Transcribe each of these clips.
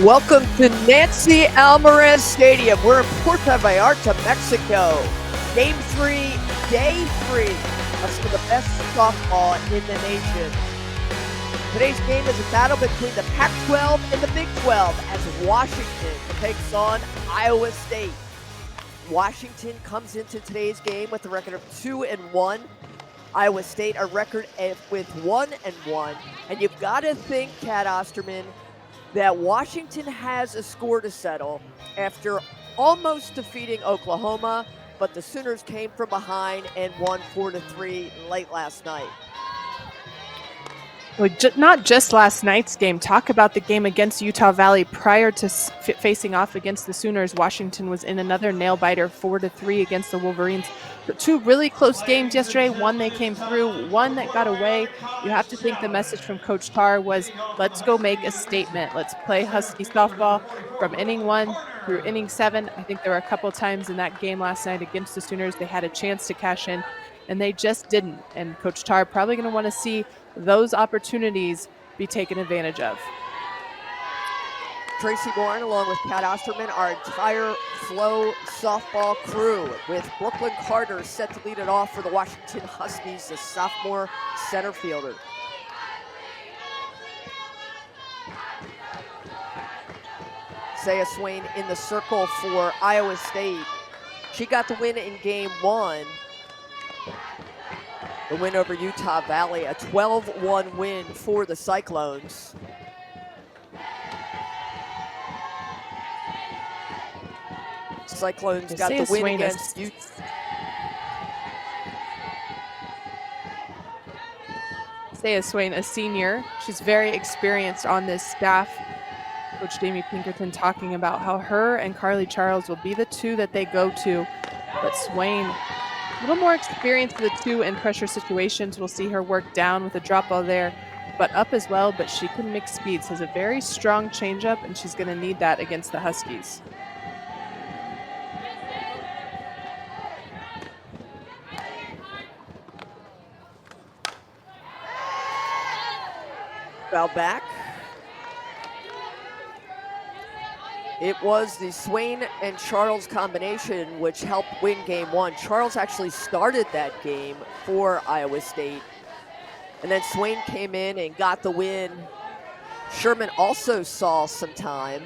Welcome to Nancy Alvarez Stadium. We're in Puerto, Vallarta, Mexico. Game 3, day 3 of some of the best softball in the nation. Today's game is a battle between the Pac-12 and the Big 12 as Washington takes on Iowa State. Washington comes into today's game with a record of 2-1. Iowa State a record with 1-1. And you've got to think, Kat Osterman, that Washington has a score to settle after almost defeating Oklahoma, but the Sooners came from behind and won 4-3 late last night. Well, not just last night's game. Talk about the game against Utah Valley prior to facing off against the Sooners. Washington was in another nail-biter 4-3 against the Wolverines. But two really close games yesterday. One they came through, one that got away. You have to think the message from Coach Tarr was, let's go make a statement. Let's play Husky softball from inning 1 through inning 7. I think there were a couple times in that game last night against the Sooners they had a chance to cash in, and they just didn't. And Coach Tarr probably going to want to see those opportunities be taken advantage of. Tracy Bourne, along with Kat Osterman, our entire Flo softball crew, with Brooklyn Carter set to lead it off for the Washington Huskies, the sophomore center fielder. Saya Swain in the circle for Iowa State. She got the win in game 1. The win over Utah Valley, a 12-1 win for the Cyclones. Cyclones got the win against Utah. Saya Swain, a senior. She's very experienced on this staff. Coach Jamie Pinkerton talking about how her and Carly Charles will be the two that they go to. But Swain, a little more experience for the two in pressure situations. We'll see her work down with a drop ball there, but up as well. But she can mix speeds, has a very strong changeup, and she's going to need that against the Huskies. Foul back. It was the Swain and Charles combination which helped win game 1. Charles actually started that game for Iowa State. And then Swain came in and got the win. Sherman also saw some time.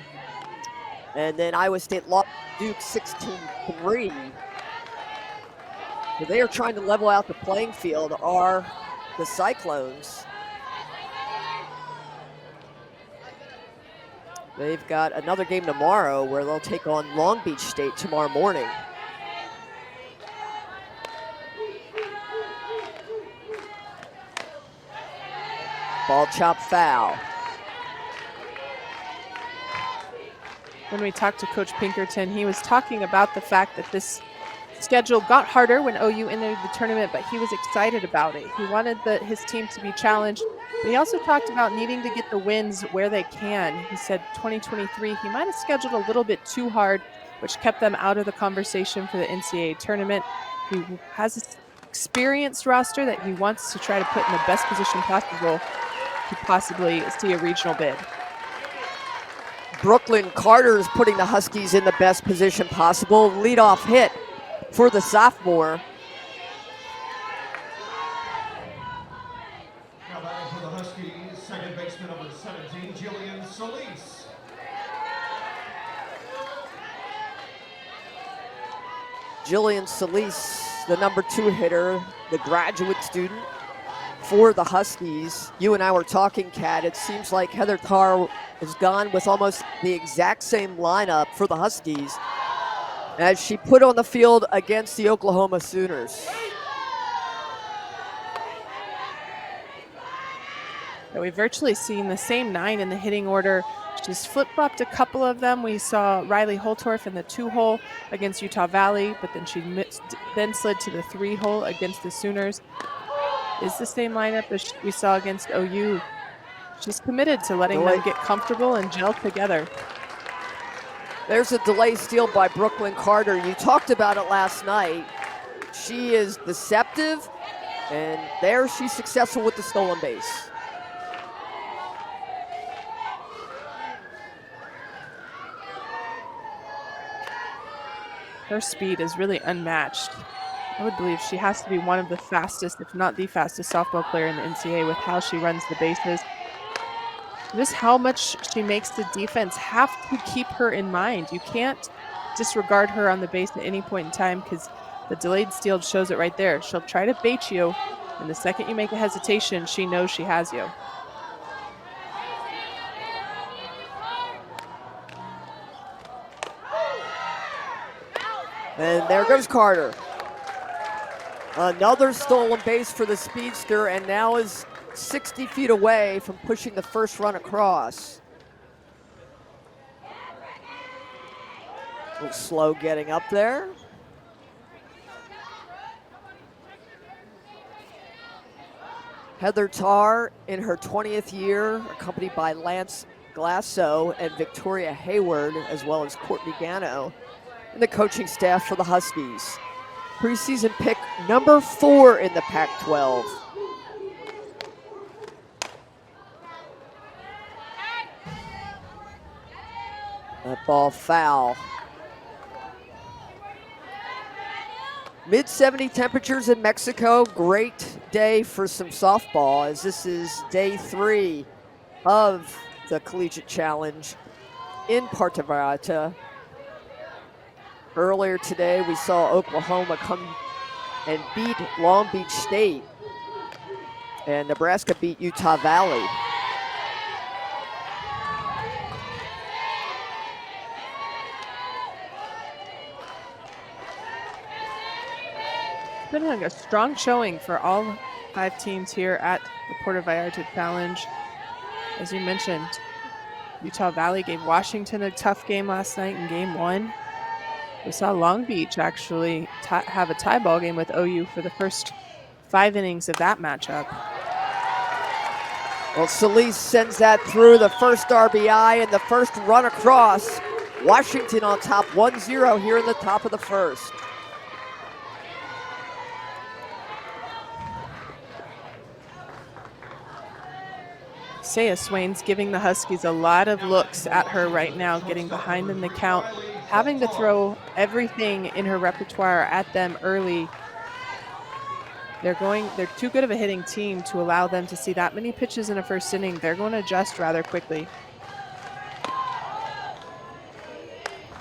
And then Iowa State lost Duke 16-3. So they are trying to level out the playing field, are the Cyclones. They've got another game tomorrow where they'll take on Long Beach State tomorrow morning. Ball chop foul. When we talked to Coach Pinkerton, he was talking about the fact that this schedule got harder when OU entered the tournament, but he was excited about it. He wanted his team to be challenged, but he also talked about needing to get the wins where they can. He said 2023, he might have scheduled a little bit too hard, which kept them out of the conversation for the NCAA tournament. He has an experienced roster that he wants to try to put in the best position possible to possibly see a regional bid. Brooklyn Carter is putting the Huskies in the best position possible. Leadoff hit for the sophomore. Now batting for the Huskies, second baseman number 17, Jillian Solis. Jillian Solis, the number 2 hitter, the graduate student for the Huskies. You and I were talking, Kat. It seems like Heather Tarr has gone with almost the exact same lineup for the Huskies as she put on the field against the Oklahoma Sooners. We've virtually seen the same 9 in the hitting order. She's flip-flopped a couple of them. We saw Riley Holtorf in the 2-hole against Utah Valley, but then she then slid to the 3-hole against the Sooners. Is the same lineup as we saw against OU. She's committed to letting them get comfortable and gel together. There's a delay steal by Brooklyn Carter. You talked about it last night. She is deceptive, and there she's successful with the stolen base. her speed is really unmatched. I would believe she has to be one of the fastest, if not the fastest softball player in the NCAA with how she runs the bases. Just how much she makes the defense have to keep her in mind. You can't disregard her on the base at any point in time because the delayed steal shows it right there. She'll try to bait you, and the second you make a hesitation, she knows she has you. And there goes Carter. Another stolen base for the speedster, and now is 60 feet away from pushing the first run across. A little slow getting up there. Heather Tarr in her 20th year, accompanied by Lance Glasso and Victoria Hayward, as well as Courtney Gano, and the coaching staff for the Huskies. Preseason pick number 4 in the Pac-12. That ball foul. Mid-70 temperatures in Mexico. Great day for some softball, as this is day 3 of the Collegiate Challenge in Puerto Vallarta. Earlier today, we saw Oklahoma come and beat Long Beach State, and Nebraska beat Utah Valley. It's been a strong showing for all 5 teams here at the Puerto Vallarta Challenge. As you mentioned, Utah Valley gave Washington a tough game last night in Game 1. We saw Long Beach actually have a tie ball game with OU for the first 5 innings of that matchup. Well, Solis sends that through, the first RBI and the first run across. Washington on top 1-0 here in the top of the first. Saya Swain's giving the Huskies a lot of looks at her right now, getting behind in the count, having to throw everything in her repertoire at them early. They're too good of a hitting team to allow them to see that many pitches in a first inning. They're going to adjust rather quickly.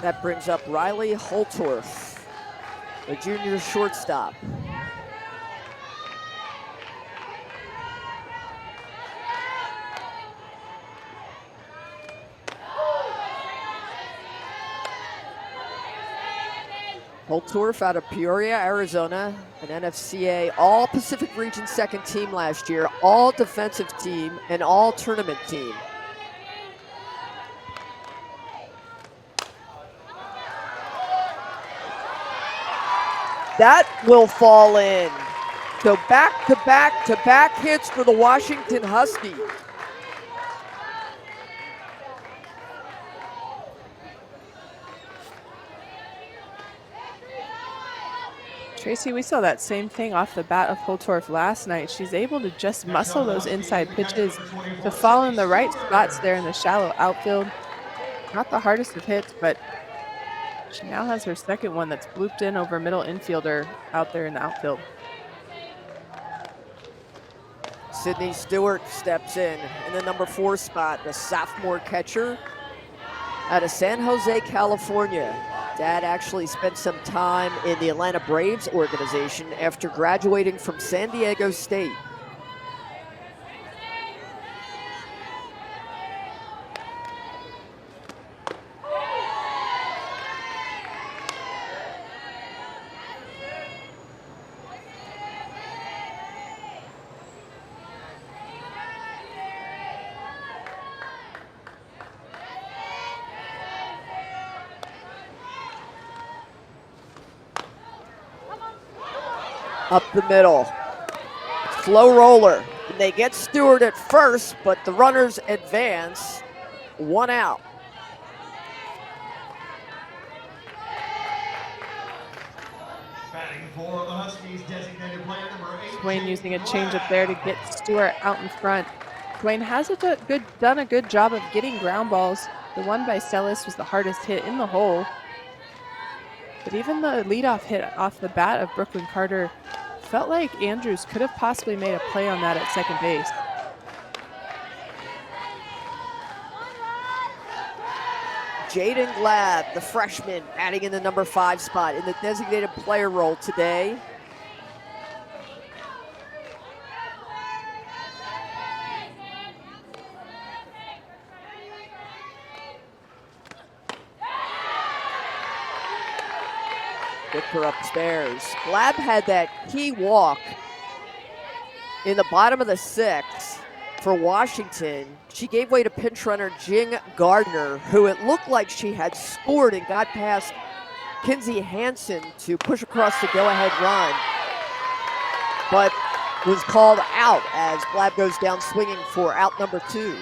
That brings up Riley Holtorf, the junior shortstop. Holtorf out of Peoria, Arizona, an NFCA All-Pacific Region second team last year, all defensive team, and all tournament team. That will fall in. So back-to-back hits for the Washington Huskies. Tracy, we saw that same thing off the bat of Holtorf last night. She's able to just muscle those inside pitches to fall in the right spots there in the shallow outfield. Not the hardest of hits, but she now has her second one that's blooped in over middle infielder out there in the outfield. Sydney Stewart steps in the number 4 spot, the sophomore catcher out of San Jose, California. Dad actually spent some time in the Atlanta Braves organization after graduating from San Diego State. Up the middle, slow roller. And they get Stewart at first, but the runners advance, 1 out. Batting for the Huskies, designated player number 8. Swain using a changeup there to get Stewart out in front. Swain has done a good job of getting ground balls. The one by Stellis was the hardest hit in the hole. But even the leadoff hit off the bat of Brooklyn Carter felt like Andrews could have possibly made a play on that at second base. Jaden Glad, the freshman, batting in the number 5 spot in the designated player role today. Get her upstairs. Glad had that key walk in the bottom of the 6th for Washington. She gave way to pinch runner Jing Gardner, who it looked like she had scored and got past Kinsey Hansen to push across the go-ahead run, but was called out as Glad goes down swinging for out number 2.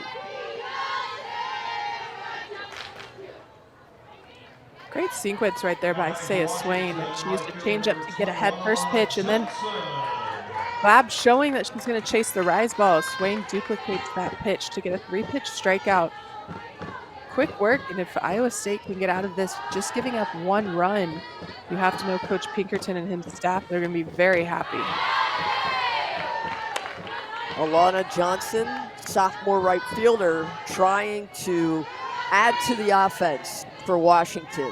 Great sequence right there by Saya Swain. She used a changeup to get ahead first pitch, and then Glad showing that she's going to chase the rise ball. Swain duplicates that pitch to get a 3-pitch strikeout. Quick work, and if Iowa State can get out of this just giving up 1 run, you have to know Coach Pinkerton and his staff, they're going to be very happy. Alana Johnson, sophomore right fielder, trying to add to the offense for Washington.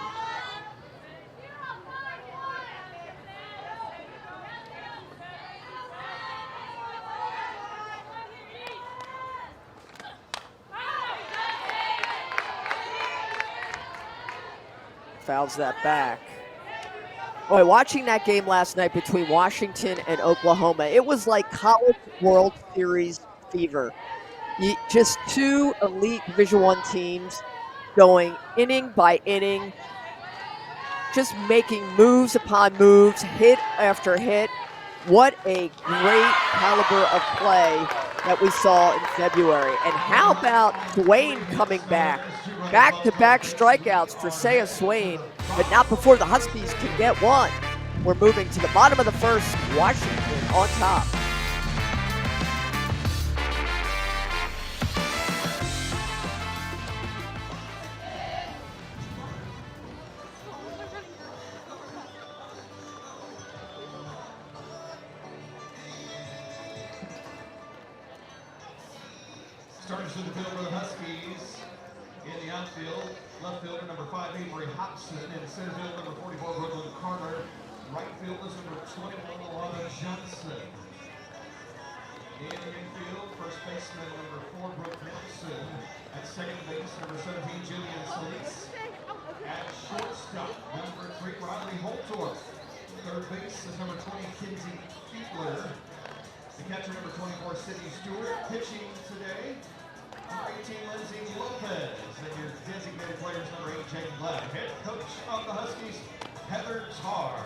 Fouls that back. Boy, watching that game last night between Washington and Oklahoma, it was like College World Series fever. Just 2 elite Division I teams going inning by inning, just making moves upon moves, hit after hit. What a great caliber of play that we saw in February. And how about Swain coming back? Back-to-back strikeouts for Saya Swain, but not before the Huskies can get one. We're moving to the bottom of the 1st, Washington on top. Starting to the field for the Huskies. In the outfield, left fielder number 5, Avery Hobson. In center field, number 44, Brooklyn Carter. Right field is number 21, Alana Johnson. In the infield, first baseman number 4, Brooke Nelson. At second base, number 17, Jillian Solis. At shortstop, number 3, Riley Holtorf. Third base is number 20, Kinsey Fiedler. The catcher, number 24, Sydney Stewart. Pitching today, number 18, Lindsay Lopez. And your designated players, number 8, Jake Glad. Head coach of the Huskies, Heather Tarr.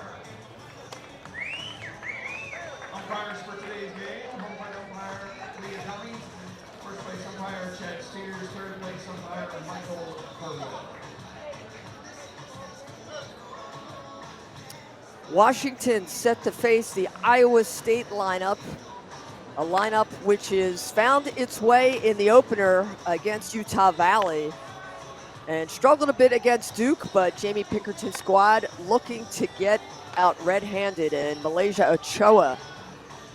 Umpires for today's game, home plate umpire Leah Dummy. First base umpire Chad Steers. Third base umpire Michael Burwell. Washington set to face the Iowa State lineup, a lineup which has found its way in the opener against Utah Valley and struggled a bit against Duke, but Jamie Pinkerton's squad looking to get out red-handed, and Malaysia Ochoa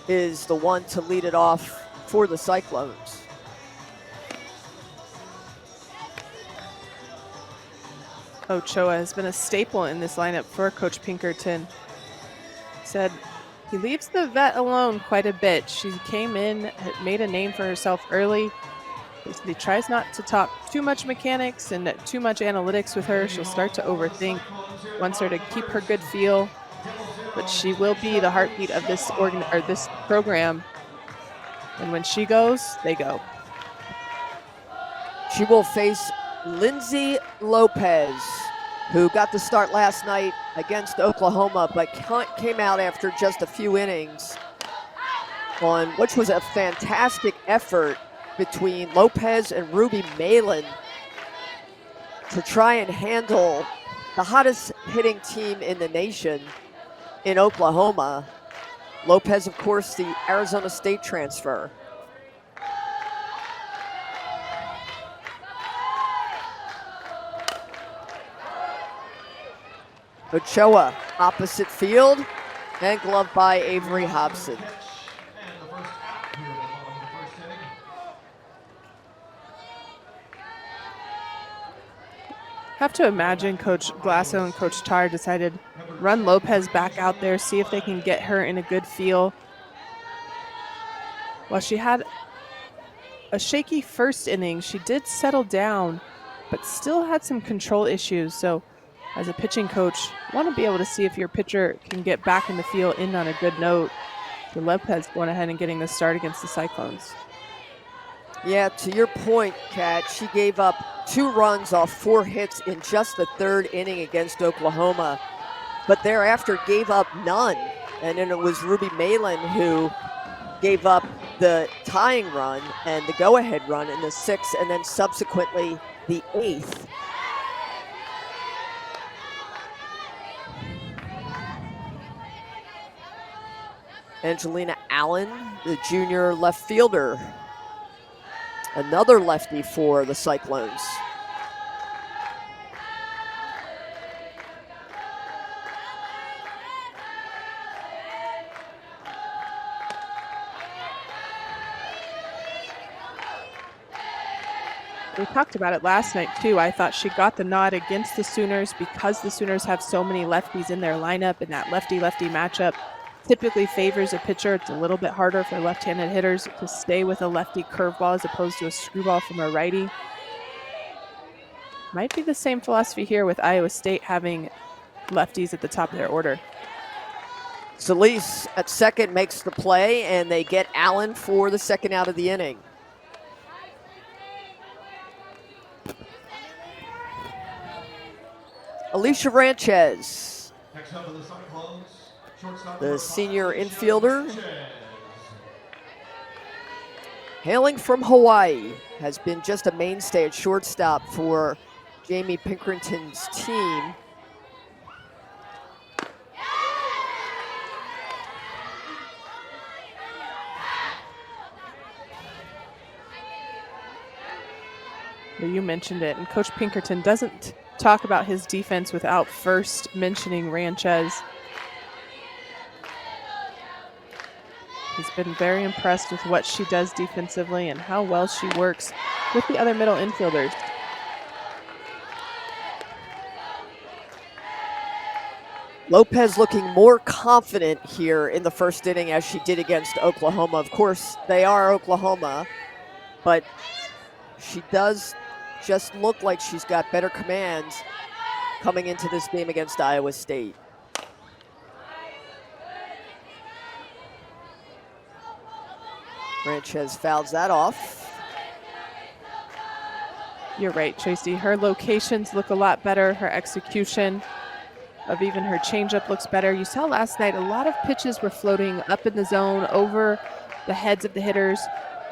is the one to lead it off for the Cyclones. Ochoa has been a staple in this lineup for Coach Pinkerton. Said he leaves the vet alone quite a bit. She came in, made a name for herself early. He tries not to talk too much mechanics and too much analytics with her. She'll start to overthink. Wants her to keep her good feel, but she will be the heartbeat of this this program. And when she goes, they go. She will face Lindsay Lopez, who got the start last night against Oklahoma, but came out after just a few innings on which was a fantastic effort between Lopez and Ruby Malin to try and handle the hottest hitting team in the nation in Oklahoma. Lopez, of course, the Arizona State transfer. Ochoa, opposite field, and gloved by Avery Hobson. Catch, and the first out here at the bottom of the first inning. Have to imagine Coach Glasso and Coach Tar decided run Lopez back out there, see if they can get her in a good feel. While she had a shaky first inning, she did settle down, but still had some control issues. So as a pitching coach, want to be able to see if your pitcher can get back in the field in on a good note. So Lopez going ahead and getting the start against the Cyclones. Yeah, to your point, Kat, she gave up 2 runs off 4 hits in just the 3rd inning against Oklahoma, but thereafter gave up none. And then it was Ruby Malin who gave up the tying run and the go-ahead run in the 6th, and then subsequently the 8th. Angelina Allen, the junior left fielder, another lefty for the Cyclones. We talked about it last night too. I thought she got the nod against the Sooners because the Sooners have so many lefties in their lineup, and that lefty-lefty matchup typically favors a pitcher. It's a little bit harder for left-handed hitters to stay with a lefty curveball as opposed to a screwball from a righty. Might be the same philosophy here with Iowa State having lefties at the top of their order. Solis at second makes the play, and they get Allen for the second out of the inning. Alicia Ranchez, Next up for the Cyclones, shortstop the number senior 5, infielder, Sanchez. hailing from Hawaii, has been just a mainstay at shortstop for Jamie Pinkerton's team. Well, you mentioned it, and Coach Pinkerton doesn't talk about his defense without first mentioning Ranchez. He's been very impressed with what she does defensively and how well she works with the other middle infielders. Lopez looking more confident here in the first inning as she did against Oklahoma. Of course, they are Oklahoma, but she does just look like she's got better command coming into this game against Iowa State. Ranchez fouls that off. You're right, Tracy. Her locations look a lot better. Her execution of even her changeup looks better. You saw last night a lot of pitches were floating up in the zone over the heads of the hitters.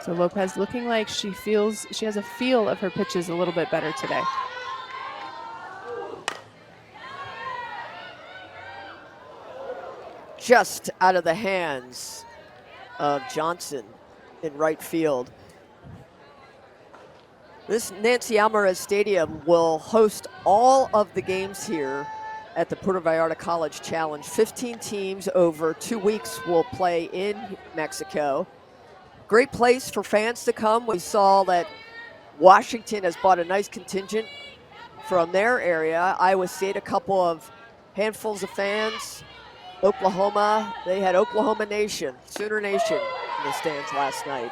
So Lopez looking like she has a feel of her pitches a little bit better today. Just out of the hands of Johnson in right field. This Nancy Alvarez Stadium will host all of the games here at the Puerto Vallarta College Challenge. 15 teams over 2 weeks will play in Mexico. Great place for fans to come. We saw that Washington has bought a nice contingent from their area. Iowa State, a couple of handfuls of fans. Oklahoma, they had Oklahoma Nation, Sooner Nation in the stands last night.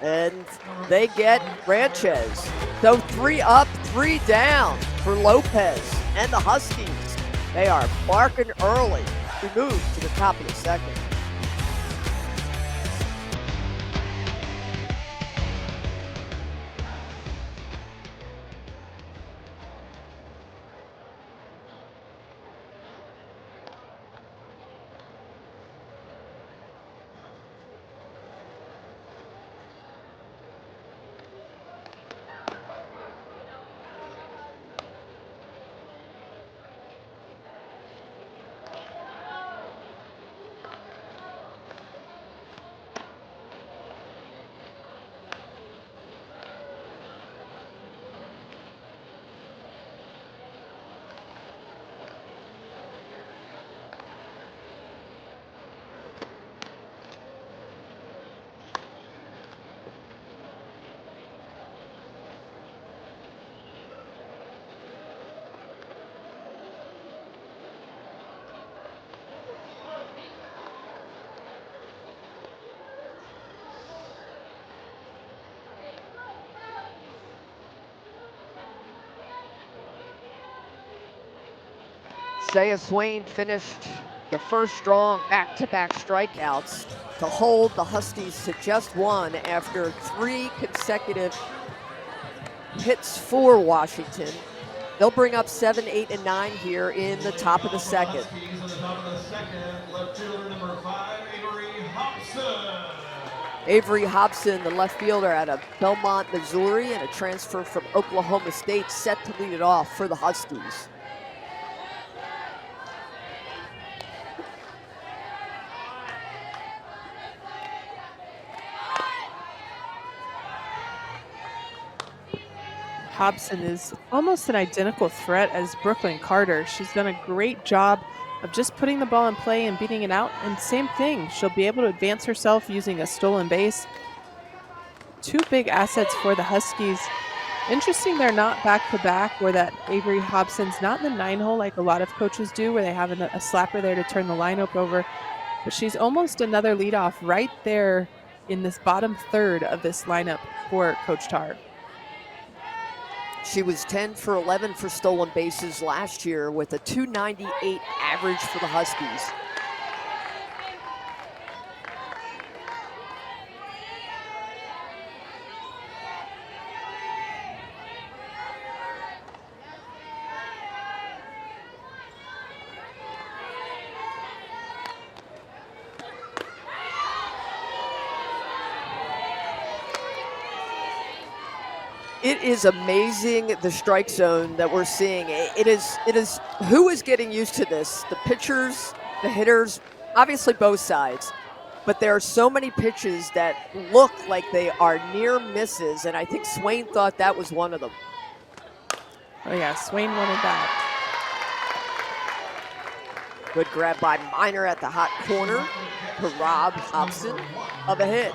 And they get Ranchez. So 3 up, 3 down for Lopez and the Huskies. They are barking early. We move to the top of the second. Saya Swain finished the first strong back-to-back strikeouts to hold the Huskies to just one after 3 consecutive hits for Washington. They'll bring up 7, 8, and 9 here in the top of the second. Huskies on the top of the second, left fielder number 5, Avery Hobson. Avery Hobson, the left fielder out of Belmont, Missouri, and a transfer from Oklahoma State, set to lead it off for the Huskies. Hobson is almost an identical threat as Brooklyn Carter. She's done a great job of just putting the ball in play and beating it out. And same thing, she'll be able to advance herself using a stolen base. 2 big assets for the Huskies. Interesting they're not back-to-back, where that Avery Hobson's not in the 9 hole like a lot of coaches do, where they have a slapper there to turn the lineup over. But she's almost another leadoff right there in this bottom third of this lineup for Coach Tar. She was 10 for 11 for stolen bases last year with a .298 average for the Huskies. It is amazing the strike zone that we're seeing. It is. Who is getting used to this? The pitchers, the hitters, obviously both sides. But there are so many pitches that look like they are near misses, and I think Swain thought that was one of them. Oh yeah, Swain wanted that. Good grab by Minor at the hot corner to rob Hobson of a hit.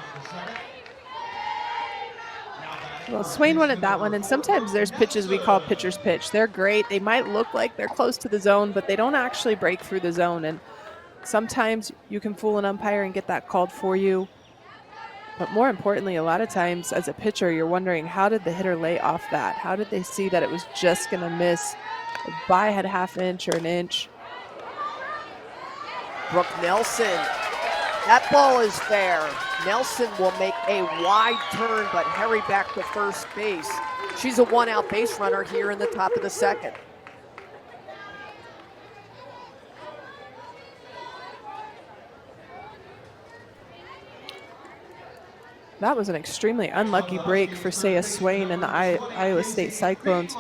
Well, Swain wanted that one, and sometimes there's pitches we call pitcher's pitch. They're great. They might look like they're close to the zone, but they don't actually break through the zone. And sometimes you can fool an umpire and get that called for you. But more importantly, a lot of times as a pitcher, you're wondering, how did the hitter lay off that? How did they see that it was just going to miss by a half inch or an inch? Brooke Nelson. That ball is fair. Nelson will make a wide turn, but hurry back to first base. She's a 1-out base runner here in the top of the second. That was an extremely unlucky break for Saya Swain and the Iowa State Cyclones.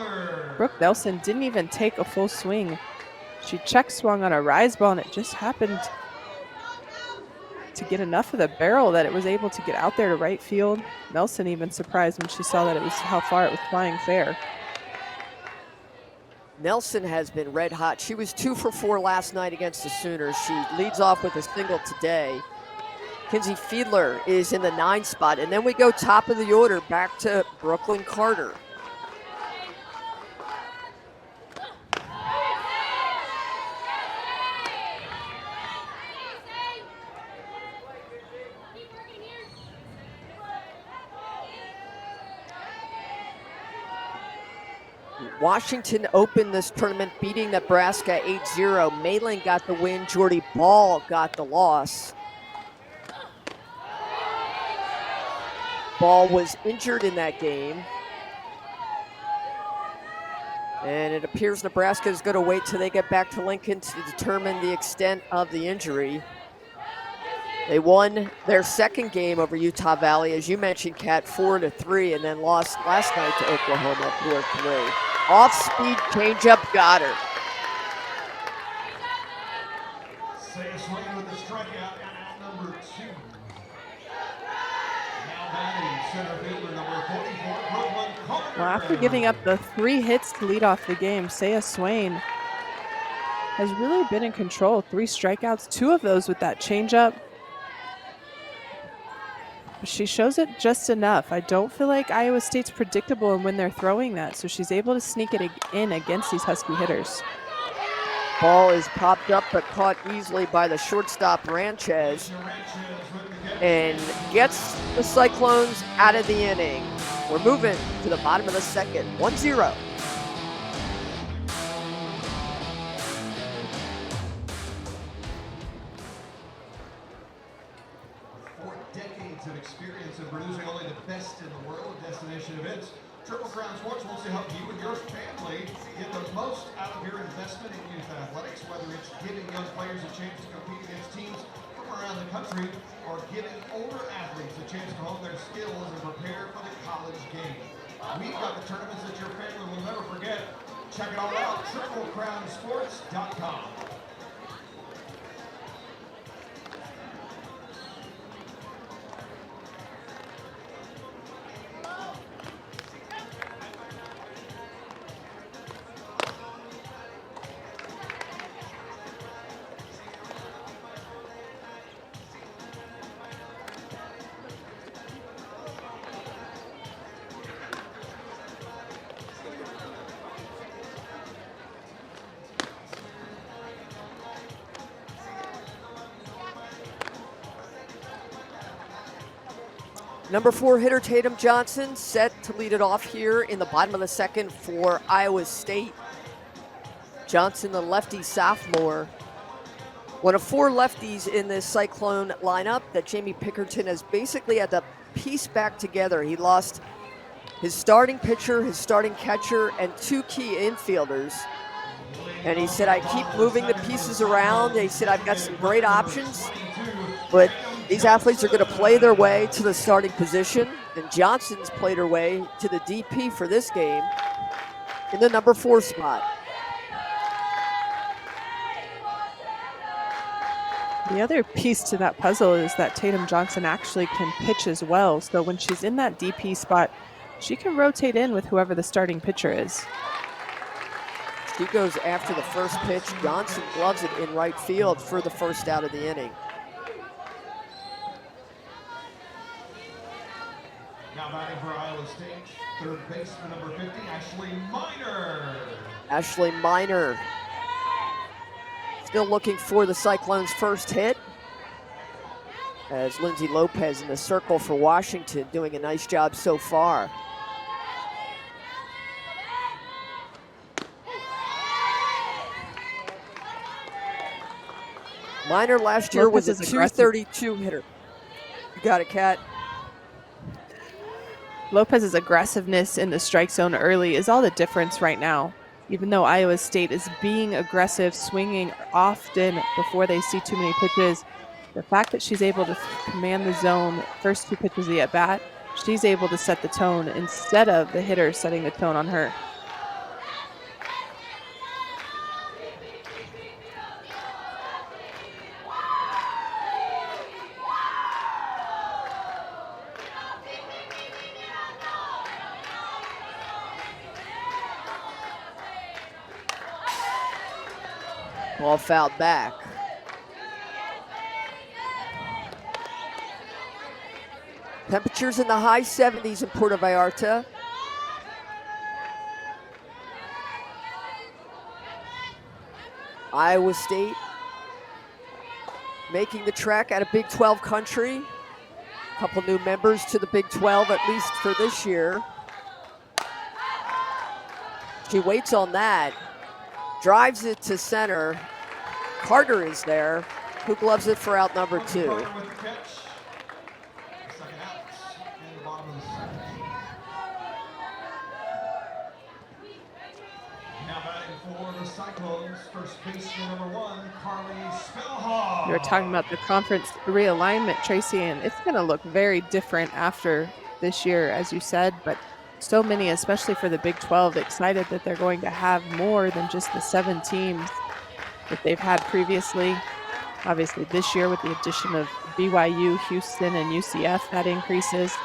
Brooke Nelson didn't even take a full swing. She check swung on a rise ball, and it just happened to get enough of the barrel that it was able to get out there to right field. Nelson even surprised when she saw that it was how far it was flying fair. Nelson has been red hot. She was 2 for 4 last night against the Sooners. She leads off with a single today. Kinsey Fiedler is in the 9 spot, and then we go top of the order back to Brooklyn Carter. Washington opened this tournament beating Nebraska 8-0. Malin got the win. Jordy Ball got the loss. Ball was injured in that game. And it appears Nebraska is going to wait till they get back to Lincoln to determine the extent of the injury. They won their second game over Utah Valley, as you mentioned, Kat, 4-3, and then lost last night to Oklahoma 4-3. Off-speed changeup got her. Saya Swain with the strikeout and out number 2. Now batting center fielder number 44, Brooklyn Carter. Well, after giving up the 3 hits to lead off the game, Saya Swain has really been in control. 3 strikeouts, 2 of those with that changeup. She shows it just enough. I don't feel like Iowa State's predictable in when they're throwing that, so she's able to sneak it in against these Husky hitters. Ball is popped up but caught easily by the shortstop Ranchez and gets the Cyclones out of the inning. We're moving to the bottom of the second, 1-0. decades of experience in producing only the best in the world of destination events, Triple Crown Sports wants to help you and your family get the most out of your investment in youth athletics, whether it's giving young players a chance to compete against teams from around the country or giving older athletes a chance to hone their skills and prepare for the college game. We've got the tournaments that your family will never forget. Check it all out, TripleCrownSports.com. Number 4 hitter Tatum Johnson set to lead it off here in the bottom of the second for Iowa State. Johnson, the lefty sophomore, one of 4 lefties in this Cyclone lineup that Jamie Pickerton has basically had to piece back together. He lost his starting pitcher, his starting catcher, and 2 key infielders. And he said, I keep moving the pieces around. He said, I've got some great options, but these athletes are going to play their way to the starting position, and Johnson's played her way to the DP for this game in the number 4 spot. The other piece to that puzzle is that Tatum Johnson actually can pitch as well. So when she's in that DP spot, she can rotate in with whoever the starting pitcher is. She goes after the first pitch. Johnson gloves it in right field for the first out of the inning. Now batting for Iowa State, third baseman number 50, Ashley Miner. Ashley Miner still looking for the Cyclones' first hit, as Lindsay Lopez in the circle for Washington doing a nice job so far. Miner last year was a .232 hitter. You got it, Kat. Lopez's aggressiveness in the strike zone early is all the difference right now. Even though Iowa State is being aggressive, swinging often before they see too many pitches, the fact that she's able to command the zone first 2 pitches of the at-bat, she's able to set the tone instead of the hitter setting the tone on her. Ball fouled back. Temperatures in the high 70s in Puerto Vallarta. Iowa State making the trek out of Big 12 country. A couple new members to the Big 12, at least for this year. She waits on that. Drives it to center. Carter is there, who gloves it for out number 2. Carter with the catch. Second out in the bottom of the second. Now batting for the Cyclones, first baseman number 1, Carly Spellhog. We were talking about the conference realignment, Tracy, and it's going to look very different after this year, as you said, but so many, especially for the Big 12, excited that they're going to have more than just the 7 teams that they've had previously. Obviously, this year with the addition of BYU, Houston, and UCF, that increases.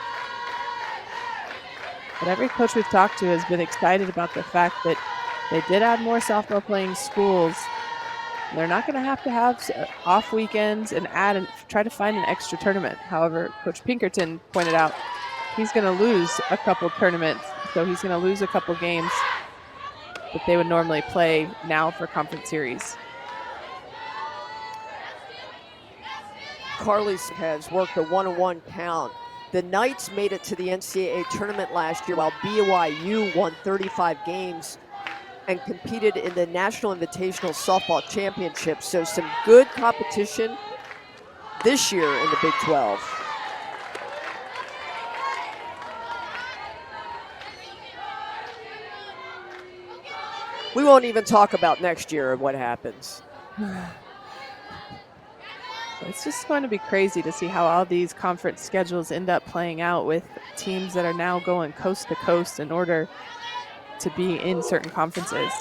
But every coach we've talked to has been excited about the fact that they did add more softball playing schools. They're not going to have off weekends and try to find an extra tournament. However, Coach Pinkerton pointed out he's going to lose a couple tournaments, so he's going to lose a couple games that they would normally play now for conference series. Carly has worked a 1-1 count. The Knights made it to the NCAA tournament last year, while BYU won 35 games and competed in the National Invitational Softball Championship. So some good competition this year in the Big 12. We won't even talk about next year and what happens. It's just going to be crazy to see how all these conference schedules end up playing out with teams that are now going coast to coast in order to be in certain conferences.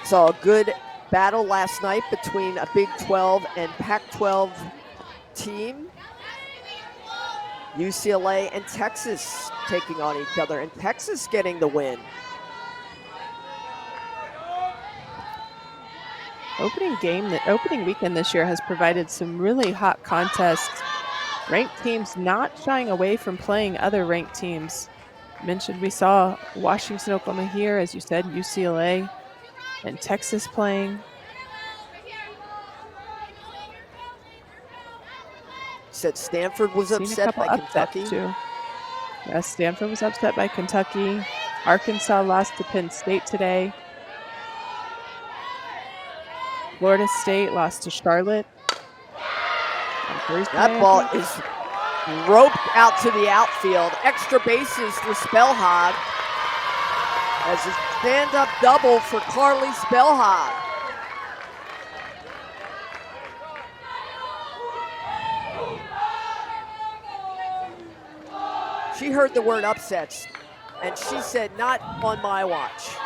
Saw a good battle last night between a Big 12 and Pac-12 team. UCLA and Texas taking on each other, and Texas getting the win. Opening weekend this year has provided some really hot contests. Ranked teams not shying away from playing other ranked teams. Mentioned we saw Washington, Oklahoma here, as you said, UCLA and Texas playing. Said Stanford was upset by Kentucky. Too. Yes, Stanford was upset by Kentucky. Arkansas lost to Penn State today. Florida State lost to Charlotte. That ball is roped out to the outfield. Extra bases for Spellhog. As a stand-up double for Carly Spellhog. She heard the word upsets, and she said, not on my watch.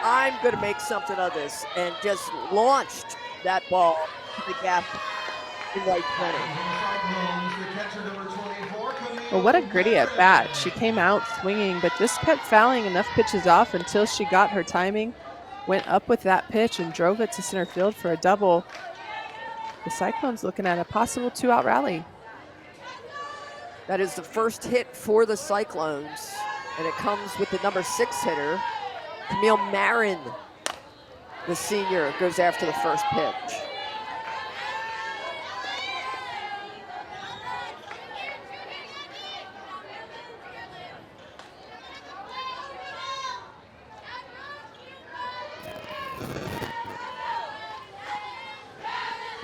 I'm going to make something of this, and just launched that ball to the gap in right center. Well, what a gritty at bat. She came out swinging, but just kept fouling enough pitches off until she got her timing, went up with that pitch, and drove it to center field for a double. The Cyclones looking at a possible 2-out rally. That is the first hit for the Cyclones, and it comes with the number 6 hitter, Camille Marin, the senior, goes after the first pitch.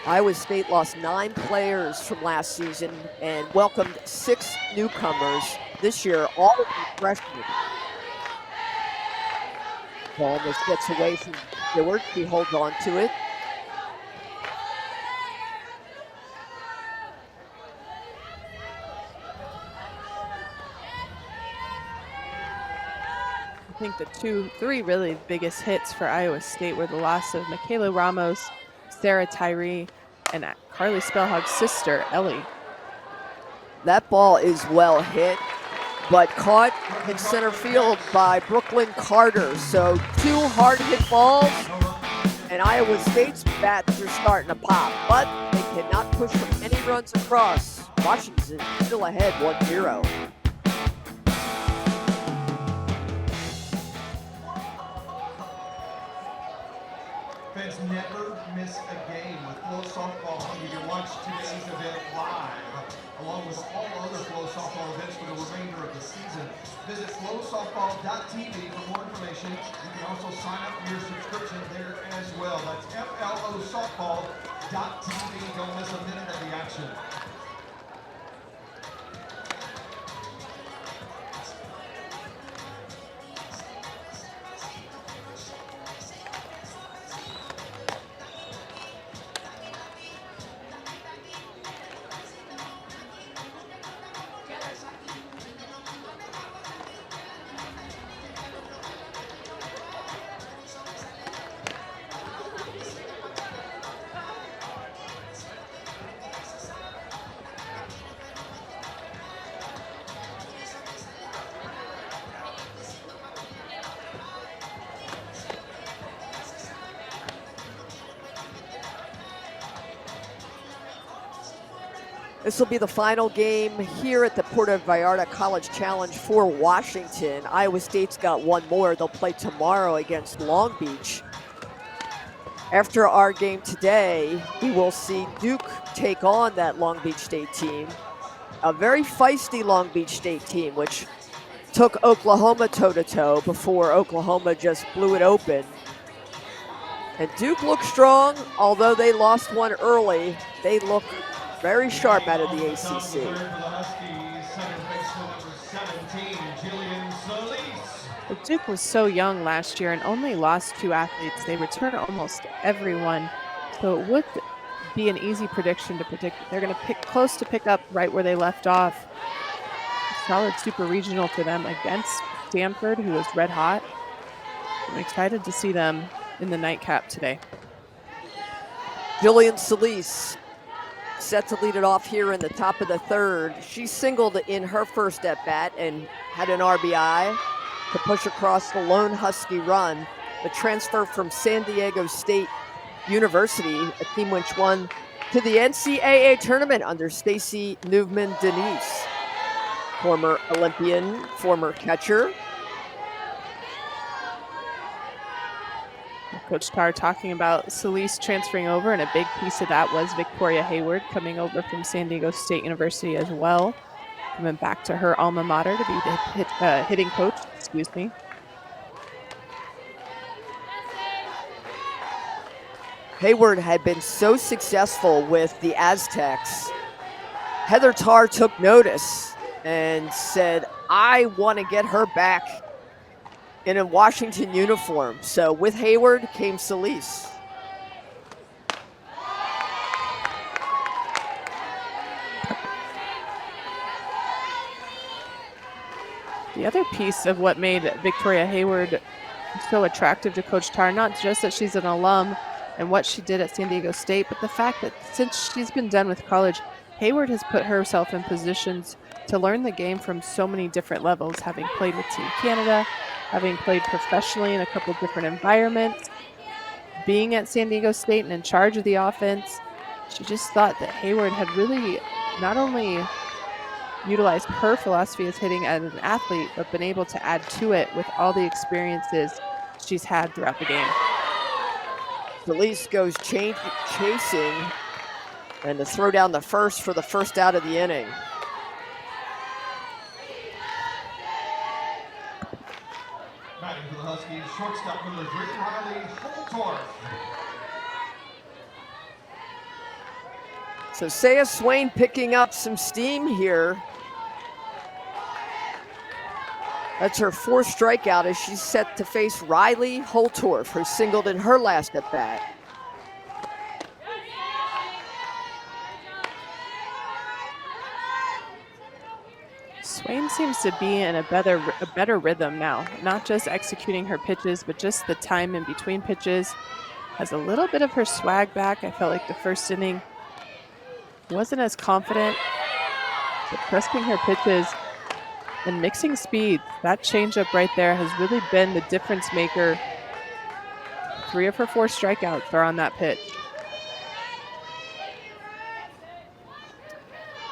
Iowa State lost 9 players from last season and welcomed 6 newcomers this year, all of them freshmen. Almost gets away from Stewart. He holds on to it. I think the 3 really biggest hits for Iowa State were the loss of Michaela Ramos, Sarah Tyree, and Carly Spellhog's sister, Ellie. That ball is well hit, but caught in center field by Brooklyn Carter. So 2 hard hit balls, and Iowa State's bats are starting to pop, but they cannot push any runs across. Washington still ahead 1-0. Fans never miss a game with FloSoftball. You can watch today's event live, along with all other FloSoftball events for the remainder of the season. Visit FloSoftball.tv for more information. You can also sign up for your subscription there as well. That's FloSoftball.tv. Don't miss a minute of the action. This will be the final game here at the Puerto Vallarta College Challenge for Washington. Iowa State's got one more. They'll play tomorrow against Long Beach. After our game today, we will see Duke take on that Long Beach State team. A very feisty Long Beach State team, which took Oklahoma toe-to-toe before Oklahoma just blew it open. And Duke looks strong, although they lost one early. They look very sharp out of the ACC. Duke was so young last year and only lost 2 athletes. They return almost everyone. So it would be an easy prediction to predict that they're going to pick up right where they left off. Solid super regional for them against Stanford, who was red hot. I'm excited to see them in the nightcap today. Jillian Solis set to lead it off here in the top of the third. She singled in her first at bat and had an RBI to push across the lone Husky run. The transfer from San Diego State University, a team which won to the NCAA tournament under Stacy Newman-Denise, former Olympian, former catcher. Coach Tarr talking about Solis transferring over, and a big piece of that was Victoria Hayward coming over from San Diego State University as well, coming back to her alma mater to be the hitting coach. Excuse me. Hayward had been so successful with the Aztecs. Heather Tarr took notice and said, I want to get her back in a Washington uniform. So with Hayward came Solis. The other piece of what made Victoria Hayward so attractive to Coach Tarr, not just that she's an alum and what she did at San Diego State, but the fact that since she's been done with college, Hayward has put herself in positions to learn the game from so many different levels, having played with Team Canada, having played professionally in a couple different environments, being at San Diego State and in charge of the offense. She just thought that Hayward had really not only utilized her philosophy as hitting as an athlete, but been able to add to it with all the experiences she's had throughout the game. Solis goes chasing, and to throw down the first for the first out of the inning. Batting for the Huskies, shortstop number 3, Riley Holtorf. So Saya Swain picking up some steam here. That's her 4th strikeout as she's set to face Riley Holtorf, who singled in her last at bat. Swain seems to be in a better rhythm now, not just executing her pitches, but just the time in between pitches. Has a little bit of her swag back. I felt like the first inning wasn't as confident, but trusting her pitches and mixing speed. That changeup right there has really been the difference maker. 3 of her 4 strikeouts are on that pitch.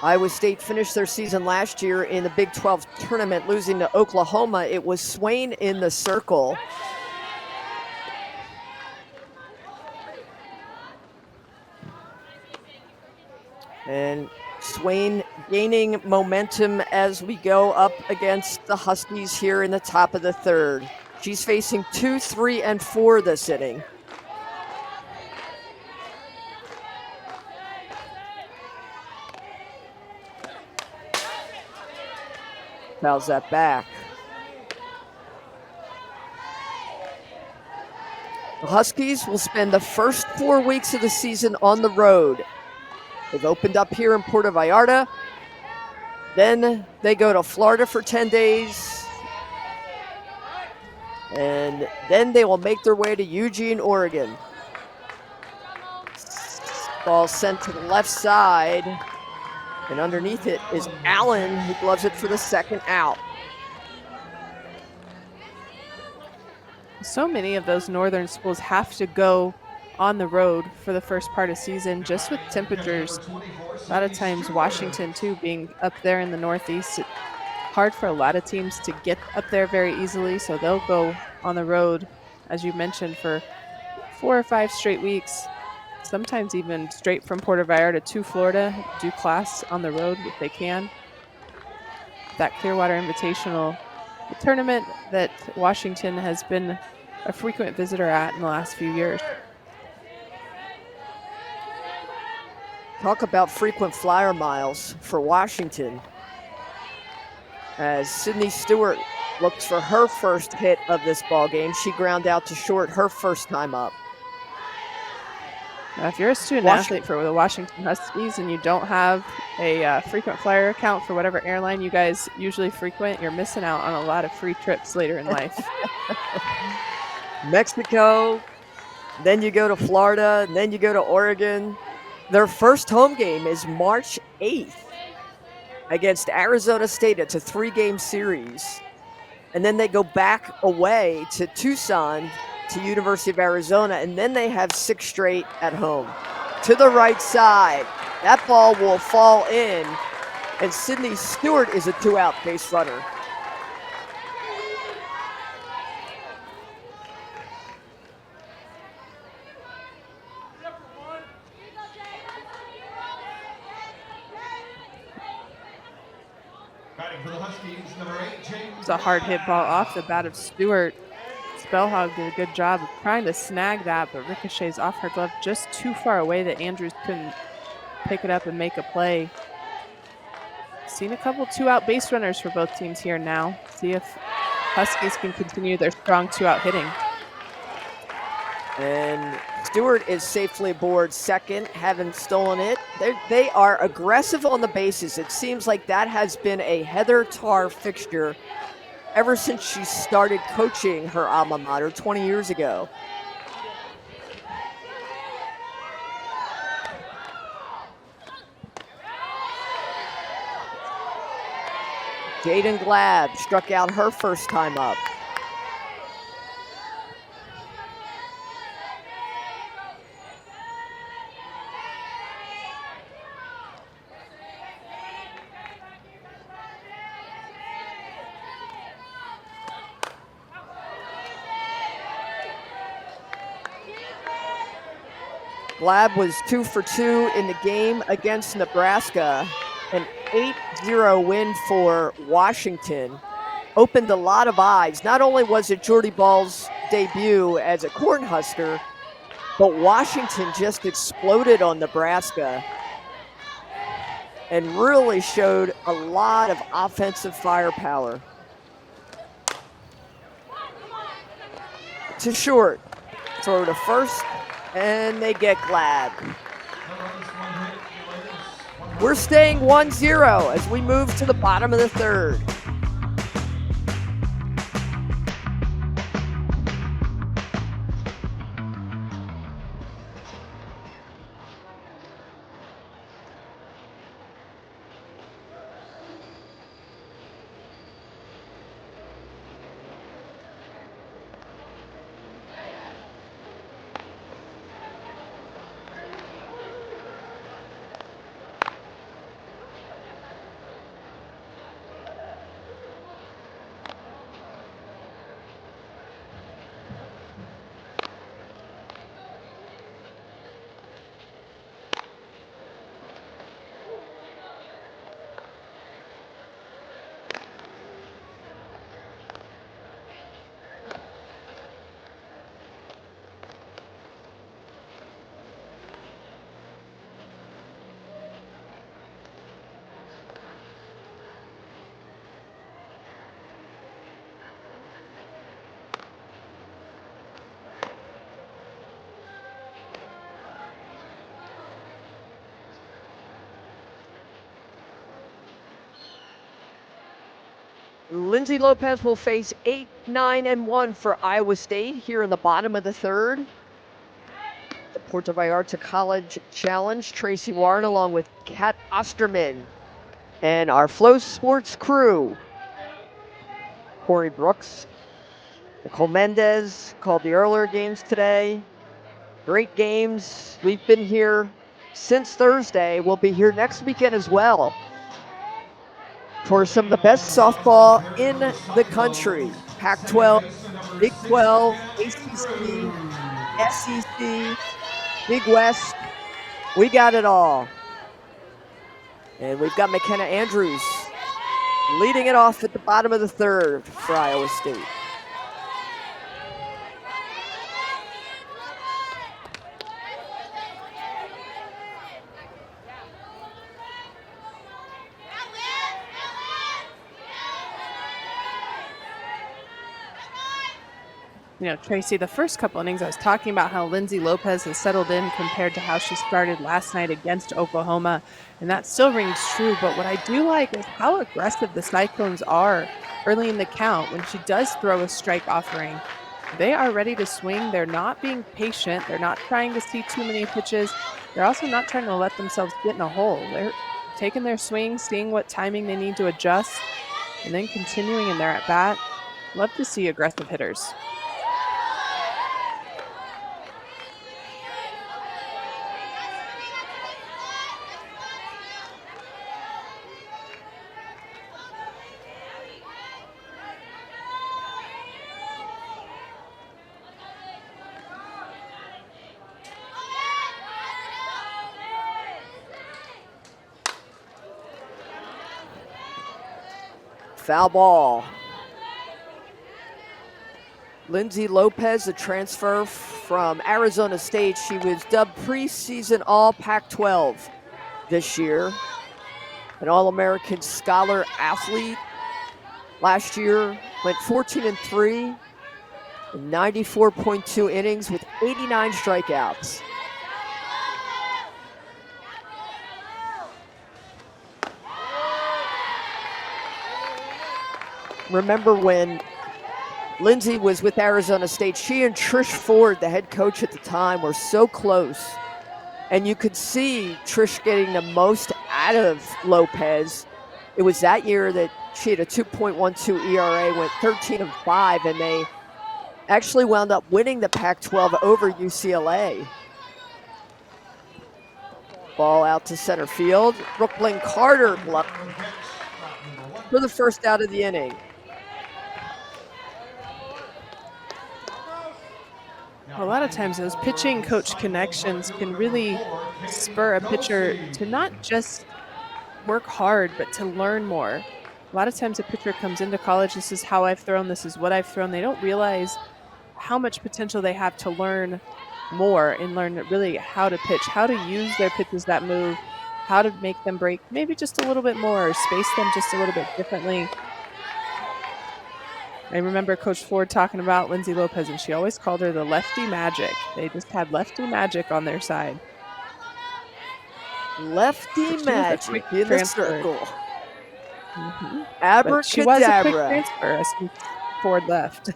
Iowa State finished their season last year in the Big 12 tournament, losing to Oklahoma. It was Swain in the circle. And Swain gaining momentum as we go up against the Huskies here in the top of the third. She's facing 2, 3, and 4 this inning. Fouls that back. The Huskies will spend the first 4 weeks of the season on the road. They've opened up here in Puerto Vallarta. Then they go to Florida for 10 days. And then they will make their way to Eugene, Oregon. Ball sent to the left side. And underneath it is Allen, who gloves it for the second out. So many of those northern schools have to go on the road for the first part of season, just with temperatures. A lot of times Washington too being up there in the Northeast, it's hard for a lot of teams to get up there very easily, so they'll go on the road, as you mentioned, for 4 or 5 straight weeks, sometimes even straight from Puerto Vallarta to Florida, do class on the road if they can. That Clearwater Invitational tournament that Washington has been a frequent visitor at in the last few years. Talk about frequent flyer miles for Washington. As Sydney Stewart looks for her first hit of this ball game. She ground out to short her first time up. Now, if you're a student athlete for the Washington Huskies and you don't have a frequent flyer account for whatever airline you guys usually frequent, you're missing out on a lot of free trips later in life. Mexico, then you go to Florida, and then you go to Oregon. Their first home game is March 8th against Arizona State. It's a 3-game series. And then they go back away to Tucson to University of Arizona, and then they have 6 straight at home. To the right side, that ball will fall in, and Sydney Stewart is a 2-out base runner. Batting for the Huskies, number 8, James. It's a hard hit ball off the bat of Stewart. Spellhog did a good job of trying to snag that, but ricochets off her glove just too far away that Andrews couldn't pick it up and make a play. Seen a couple 2-out base runners for both teams here now. See if Huskies can continue their strong 2-out hitting. And Stewart is safely aboard second, haven't stolen it. They are aggressive on the bases. It seems like that has been a Heather Tarr fixture ever since she started coaching her alma mater 20 years ago. Jaden Glab struck out her first time up. Glab was 2 for 2 in the game against Nebraska. An 8-0 win for Washington. Opened a lot of eyes. Not only was it Jordy Ball's debut as a Cornhusker, but Washington just exploded on Nebraska and really showed a lot of offensive firepower. To short. Throw to first. And they get Glad. We're staying 1-0 as we move to the bottom of the third. Lindsay Lopez will face 8, 9, and 1 for Iowa State here in the bottom of the third. The Puerto Vallarta College Challenge, Tracy Warren along with Kat Osterman and our Flow Sports crew. Corey Brooks, Nicole Mendez called the earlier games today. Great games. We've been here since Thursday. We'll be here next weekend as well for some of the best softball in the country. Pac-12, Big 12, ACC, SEC, Big West. We got it all. And we've got McKenna Andrews leading it off at the bottom of the third for Iowa State. Tracy, the first couple innings, I was talking about how Lindsay Lopez has settled in compared to how she started last night against Oklahoma, and that still rings true. But what I do like is how aggressive the Cyclones are early in the count when she does throw a strike offering. They are ready to swing. They're not being patient. They're not trying to see too many pitches. They're also not trying to let themselves get in a hole. They're taking their swing, seeing what timing they need to adjust, and then continuing in their at bat. Love to see aggressive hitters. Foul ball. Lindsay Lopez, a transfer from Arizona State. She was dubbed preseason All Pac-12 this year. An All-American Scholar athlete. Last year went 14-3 in 94.2 innings with 89 strikeouts. Remember when Lindsay was with Arizona State, she and Trish Ford, the head coach at the time, were so close. And you could see Trish getting the most out of Lopez. It was that year that she had a 2.12 ERA, went 13-5, and they actually wound up winning the Pac-12 over UCLA. Ball out to center field. Brooklyn Carter gloved for the first out of the inning. A lot of times those pitching coach connections can really spur a pitcher to not just work hard, but to learn more. A lot of times a pitcher comes into college, this is how I've thrown, this is what I've thrown. They don't realize how much potential they have to learn more and learn really how to pitch, how to use their pitches that move, how to make them break maybe just a little bit more, or space them just a little bit differently. I remember Coach Ford talking about Lindsay Lopez, and she always called her the lefty magic. They just had lefty magic on their side. Lefty magic in the circle. Mm-hmm. Abracadabra. But she was a quick transfer as Ford left.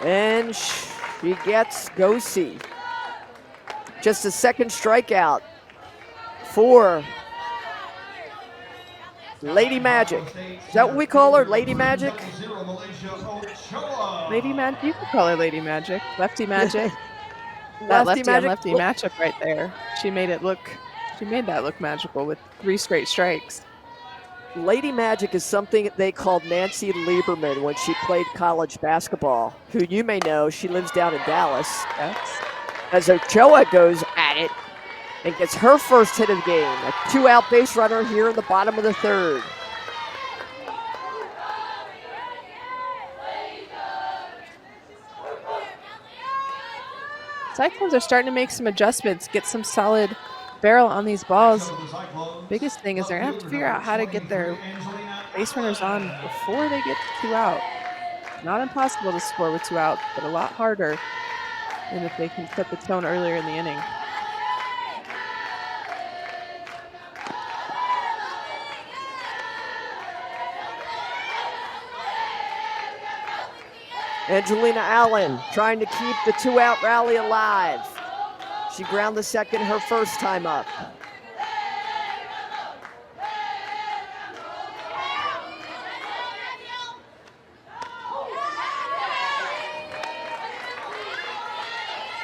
And she gets Gosi. Just a second strikeout for Lady Magic. Is that what we call her? Lady Magic? Lady Magic, you can call her Lady Magic. Lefty Magic. Lefty That lefty Magic? on lefty matchup right there. She made that look magical with 3 straight strikes. Lady Magic is something they called Nancy Lieberman when she played college basketball, who you may know, she lives down in Dallas. Yes. As Ochoa goes at it and gets her first hit of the game. A 2-out base runner here in the bottom of the third. Cyclones are starting to make some adjustments, get some solid barrel on these balls. Biggest thing is they're going to have to figure out how to get their base runners on before they get 2 out. Not impossible to score with 2 outs, but a lot harder than if they can set the tone earlier in the inning. Angelina Allen trying to keep the 2-out rally alive. She ground the second her first time up.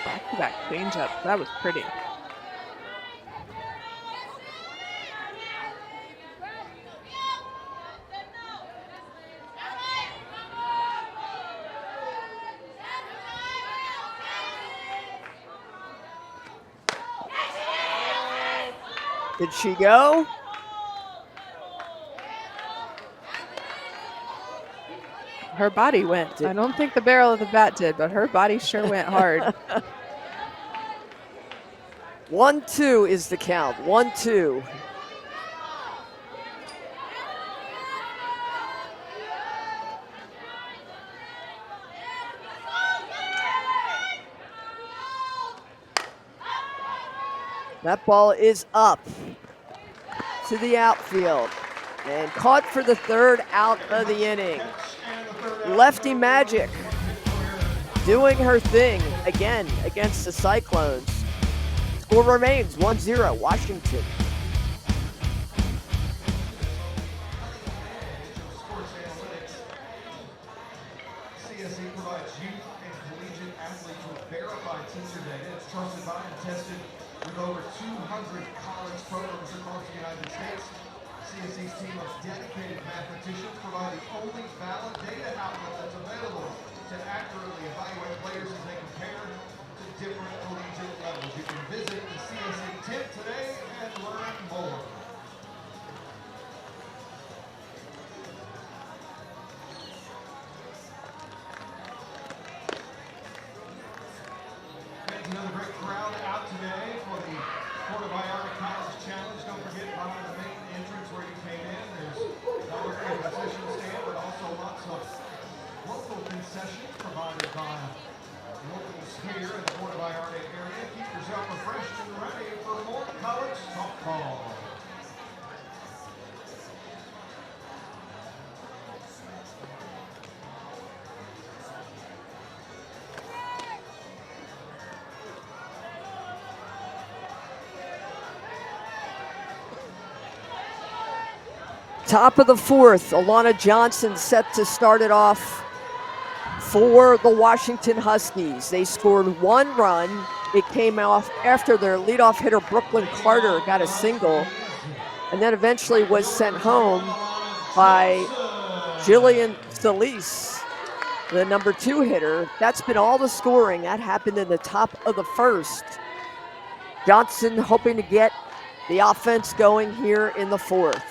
Back-to-back changeup. That was pretty. Did she go? Her body went. I don't think the barrel of the bat did, but her body sure went hard. 1-2 is the count. 1-2. That ball is up to the outfield and caught for the third out of the inning. Lefty Magic doing her thing again against the Cyclones. Score remains 1-0 Washington. CSE provides youth and collegiate athletes with verified sensor data. It's trusted by and tested with over 200 college programs across the United States. CSE's team of dedicated mathematicians provide the only valid data outlet that's available to accurately evaluate players as they compare to different collegiate levels. You can visit the CSE tent today and learn more. Another great crowd out today for the Puerto Vallarta College Challenge. Don't forget, behind the main entrance where you came in, there's not only a concession stand, but also lots of local concessions provided by locals here in the Puerto Vallarta area. Keep yourself refreshed and ready for more college softball. Top of the fourth, Alana Johnson set to start it off for the Washington Huskies. They scored one run. It came off after their leadoff hitter, Brooklyn Carter, got a single, and then eventually was sent home by Jillian Solis, the number 2 hitter. That's been all the scoring. That happened in the top of the first. Johnson hoping to get the offense going here in the fourth.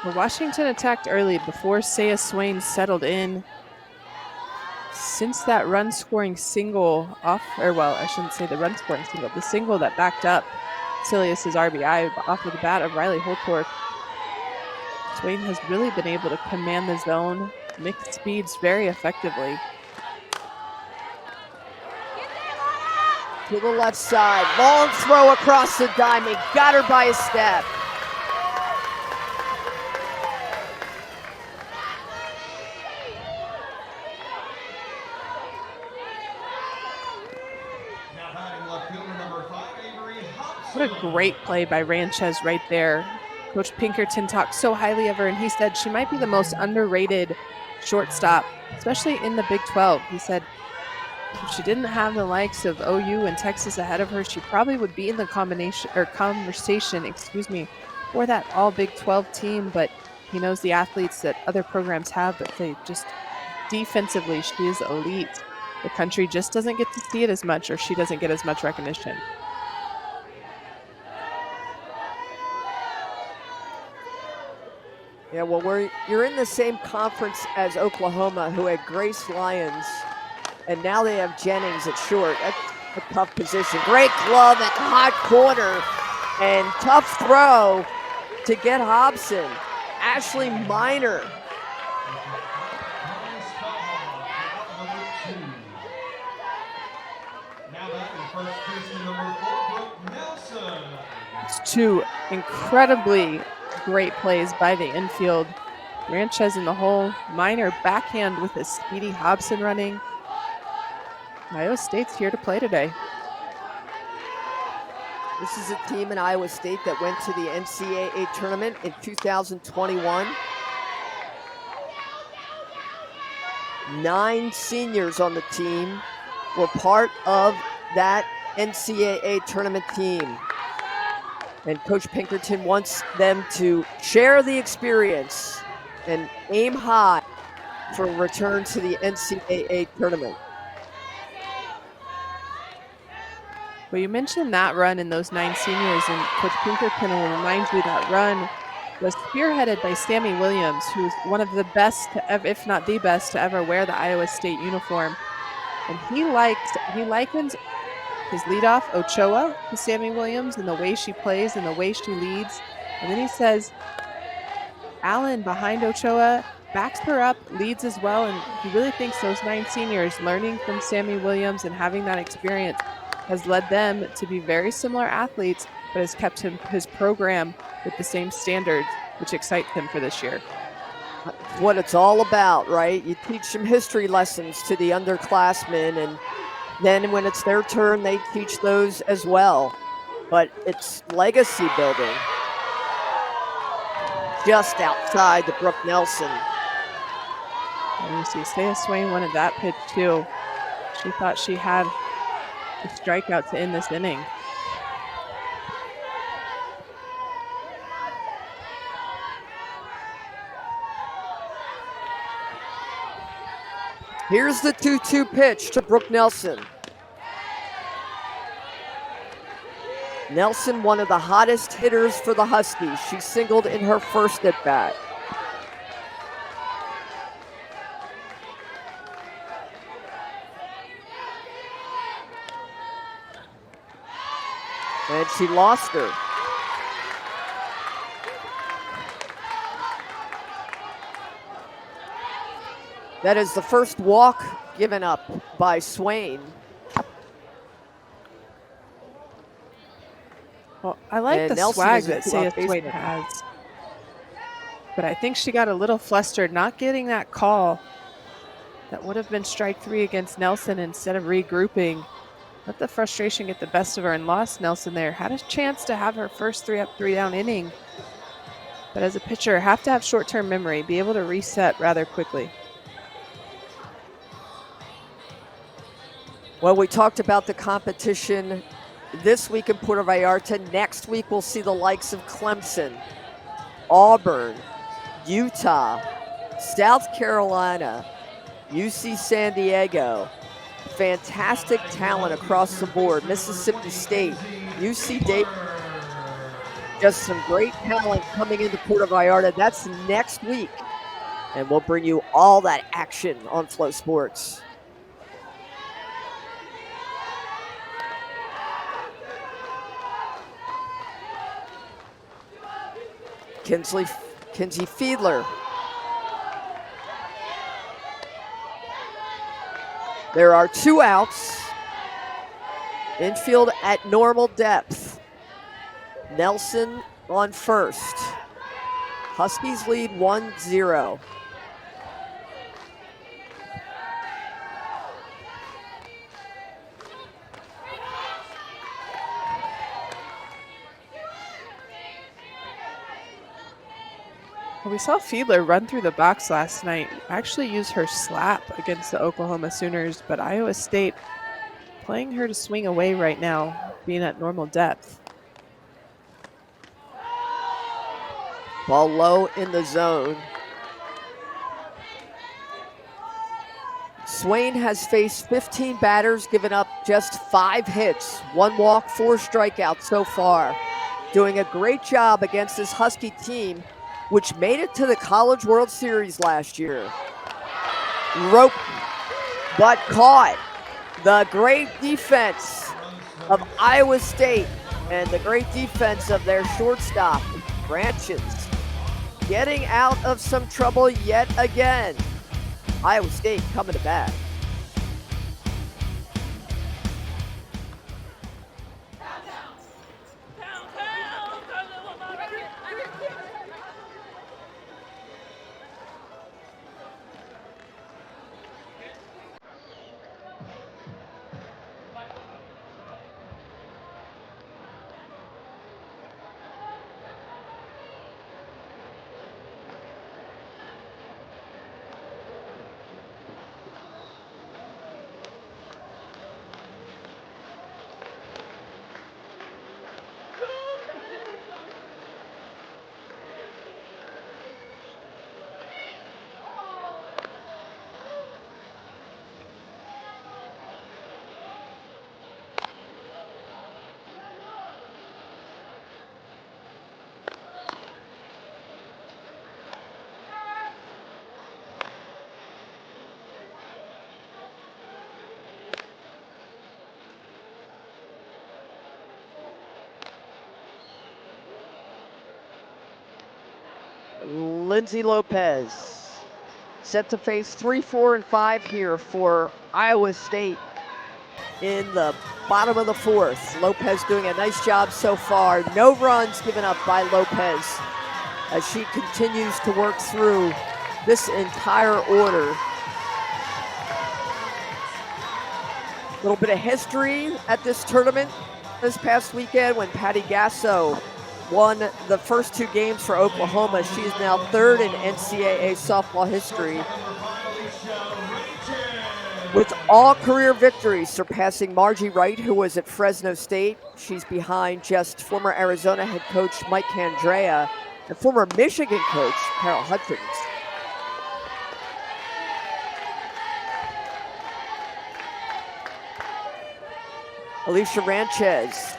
Well, Washington attacked early before Saya Swain settled in. Since that run-scoring single off, or well, I shouldn't say the run-scoring single, the single that backed up Silius's RBI off of the bat of Riley Holtorf, Swain has really been able to command the zone, mix speeds very effectively. To the left side, long throw across the diamond, got her by a step. What a great play by Ranchez right there. Coach Pinkerton talked so highly of her, and he said she might be the most underrated shortstop, especially in the Big 12. He said if she didn't have the likes of OU and Texas ahead of her, she probably would be in the conversation, for that all Big 12 team. But he knows the athletes that other programs have, but they just defensively, she is elite. The country just doesn't get to see it as much, or she doesn't get as much recognition. Yeah, well, you're in the same conference as Oklahoma, who had Grace Lyons, and now they have Jennings at short. That's a tough position. Great glove at hot corner, and tough throw to get Hobson. Ashley Minor. It's 2 incredibly great plays by the infield. Ranchez in the hole, Minor backhand with a speedy Hobson running. Iowa State's here to play today. This is a team in Iowa State that went to the NCAA tournament in 2021. 9 seniors on the team were part of that NCAA tournament team. And Coach Pinkerton wants them to share the experience and aim high for a return to the NCAA tournament. Well, you mentioned that run in those 9 seniors, and Coach Pinkerton will remind you that run was spearheaded by Sammy Williams, who's one of the best, if not the best, to ever wear the Iowa State uniform. And he likens his leadoff, Ochoa, to Sammy Williams and the way she plays and the way she leads. And then he says, Allen behind Ochoa backs her up, leads as well. And he really thinks those 9 seniors learning from Sammy Williams and having that experience has led them to be very similar athletes, but has kept his program with the same standards, which excites him for this year. That's what it's all about, right? You teach some history lessons to the underclassmen, and then when it's their turn, they teach those as well. But it's legacy building. Just outside the Brooke Nelson. And you see Saya Swain wanted that pitch too. She thought she had the strikeout to end this inning. Here's the 2-2 pitch to Brooke Nelson. Nelson, one of the hottest hitters for the Huskies. She singled in her first at bat. And she lost her. That is the first walk given up by Swain. Well, I like And the Nelson swag is a that Saya two-out Swain baseman. has. But I think she got a little flustered not getting that call. That would have been strike 3 against Nelson instead of regrouping. Let the frustration get the best of her and lost Nelson there. Had a chance to have her first 3-up, 3-down inning. But as a pitcher, have to have short-term memory, be able to reset rather quickly. Well, we talked about the competition this week in Puerto Vallarta. Next week, we'll see the likes of Clemson, Auburn, Utah, South Carolina, UC San Diego. Fantastic talent across the board. Mississippi State, UC Davis. Just some great talent coming into Puerto Vallarta. That's next week. And we'll bring you all that action on Flow Sports. Kinsey Fiedler. There are 2 outs. Infield at normal depth. Nelson on first. Huskies lead 1-0. We saw Fiedler run through the box last night, actually use her slap against the Oklahoma Sooners, but Iowa State playing her to swing away right now, being at normal depth. Ball low in the zone. Swain has faced 15 batters, given up just 5 hits, 1 walk, 4 strikeouts so far. Doing a great job against this Husky team, which made it to the College World Series last year. Rope, but caught. The great defense of Iowa State and the great defense of their shortstop, Branches, getting out of some trouble yet again. Iowa State coming to bat. Lindsay Lopez set to face 3, 4, and 5 here for Iowa State in the bottom of the fourth. Lopez doing a nice job so far. No runs given up by Lopez as she continues to work through this entire order. A little bit of history at this tournament this past weekend when Patty Gasso won the first 2 games for Oklahoma. She's now 3rd in NCAA softball history with all career victories, surpassing Margie Wright, who was at Fresno State. She's behind just former Arizona head coach Mike Candrea and former Michigan coach Carol Hutchins. Alicia Ranchez,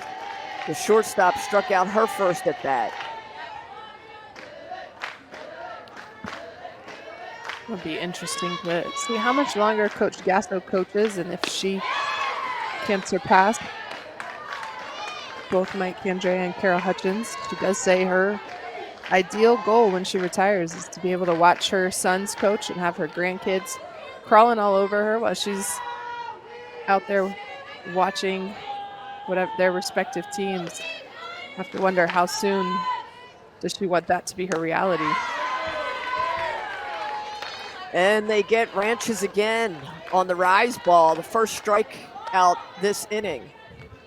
the shortstop, struck out her first at bat. It'll be interesting to see how much longer Coach Gasso coaches and if she can surpass both Mike Candrea and Carol Hutchins. She does say her ideal goal when she retires is to be able to watch her sons coach and have her grandkids crawling all over her while she's out there watching whatever their respective teams. Have to wonder how soon does she want that to be her reality. And they get Ranches again on the rise ball, the first strikeout this inning.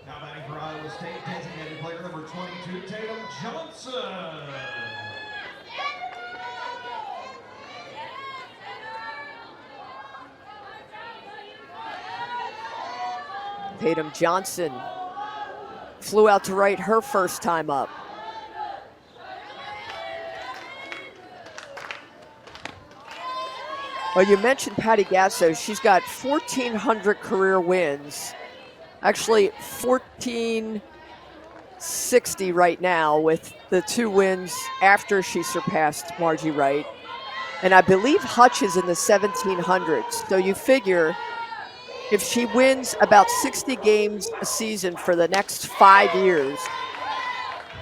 Now batting for Iowa State, designated player number 22, Tatum Johnson. Tatum Johnson flew out to right her first time up. Well, you mentioned Patty Gasso. She's got 1,400 career wins. Actually, 1,460 right now with the 2 wins after she surpassed Margie Wright. And I believe Hutch is in the 1,700s. So you figure if she wins about 60 games a season for the next 5 years,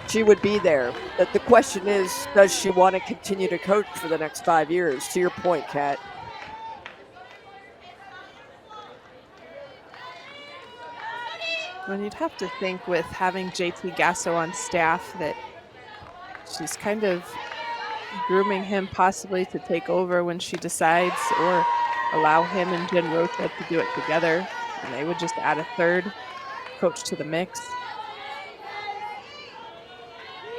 she would be there. But the question is, does she want to continue to coach for the next 5 years? To your point, Kat. Well, you'd have to think with having JT Gasso on staff that she's kind of grooming him possibly to take over when she decides, or allow him and Jen Rocha to do it together, and they would just add a third coach to the mix.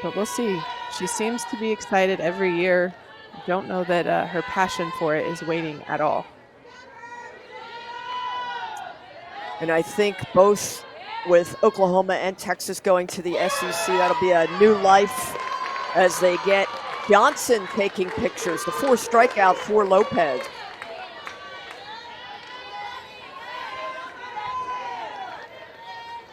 But we'll see. She seems to be excited every year. I don't know that her passion for it is waning at all. And I think both with Oklahoma and Texas going to the SEC, that'll be a new life as they get Johnson taking pictures. The 4th strikeout for Lopez.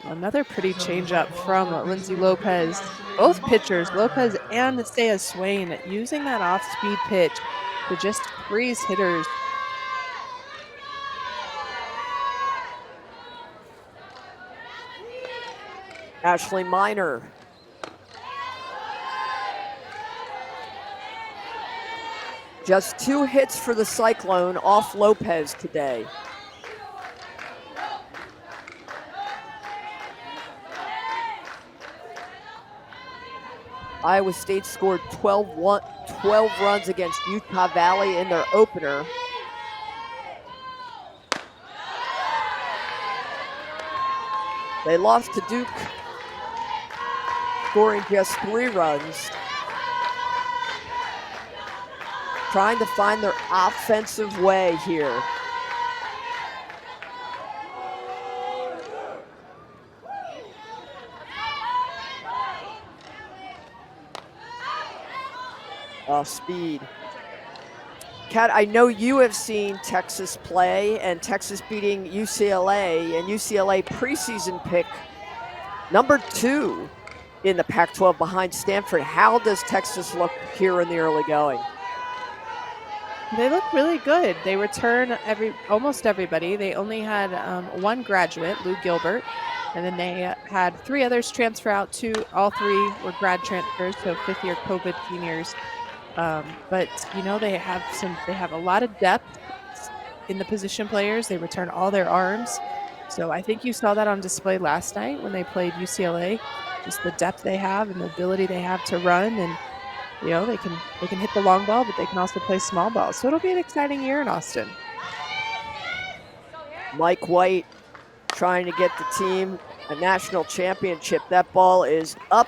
Another pretty changeup from Lindsay Lopez. Both pitchers, Lopez and Thea Swain, using that off-speed pitch to just freeze hitters. Ashley Minor. Just 2 hits for the Cyclone off Lopez today. Iowa State scored 12 runs against Utah Valley in their opener. They lost to Duke, scoring just 3 runs. Trying to find their offensive way here. Off speed. Kat, I know you have seen Texas play, and Texas beating UCLA, and UCLA preseason pick number 2 in the Pac-12 behind Stanford. How does Texas look here in the early going? They look really good. They return almost everybody. They only had 1 graduate, Lou Gilbert, and then they had 3 others transfer out. All 3 were grad transfers, so 5th-year COVID seniors. But you know, they have a lot of depth in the position players. They return all their arms. So I think you saw that on display last night when they played UCLA. Just the depth they have and the ability they have to run, and you know, they can hit the long ball, but they can also play small ball. So it'll be an exciting year in Austin. Mike White trying to get the team a national championship. That ball is up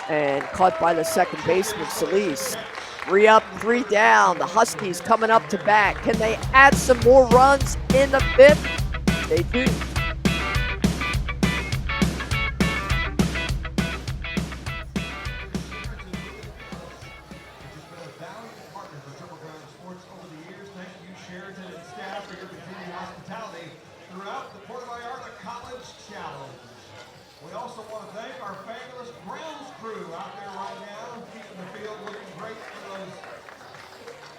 and caught by the second baseman, Solis. 3 up, 3 down. The Huskies coming up to bat. Can they add some more runs in the 5th? They do. Throughout the Puerto Vallarta College Challenge. We also want to thank our fabulous grounds crew out there right now, keeping the field looking great for those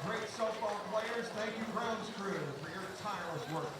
great softball players. Thank you, grounds crew, for your tireless work.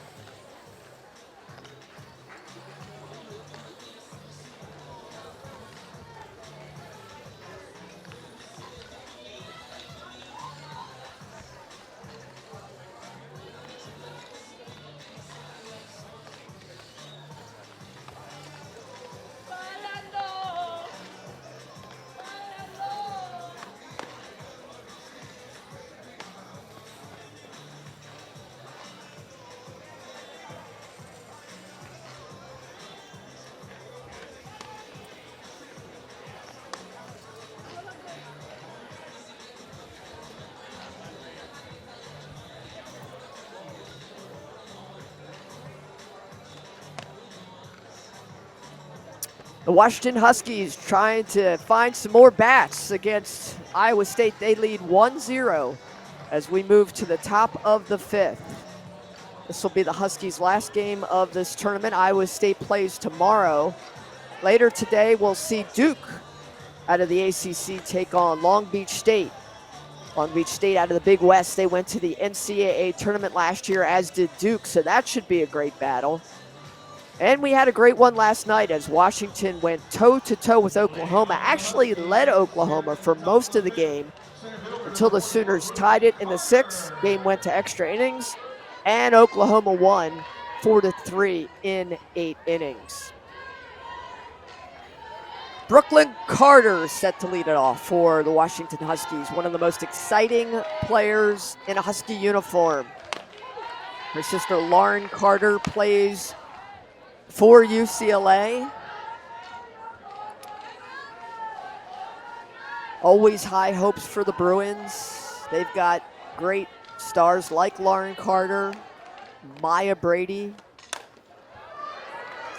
The Washington Huskies trying to find some more bats against Iowa State. They lead 1-0 as we move to the top of the 5th. This will be the Huskies' last game of this tournament. Iowa State plays tomorrow. Later today, we'll see Duke out of the ACC take on Long Beach State. Long Beach State out of the Big West. They went to the NCAA tournament last year, as did Duke, so that should be a great battle. And we had a great one last night as Washington went toe-to-toe with Oklahoma, actually led Oklahoma for most of the game until the Sooners tied it in the 6th. Game went to extra innings, and Oklahoma won 4-3 in 8 innings. Brooklyn Carter set to lead it off for the Washington Huskies, one of the most exciting players in a Husky uniform. Her sister Lauren Carter plays for UCLA. Always high hopes for the Bruins. They've got great stars like Lauren Carter, Maya Brady.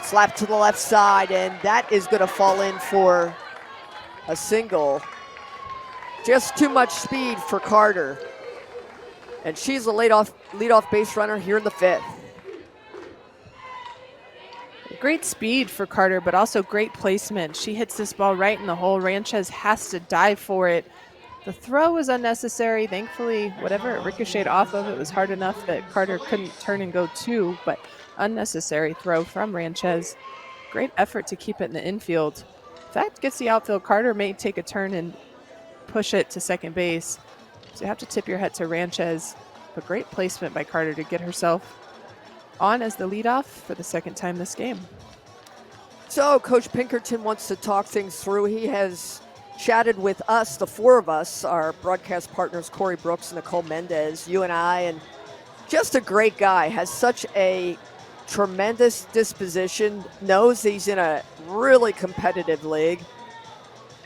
Slap to the left side, and that is going to fall in for a single. Just too much speed for Carter. And she's a leadoff base runner here in the 5th. Great speed for Carter, but also great placement. She hits this ball right in the hole. Ranchez has to dive for it. The throw was unnecessary. Thankfully, whatever it ricocheted off of, it was hard enough that Carter couldn't turn and go 2, but unnecessary throw from Ranchez. Great effort to keep it in the infield. If that gets the outfield, Carter may take a turn and push it to second base. So you have to tip your hat to Ranchez, but great placement by Carter to get herself on as the leadoff for the 2nd time this game. So Coach Pinkerton wants to talk things through. He has chatted with us, the 4 of us, our broadcast partners, Corey Brooks and Nicole Mendez, you and I, and just a great guy. Has such a tremendous disposition, knows he's in a really competitive league,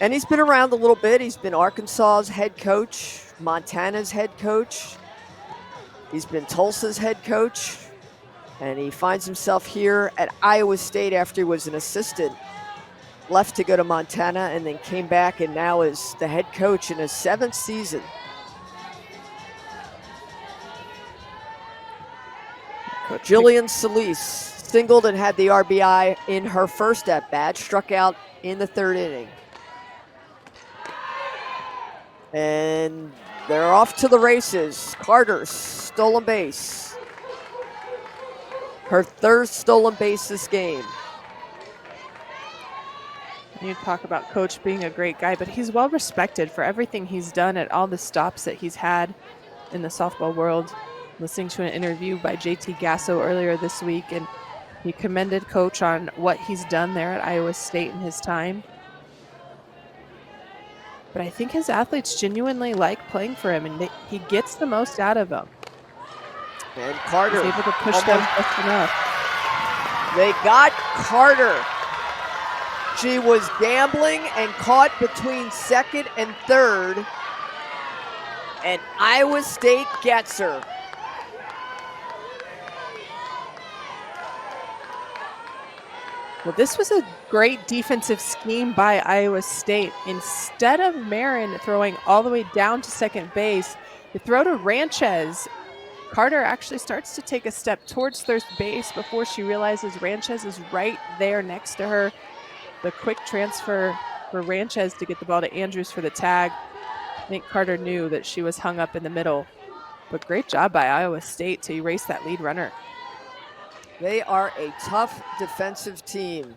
and he's been around a little bit. He's been Arkansas's head coach, Montana's head coach. He's been Tulsa's head coach. And he finds himself here at Iowa State after he was an assistant. Left to go to Montana and then came back and now is the head coach in his 7th season. Jillian Solis singled and had the RBI in her first at-bat, struck out in the 3rd inning. And they're off to the races. Carter's stolen base. Her 3rd stolen base this game. You talk about Coach being a great guy, but he's well respected for everything he's done at all the stops that he's had in the softball world. Listening to an interview by JT Gasso earlier this week, and he commended Coach on what he's done there at Iowa State in his time. But I think his athletes genuinely like playing for him, and he gets the most out of them. And Carter He's able to push them just enough. They got Carter. She was gambling and caught between second and third. And Iowa State gets her. Well, this was a great defensive scheme by Iowa State. Instead of Marin throwing all the way down to second base, the throw to Ranchez. Carter actually starts to take a step towards third base before she realizes Ranchez is right there next to her. The quick transfer for Ranchez to get the ball to Andrews for the tag. I think Carter knew that she was hung up in the middle. But great job by Iowa State to erase that lead runner. They are a tough defensive team.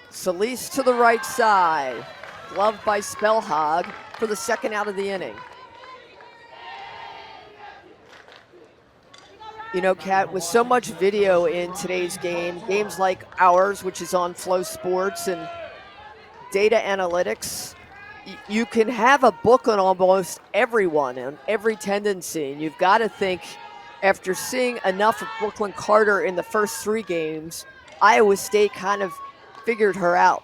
Solis to the right side. Gloved by Spellhog for the second out of the inning. You know, Kat, with so much video in today's game, games like ours, which is on Flow Sports, and data analytics, you can have a book on almost everyone and every tendency. And you've got to think, after seeing enough of Brooklyn Carter in the first three games, Iowa State kind of figured her out.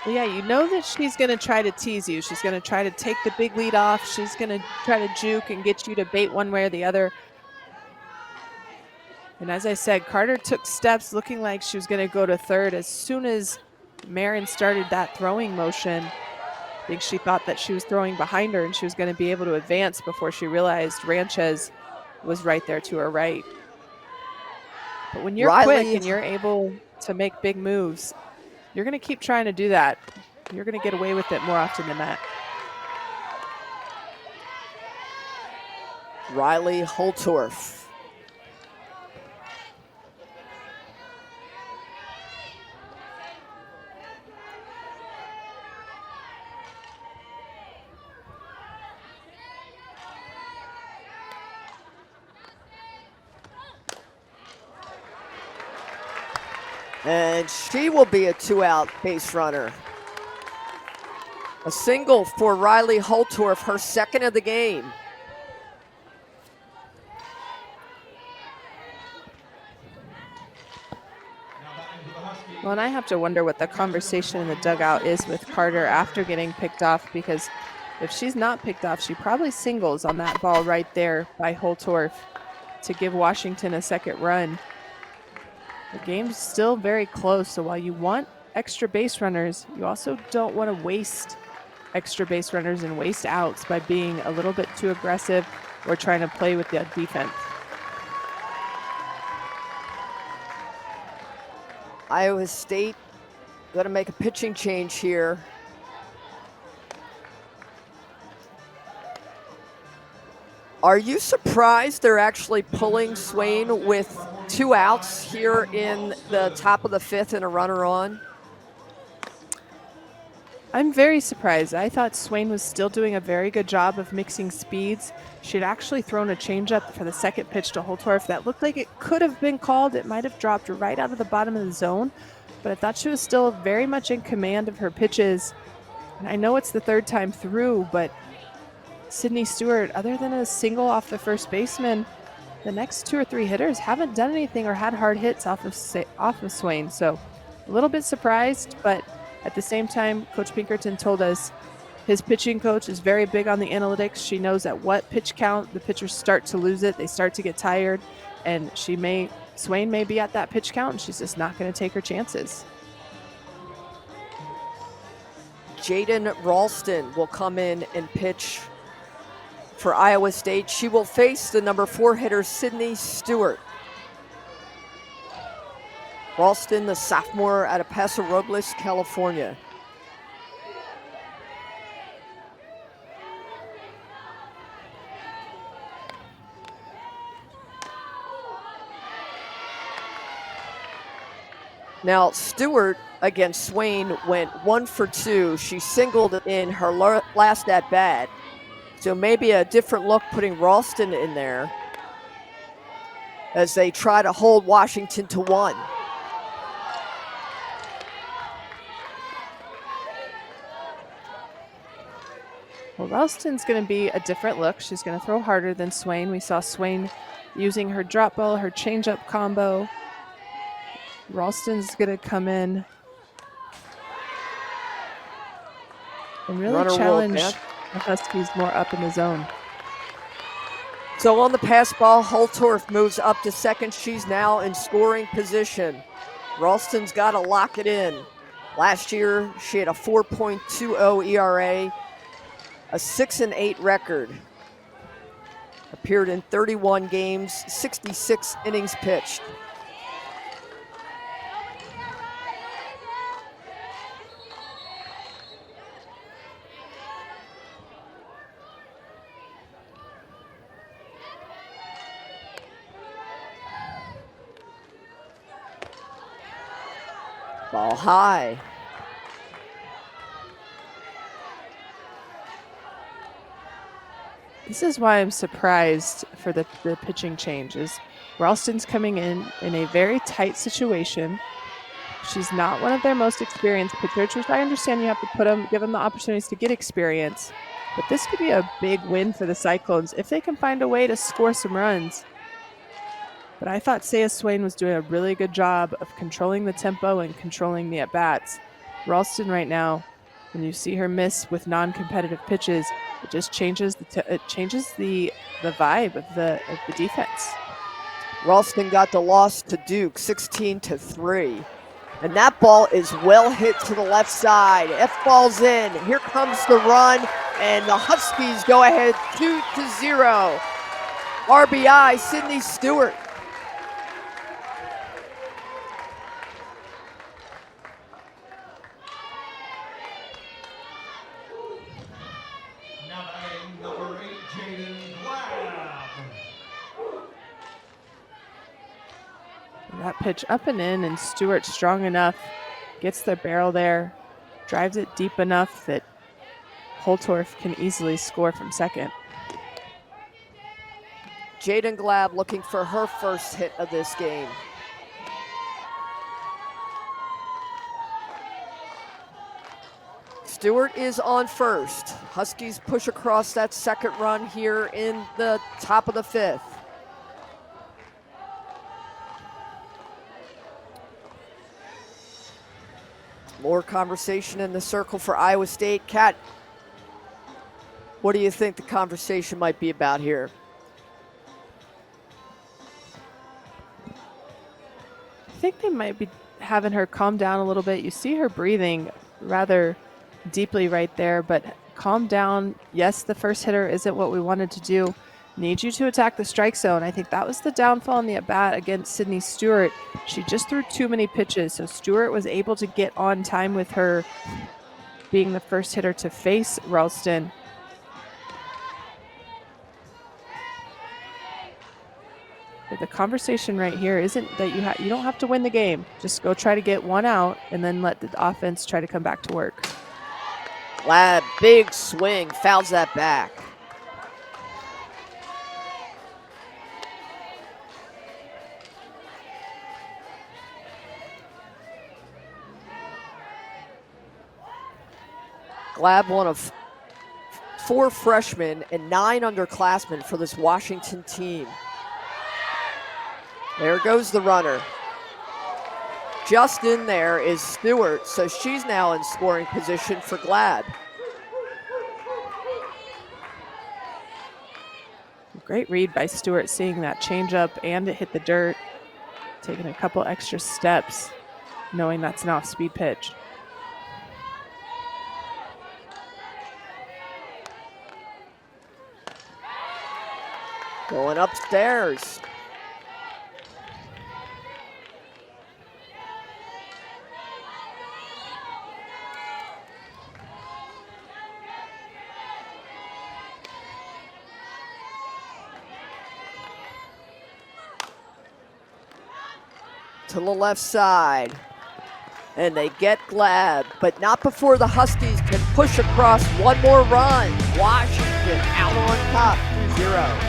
Well, yeah, you know that she's going to try to tease you. She's going to try to take the big lead off. She's going to try to juke and get you to bait one way or the other. And as I said, Carter took steps looking like she was going to go to third. As soon as Marin started that throwing motion, I think she thought that she was throwing behind her and she was going to be able to advance before she realized Ranchez was right there to her right. But when you're quick and you're able to make big moves, you're going to keep trying to do that. You're going to get away with it more often than not. Riley Holtorf. And she will be a two-out base runner. A single for Riley Holtorf, her second of the game. Well, and I have to wonder what the conversation in the dugout is with Carter after getting picked off, because if she's not picked off, she probably singles on that ball right there by Holtorf to give Washington a second run. The game's still very close, so while you want extra base runners, you also don't want to waste extra base runners and waste outs by being a little bit too aggressive or trying to play with the defense. Iowa State going to make a pitching change here. Are you surprised they're actually pulling Swain with two outs here in the top of the fifth and a runner on? I'm very surprised. I thought Swain was still doing a very good job of mixing speeds. She'd actually thrown a changeup for the second pitch to Holtorf that looked like it could have been called. It might have dropped right out of the bottom of the zone, but I thought she was still very much in command of her pitches. And I know it's the third time through, but Sydney Stewart, other than a single off the first baseman, the next two or three hitters haven't done anything or had hard hits off of Swain. So a little bit surprised, but at the same time, Coach Pinkerton told us his pitching coach is very big on the analytics. She knows at what pitch count the pitchers start to lose it. They start to get tired, and Swain may be at that pitch count, and she's just not going to take her chances. Jaden Ralston will come in and pitch for Iowa State. She will face the number 4 hitter, Sydney Stewart. Ralston, the sophomore out of Paso Robles, California. Now, Stewart against Swain went 1 for 2. She singled in her last at bat. So maybe a different look putting Ralston in there as they try to hold Washington to 1. Well, Ralston's going to be a different look. She's going to throw harder than Swain. We saw Swain using her drop ball, her changeup combo. Ralston's going to come in and really challenge the Huskies more up in the zone. So on the pass ball, Holtorf moves up to second. She's now in scoring position. Ralston's got to lock it in. Last year, she had a 4.20 ERA, a 6-8 record. Appeared in 31 games, 66 innings pitched. Ball high. This is why I'm surprised for the pitching changes. Ralston's coming in a very tight situation. She's not one of their most experienced pitchers, which I understand you have to give them the opportunities to get experience. But this could be a big win for the Cyclones if they can find a way to score some runs. But I thought Saya Swain was doing a really good job of controlling the tempo and controlling the at-bats. Ralston right now, when you see her miss with non-competitive pitches, it just changes the vibe of the defense. Ralston got the loss to Duke, 16-3. And that ball is well hit to the left side. F ball's in. Here comes the run, and the Huskies go ahead 2-0. RBI, Sydney Stewart. Now batting number 8, Jaden Glab. That pitch up and in, and Stewart strong enough, gets the barrel there, drives it deep enough that Holtorf can easily score from second. Jaden Glab looking for her first hit of this game. Stewart is on first. Huskies push across that second run here in the top of the 5th. More conversation in the circle for Iowa State. Kat, what do you think the conversation might be about here? I think they might be having her calm down a little bit. You see her breathing rather deeply right there, but calm down. Yes, the first hitter isn't what we wanted to do. Need you to attack the strike zone. I think that was the downfall in the at-bat against Sydney Stewart. She just threw too many pitches, so Stewart was able to get on time with her being the first hitter to face Ralston. But the conversation right here isn't that you don't have to win the game. Just go try to get one out and then let the offense try to come back to work. Glab, big swing, fouls that back. Glab, one of 4 freshmen and 9 underclassmen for this Washington team. There goes the runner. Just in there is Stewart, so she's now in scoring position for Glab. Great read by Stewart, seeing that changeup and it hit the dirt, taking a couple extra steps, knowing that's an off-speed pitch. Going upstairs. To the left side. And they get Glad, but not before the Huskies can push across one more run. Washington out on top, 2-0.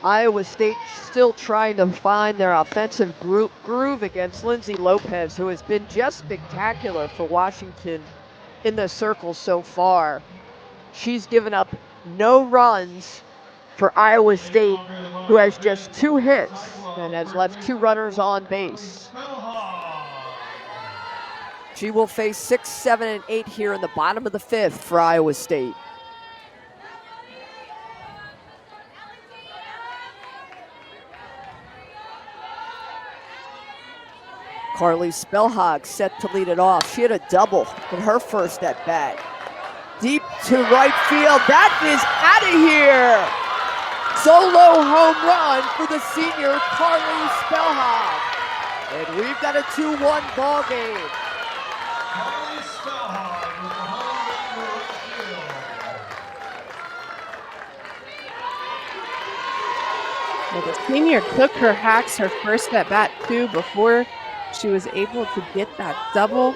Iowa State still trying to find their offensive groove against Lindsay Lopez, who has been just spectacular for Washington in the circle so far. She's given up no runs for Iowa State, who has just 2 hits and has left 2 runners on base. She will face 6, 7, and 8 here in the bottom of the 5th for Iowa State. Carly Spellhog set to lead it off. She had a double in her first at bat. Deep to right field. That is out of here. Solo home run for the senior Carly Spellhog. And we've got a 2-1 ball game. Carly Spellhog with the home run to right field. Well, the senior took her hacks her first at bat too before she was able to get that double.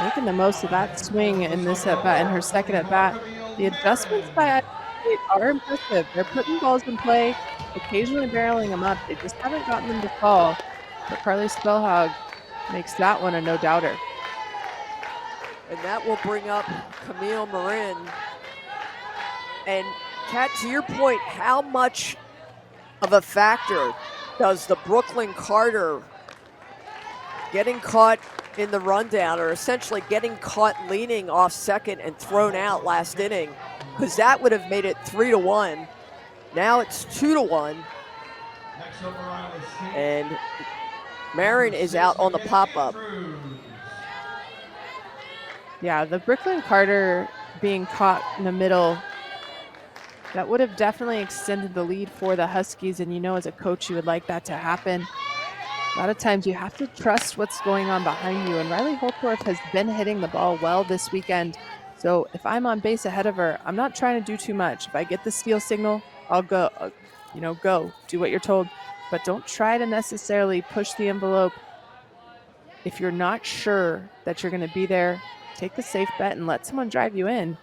Making the most of that swing in this at bat, in her second at bat. The adjustments by Iowa State are impressive. They're putting balls in play, occasionally barreling them up. They just haven't gotten them to fall. But Carly Spellhog makes that one a no-doubter. And that will bring up Camille Marin. And Kat, to your point, how much of a factor does the Brooklyn Carter getting caught in the rundown, or essentially getting caught leaning off second and thrown out last inning, because that would have made it 3-1. Now it's 2-1. And Marin is out on the pop-up. Yeah, the Brooklyn Carter being caught in the middle, that would have definitely extended the lead for the Huskies, and you know, as a coach, you would like that to happen. A lot of times you have to trust what's going on behind you, and Riley Holtorf has been hitting the ball well this weekend. So if I'm on base ahead of her, I'm not trying to do too much. If I get the steal signal, I'll go, go, do what you're told. But don't try to necessarily push the envelope. If you're not sure that you're going to be there, take the safe bet and let someone drive you in.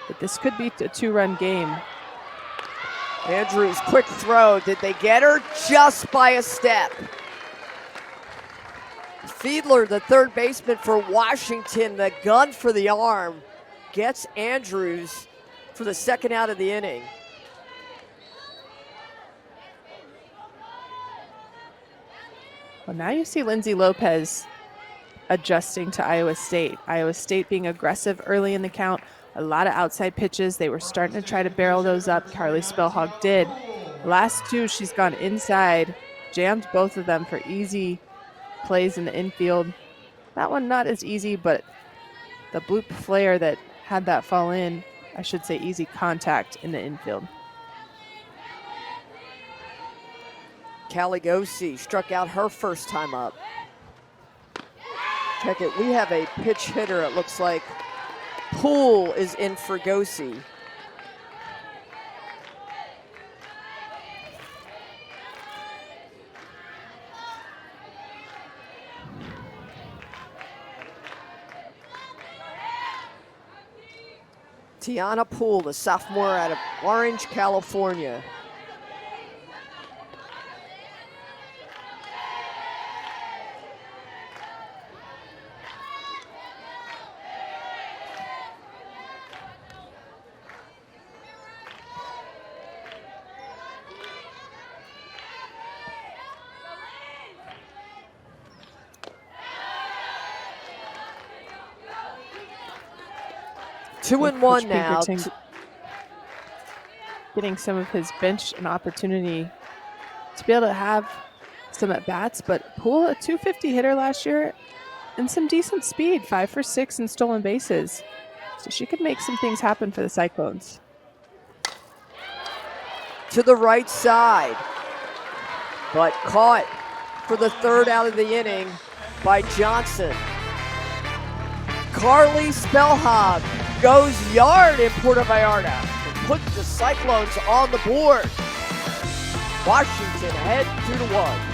But this could be a 2-run game. Andrews, quick throw. Did they get her? Just by a step. Fiedler, the third baseman for Washington, the gun for the arm, gets Andrews for the second out of the inning. Well, now you see Lindsay Lopez adjusting to Iowa State. Iowa State being aggressive early in the count. A lot of outside pitches. They were starting to try to barrel those up. Carly Spellhog did. Last 2, she's gone inside, jammed both of them for easy plays in the infield. That one not as easy, but the bloop flare that had that fall in, I should say easy contact in the infield. Caligosi struck out her first time up. Check it. We have a pitch hitter, it looks like. Poole is in for Gosi. Tiana Poole, the sophomore out of Orange, California. Two and one now. Getting some of his bench an opportunity to be able to have some at bats, but Poole, a 250 hitter last year and some decent speed, 5 for 6 in stolen bases. So she could make some things happen for the Cyclones. To the right side, but caught for the third out of the inning by Johnson. Carly Spellhog goes yard in Puerto Vallarta and puts the Cyclones on the board. Washington ahead 2-1.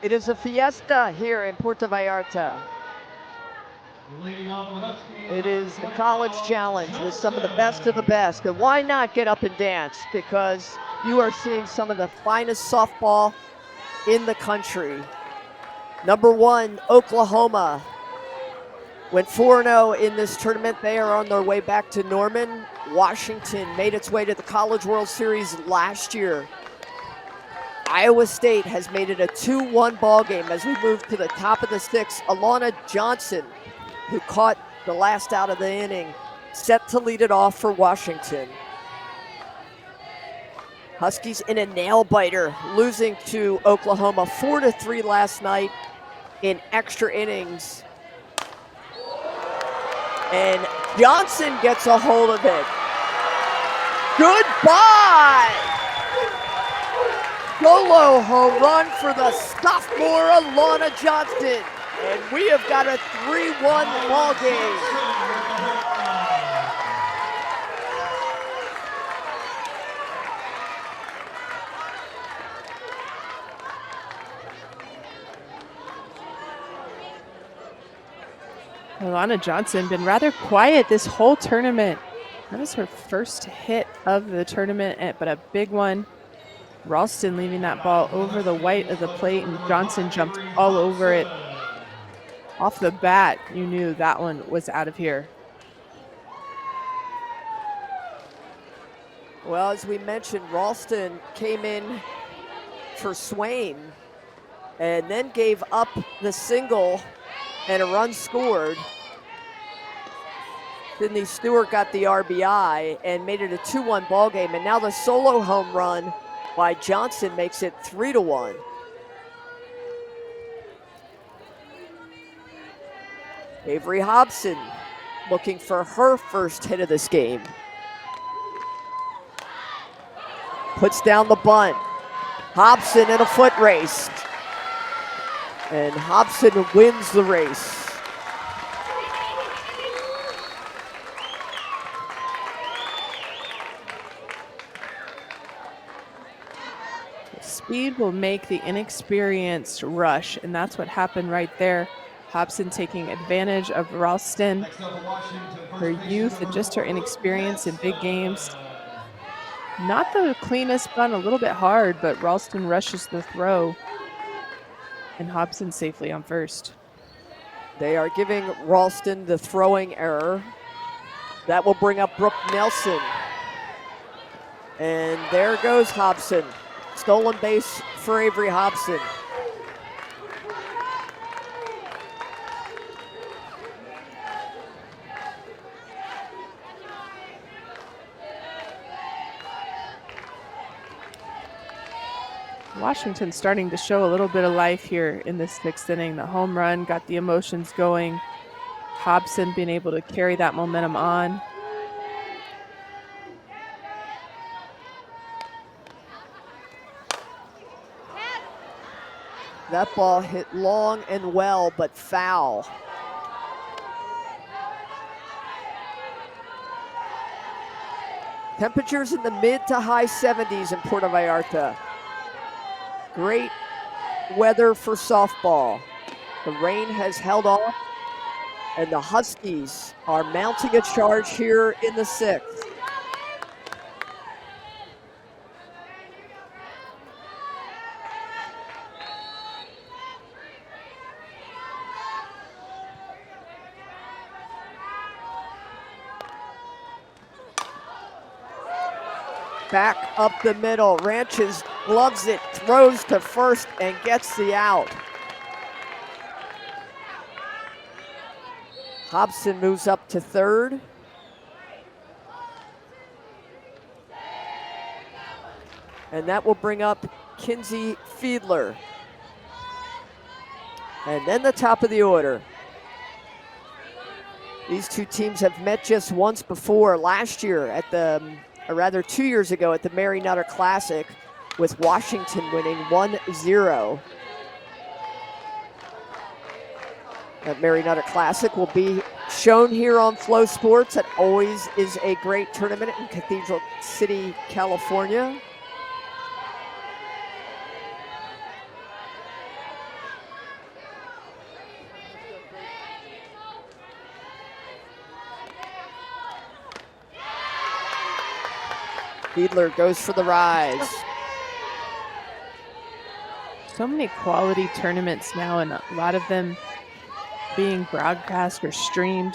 It is a fiesta here in Puerto Vallarta. It is the college challenge with some of the best of the best. And why not get up and dance? Because you are seeing some of the finest softball in the country. Number 1, Oklahoma. Went 4-0 in this tournament. They are on their way back to Norman. Washington made its way to the College World Series last year. Iowa State has made it a 2-1 ball game as we move to the top of the 6th. Alana Johnson, who caught the last out of the inning, set to lead it off for Washington. Huskies in a nail-biter, losing to Oklahoma 4-3 last night in extra innings. And Johnson gets a hold of it. Goodbye! Solo home run for the sophomore Alana Johnson. And we have got a 3-1 ball game. Alana Johnson been rather quiet this whole tournament. That is her first hit of the tournament, but a big one. Ralston leaving that ball over the white of the plate, and Johnson jumped all over it. Off the bat, you knew that one was out of here. Well, as we mentioned, Ralston came in for Swain and then gave up the single and a run scored. Sydney Stewart got the RBI and made it a 2-1 ball game, and now the solo home run by Johnson makes it 3-1. Avery Hobson looking for her first hit of this game. Puts down the bunt. Hobson in a foot race. And Hobson wins the race. Speed will make the inexperienced rush, and that's what happened right there. Hobson taking advantage of Ralston, her youth and just her inexperience in big games. Not the cleanest run, a little bit hard, but Ralston rushes the throw. And Hobson safely on first. They are giving Ralston the throwing error. That will bring up Brooke Nelson. And there goes Hobson. Stolen base for Avery Hobson. Washington starting to show a little bit of life here in this 6th inning. The home run got the emotions going. Hobson being able to carry that momentum on. That ball hit long and well, but foul. Temperatures in the mid to high 70s in Puerto Vallarta. Great weather for softball. The rain has held off, and the Huskies are mounting a charge here in the 6th. Back up the middle, Ranches gloves it, throws to first, and gets the out. Hobson moves up to third. And that will bring up Kinsey Fiedler. And then the top of the order. These two teams have met just once before, last year at or rather 2 years ago at the Mary Nutter Classic, with Washington winning 1-0. That Mary Nutter Classic will be shown here on Flow Sports. That always is a great tournament in Cathedral City, California. Fiedler goes for the rise. So many quality tournaments now, and a lot of them being broadcast or streamed.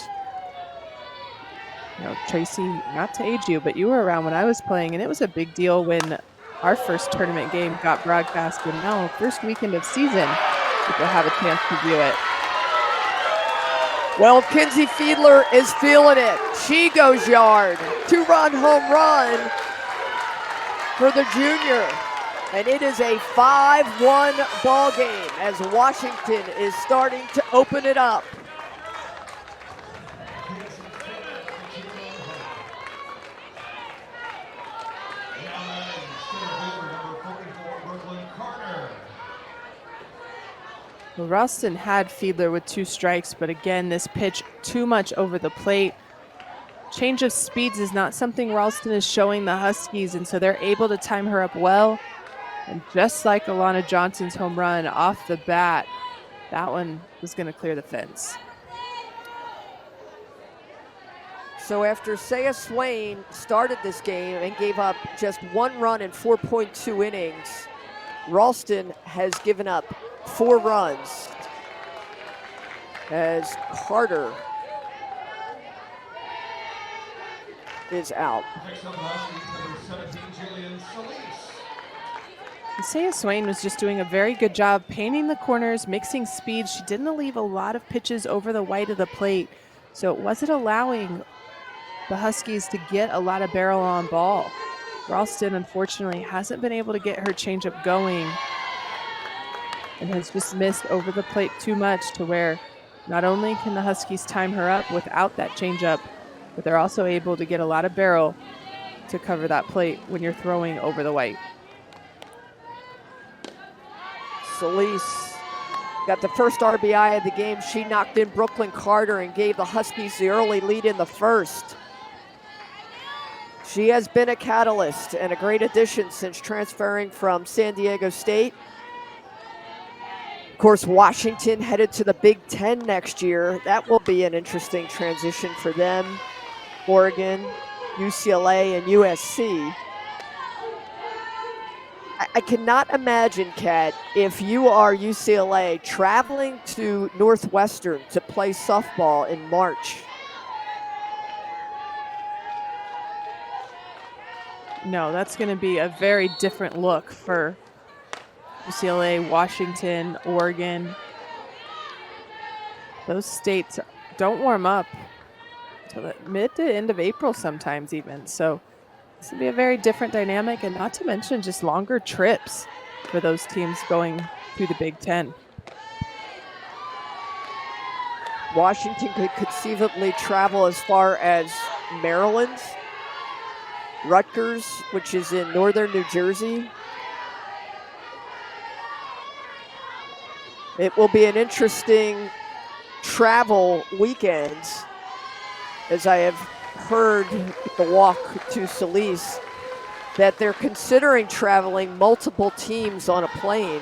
You know, Tracy, not to age you, but you were around when I was playing, and it was a big deal when our first tournament game got broadcast. And now, first weekend of season, people have a chance to view it. Well, Kinsey Fiedler is feeling it. She goes yard. 2-run home run for the junior. And it is a 5-1 ball game as Washington is starting to open it up. Well, Ralston had Fiedler with 2 strikes, but again, this pitch too much over the plate. Change of speeds is not something Ralston is showing the Huskies, and so they're able to time her up well. And just like Alana Johnson's home run off the bat, that one was going to clear the fence. So after Saya Swain started this game and gave up just 1 run in 4.2 innings, Ralston has given up 4 runs as Carter is out. Saya Swain was just doing a very good job painting the corners, mixing speeds. She didn't leave a lot of pitches over the white of the plate, so it wasn't allowing the Huskies to get a lot of barrel on ball. Ralston, unfortunately, hasn't been able to get her changeup going and has just missed over the plate too much, to where not only can the Huskies time her up without that changeup, but they're also able to get a lot of barrel to cover that plate when you're throwing over the white. Solis got the first RBI of the game. She knocked in Brooklyn Carter and gave the Huskies the early lead in the first. She has been a catalyst and a great addition since transferring from San Diego State. Of course, Washington headed to the Big Ten next year. That will be an interesting transition for them. Oregon, UCLA, and USC. I cannot imagine, Kat, if you are UCLA traveling to Northwestern to play softball in March. No, that's going to be a very different look for UCLA, Washington, Oregon. Those states don't warm up until the mid to end of April sometimes even. So this will be a very different dynamic, and not to mention just longer trips for those teams going through the Big Ten. Washington could conceivably travel as far as Maryland, Rutgers, which is in northern New Jersey. It will be an interesting travel weekend, as I have heard the walk to Solis, that they're considering traveling multiple teams on a plane,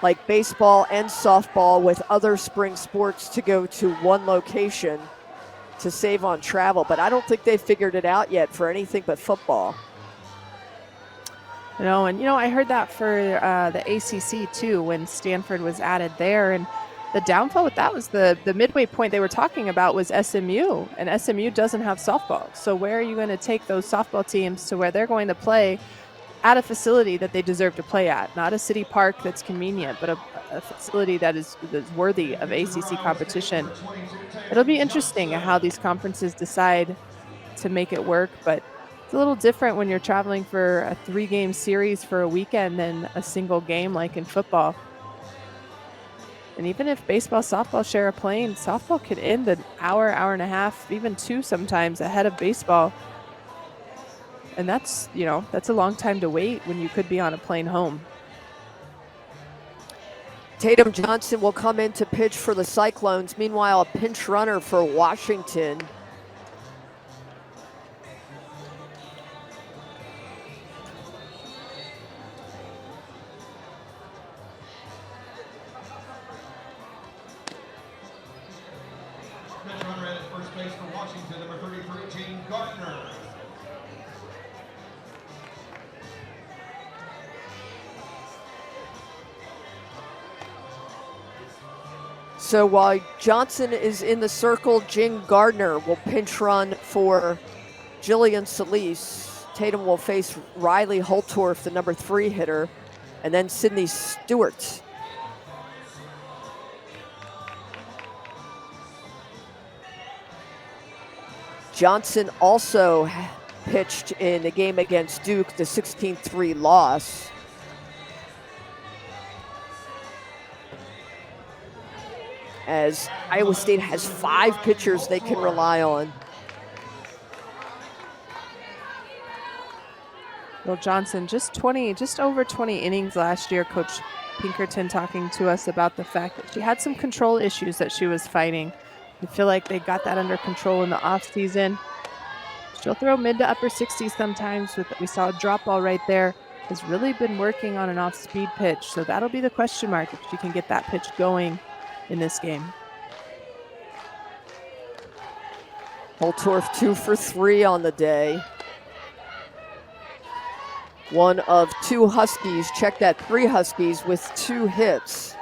like baseball and softball with other spring sports, to go to one location to save on travel. But I don't think they've figured it out yet for anything but football. No, and I heard that for the ACC too, when Stanford was added there. And the downfall with that was the midway point they were talking about was SMU, and SMU doesn't have softball. So where are you going to take those softball teams to where they're going to play at a facility that they deserve to play at? Not a city park that's convenient, but a facility that is worthy of ACC competition. It'll be interesting how these conferences decide to make it work, but it's a little different when you're traveling for a 3-game series for a weekend than a single game like in football. And even if baseball, softball share a plane, softball could end an hour, hour and a half, even 2 sometimes ahead of baseball. And that's a long time to wait when you could be on a plane home. Tatum Johnson will come in to pitch for the Cyclones. Meanwhile, a pinch runner for Washington. Pinch runner at first base for Washington, number 33, Gene Gardner. So while Johnson is in the circle, Jing Gardner will pinch run for Jillian Solis. Tatum will face Riley Holtorf, the number 3 hitter, and then Sydney Stewart. Johnson also pitched in the game against Duke, the 16-3 loss. As Iowa State has 5 pitchers they can rely on. Well, Johnson, just over 20 innings last year. Coach Pinkerton talking to us about the fact that she had some control issues that she was fighting. I feel like they got that under control in the offseason. She'll throw mid to upper 60s sometimes. We saw a drop ball right there. Has really been working on an off-speed pitch, so that'll be the question mark if she can get that pitch going in this game. Holtorf 2 for 3 on the day. One of 2 Huskies, check that, 3 Huskies with 2 hits.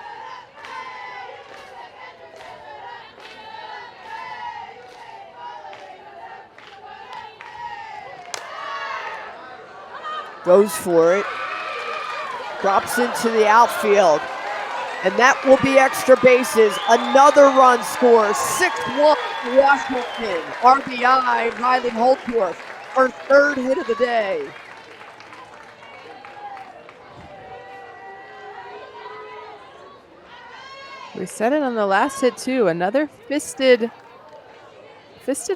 Goes for it. Drops into the outfield. And that will be extra bases. Another run scores. 6-1 Washington. RBI, Riley Holtorf, her 3rd hit of the day. We said it on the last hit too. Another fisted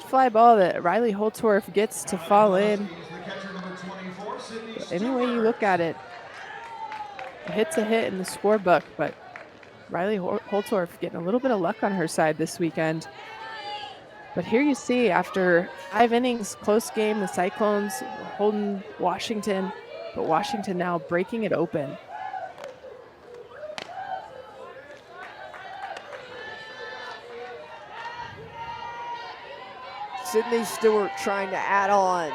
fly ball that Riley Holtorf gets to fall in. Any way you look at it, a hit's a hit in the scorebook, but Riley Holtorf getting a little bit of luck on her side this weekend. But here you see, after 5 innings, close game, the Cyclones holding Washington, but Washington now breaking it open. Sydney Stewart trying to add on.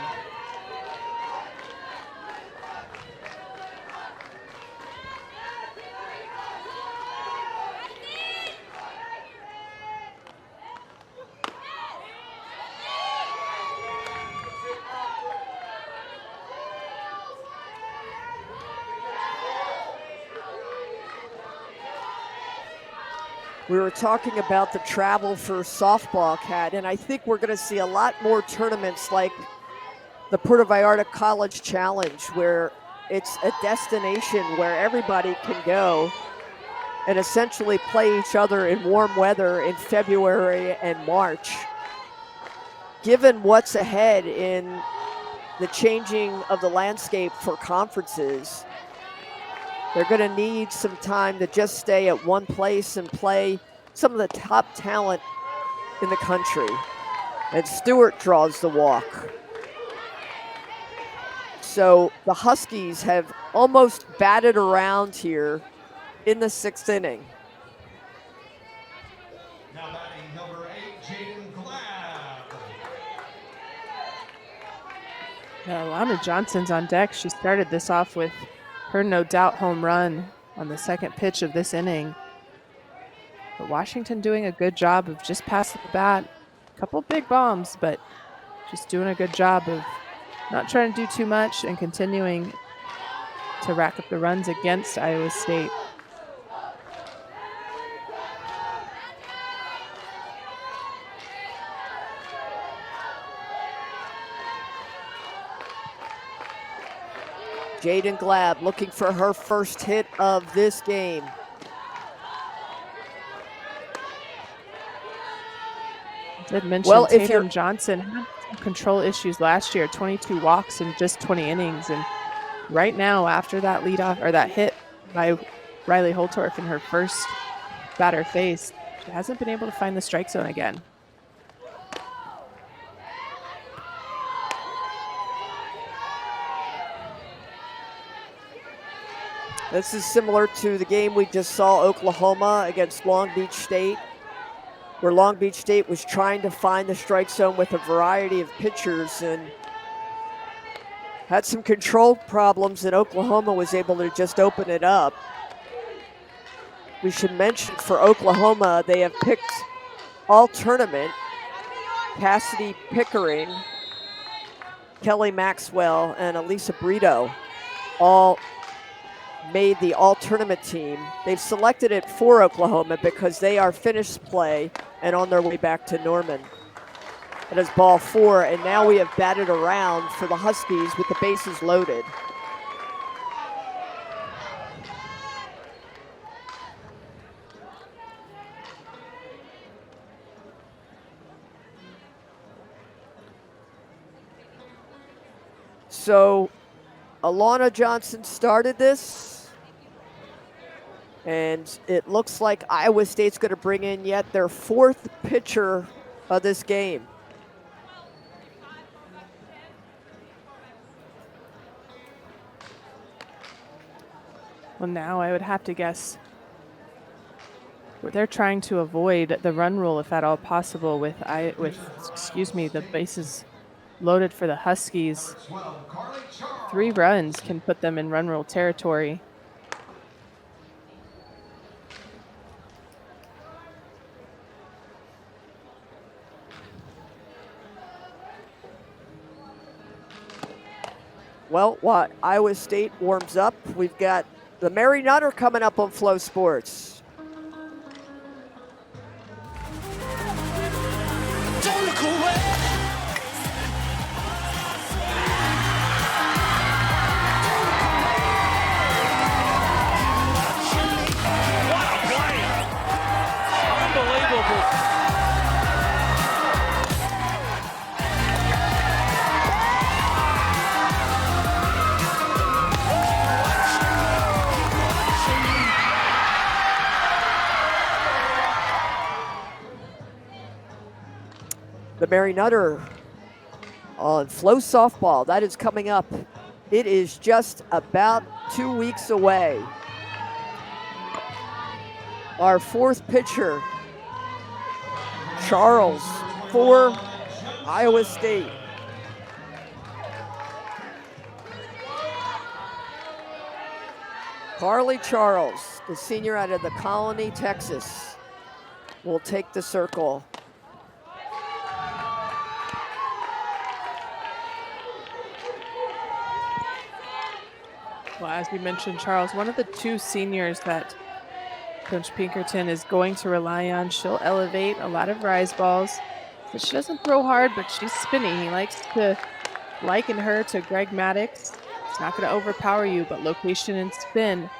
We were talking about the travel for softball, Cat, and I think we're going to see a lot more tournaments like the Puerto Vallarta College Challenge, where it's a destination where everybody can go and essentially play each other in warm weather in February and March. Given what's ahead in the changing of the landscape for conferences, they're going to need some time to just stay at one place and play some of the top talent in the country. And Stewart draws the walk. So the Huskies have almost batted around here in the 6th inning. Now batting number 8, Jaden Glab. Now, Alana Johnson's on deck. She started this off with her no doubt home run on the second pitch of this inning. But Washington doing a good job of just passing the bat. A couple big bombs, but just doing a good job of not trying to do too much and continuing to rack up the runs against Iowa State. Jaden Glab looking for her first hit of this game. I did mention Tatum Johnson had some control issues last year, 22 walks in just 20 innings. And right now, after that leadoff or that hit by Riley Holtorf in her first batter face, she hasn't been able to find the strike zone again. This is similar to the game we just saw Oklahoma against Long Beach State, where Long Beach State was trying to find the strike zone with a variety of pitchers and had some control problems, and Oklahoma was able to just open it up. We should mention for Oklahoma, they have picked all tournament Cassidy Pickering, Kelly Maxwell, and Elisa Brito all made the all-tournament team. They've selected it for Oklahoma because they are finished play and on their way back to Norman. It is ball 4, and now we have batted around for the Huskies with the bases loaded. So Alana Johnson started this, and it looks like Iowa State's going to bring in yet their 4th pitcher of this game. Well, now I would have to guess they're trying to avoid the run rule if at all possible with the bases loaded for the Huskies. 3 runs can put them in run rule territory. Well, while Iowa State warms up, we've got the Mary Nutter coming up on Flow Sports. The Mary Nutter on FloSoftball. That is coming up. It is just about 2 weeks away. Our 4th pitcher, Charles, for Iowa State. Carly Charles, the senior out of the Colony, Texas, will take the circle. Well, as we mentioned, Charles, one of the 2 seniors that Coach Pinkerton is going to rely on. She'll elevate a lot of rise balls. So she doesn't throw hard, but she's spinny. He likes to liken her to Greg Maddox. It's not going to overpower you, but location and spin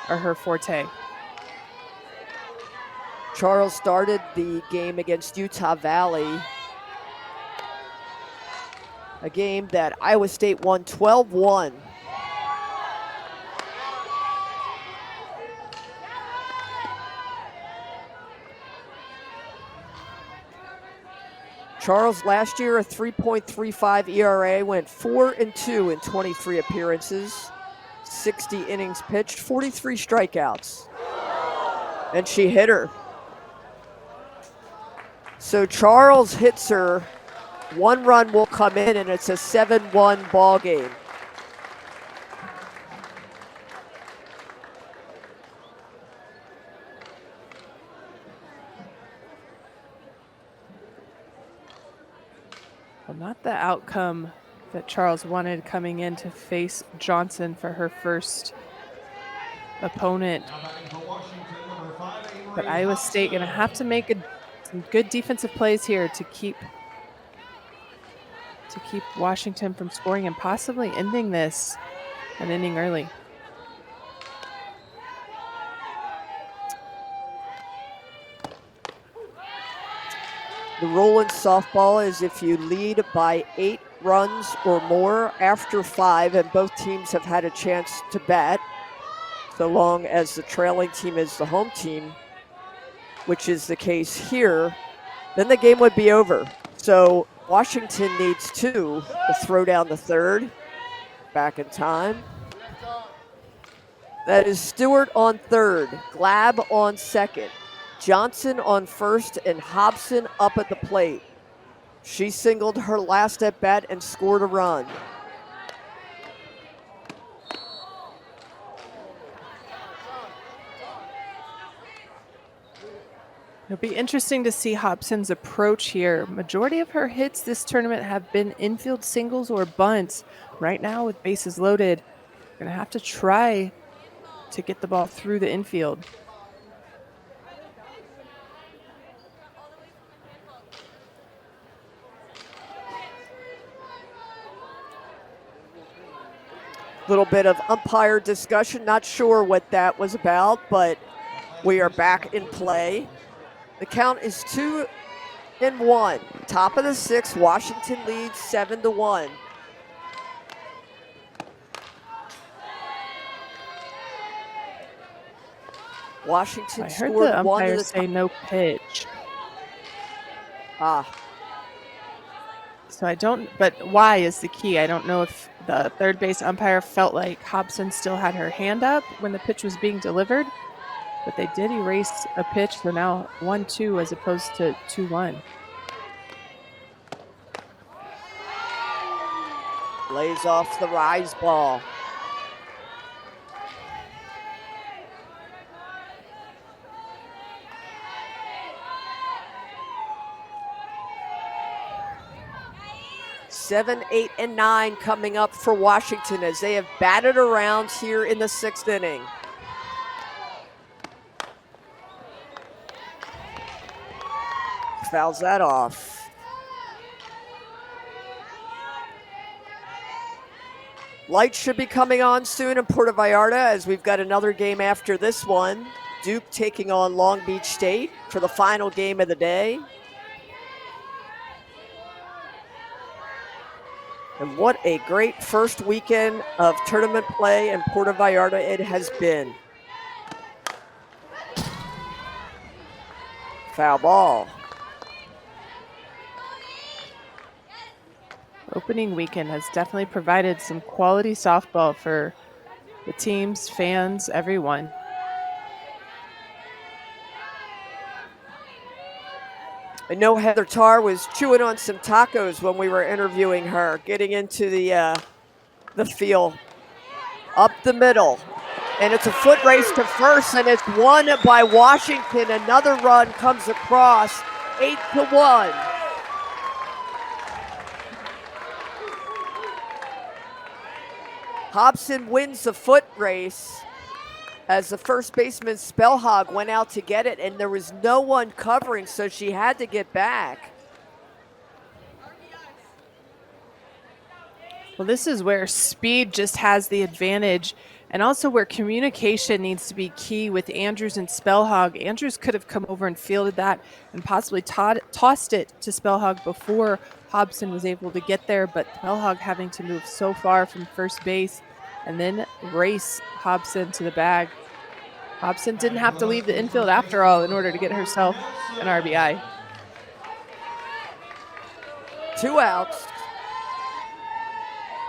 are her forte. Charles started the game against Utah Valley, a game that Iowa State won 12-1. Charles last year a 3.35 ERA, went 4-2 in 23 appearances, 60 innings pitched, 43 strikeouts. And she hit her. So Charles hits her, 1 run will come in, and it's a 7-1 ball game. Well, not the outcome that Charles wanted coming in to face Johnson for her first opponent. But Iowa State going to have to make some good defensive plays here to keep Washington from scoring and possibly ending this an inning early. The rule in softball is if you lead by 8 runs or more after 5 and both teams have had a chance to bat, so long as the trailing team is the home team, which is the case here, then the game would be over. So Washington needs 2 to throw down the third. Back in time. That is Stewart on third, Glab on second, Johnson on first, and Hobson up at the plate. She singled her last at bat and scored a run. It'll be interesting to see Hobson's approach here. Majority of her hits this tournament have been infield singles or bunts. Right now with bases loaded, gonna have to try to get the ball through the infield. Little bit of umpire discussion. Not sure what that was about, but we are back in play. The count is 2-1. Top of the 6th, Washington leads 7-1. Washington I heard scored the one umpire of the say no pitch. So I don't, but why is the key. I don't know if the third base umpire felt like Hobson still had her hand up when the pitch was being delivered, but they did erase a pitch, so now 1-2 as opposed to 2-1. Lays off the rise ball. Seven, 8, and 9 coming up for Washington as they have batted around here in the 6th inning. Fouls that off. Lights should be coming on soon in Puerto Vallarta as we've got another game after this one. Duke taking on Long Beach State for the final game of the day. And what a great first weekend of tournament play in Puerto Vallarta it has been. Foul ball. Opening weekend has definitely provided some quality softball for the teams, fans, everyone. I know Heather Tarr was chewing on some tacos when we were interviewing her, getting into the field. Up the middle. And it's a foot race to first, and it's won by Washington. Another run comes across, 8-1. Hobson wins the foot race as the first baseman Spellhog went out to get it, and there was no one covering, so she had to get back. Well, this is where speed just has the advantage, and also where communication needs to be key with Andrews and Spellhog. Andrews could have come over and fielded that and possibly tossed it to Spellhog before Hobson was able to get there, but Spellhog having to move so far from first base and then race Hobson to the bag. Hobson didn't have to leave the infield after all in order to get herself an RBI. 2 outs.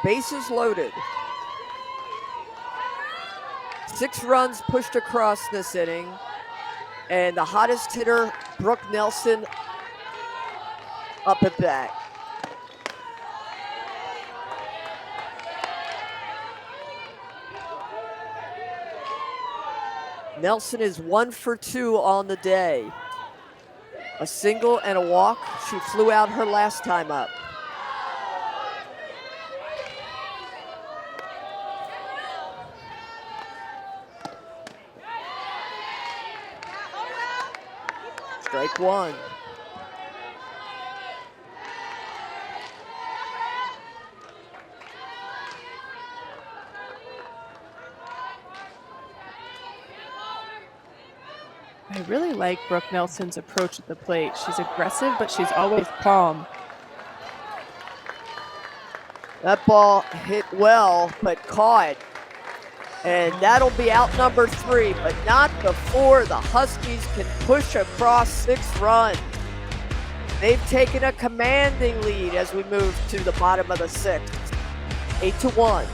Bases loaded. 6 runs pushed across this inning. And the hottest hitter, Brooke Nelson, up at bat. Nelson is 1 for 2 on the day. A single and a walk. She flew out her last time up. Strike 1. I really like Brooke Nelson's approach at the plate. She's aggressive, but she's always calm. That ball hit well, but caught. And that'll be out number 3, but not before the Huskies can push across 6 runs. They've taken a commanding lead as we move to the bottom of the 6th. 8-1.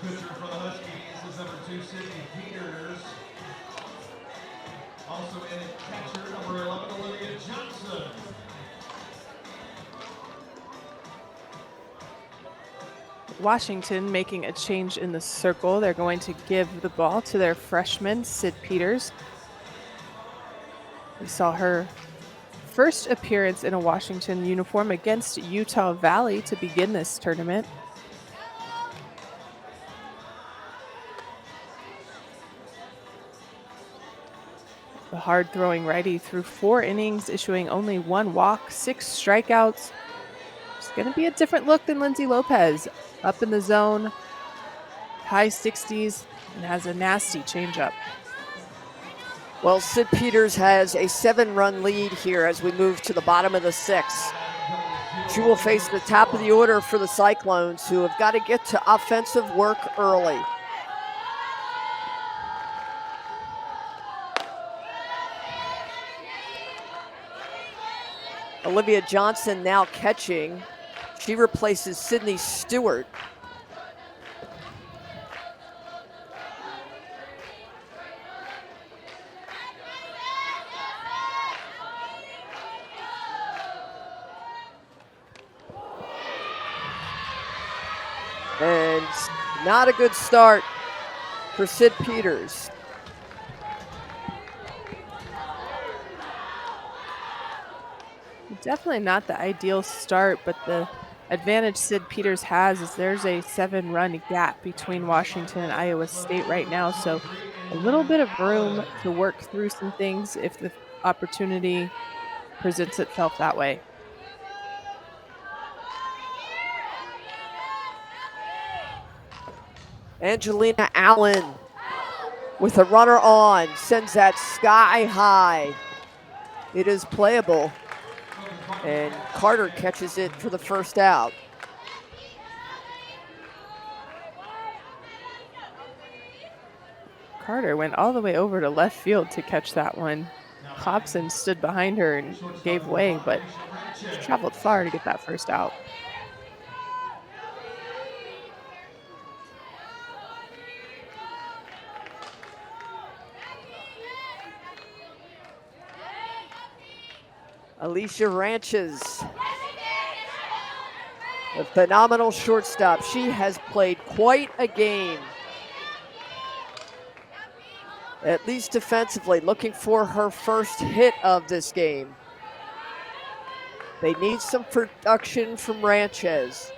Pitcher for the Huskies is number 2, Sydney Peters. Also in catcher, number 11, Olivia Johnson. Washington making a change in the circle. They're going to give the ball to their freshman, Sid Peters. We saw her first appearance in a Washington uniform against Utah Valley to begin this tournament. The hard-throwing righty threw 4 innings, issuing only 1 walk, 6 strikeouts. It's going to be a different look than Lindsay Lopez. Up in the zone, high 60s, and has a nasty changeup. Well, Sid Peters has a 7-run lead here as we move to the bottom of the 6th. She will face the top of the order for the Cyclones, who have got to get to offensive work early. Olivia Johnson now catching. She replaces Sydney Stewart. And not a good start for Sid Peters. Definitely not the ideal start, but the advantage Sid Peters has is there's a 7-run gap between Washington and Iowa State right now. So a little bit of room to work through some things if the opportunity presents itself that way. Angelina Allen with a runner on, sends that sky high. It is playable, and Carter catches it for the first out. Carter went all the way over to left field to catch that one. Hobson stood behind her and gave way, but she traveled far to get that first out. Alicia Ranches, a phenomenal shortstop. She has played quite a game, at least defensively, looking for her first hit of this game. They need some production from Ranches.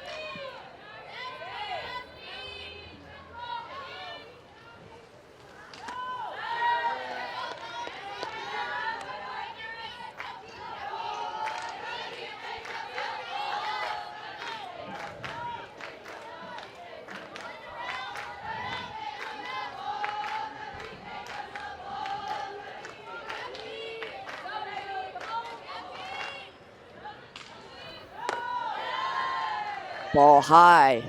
Ball high.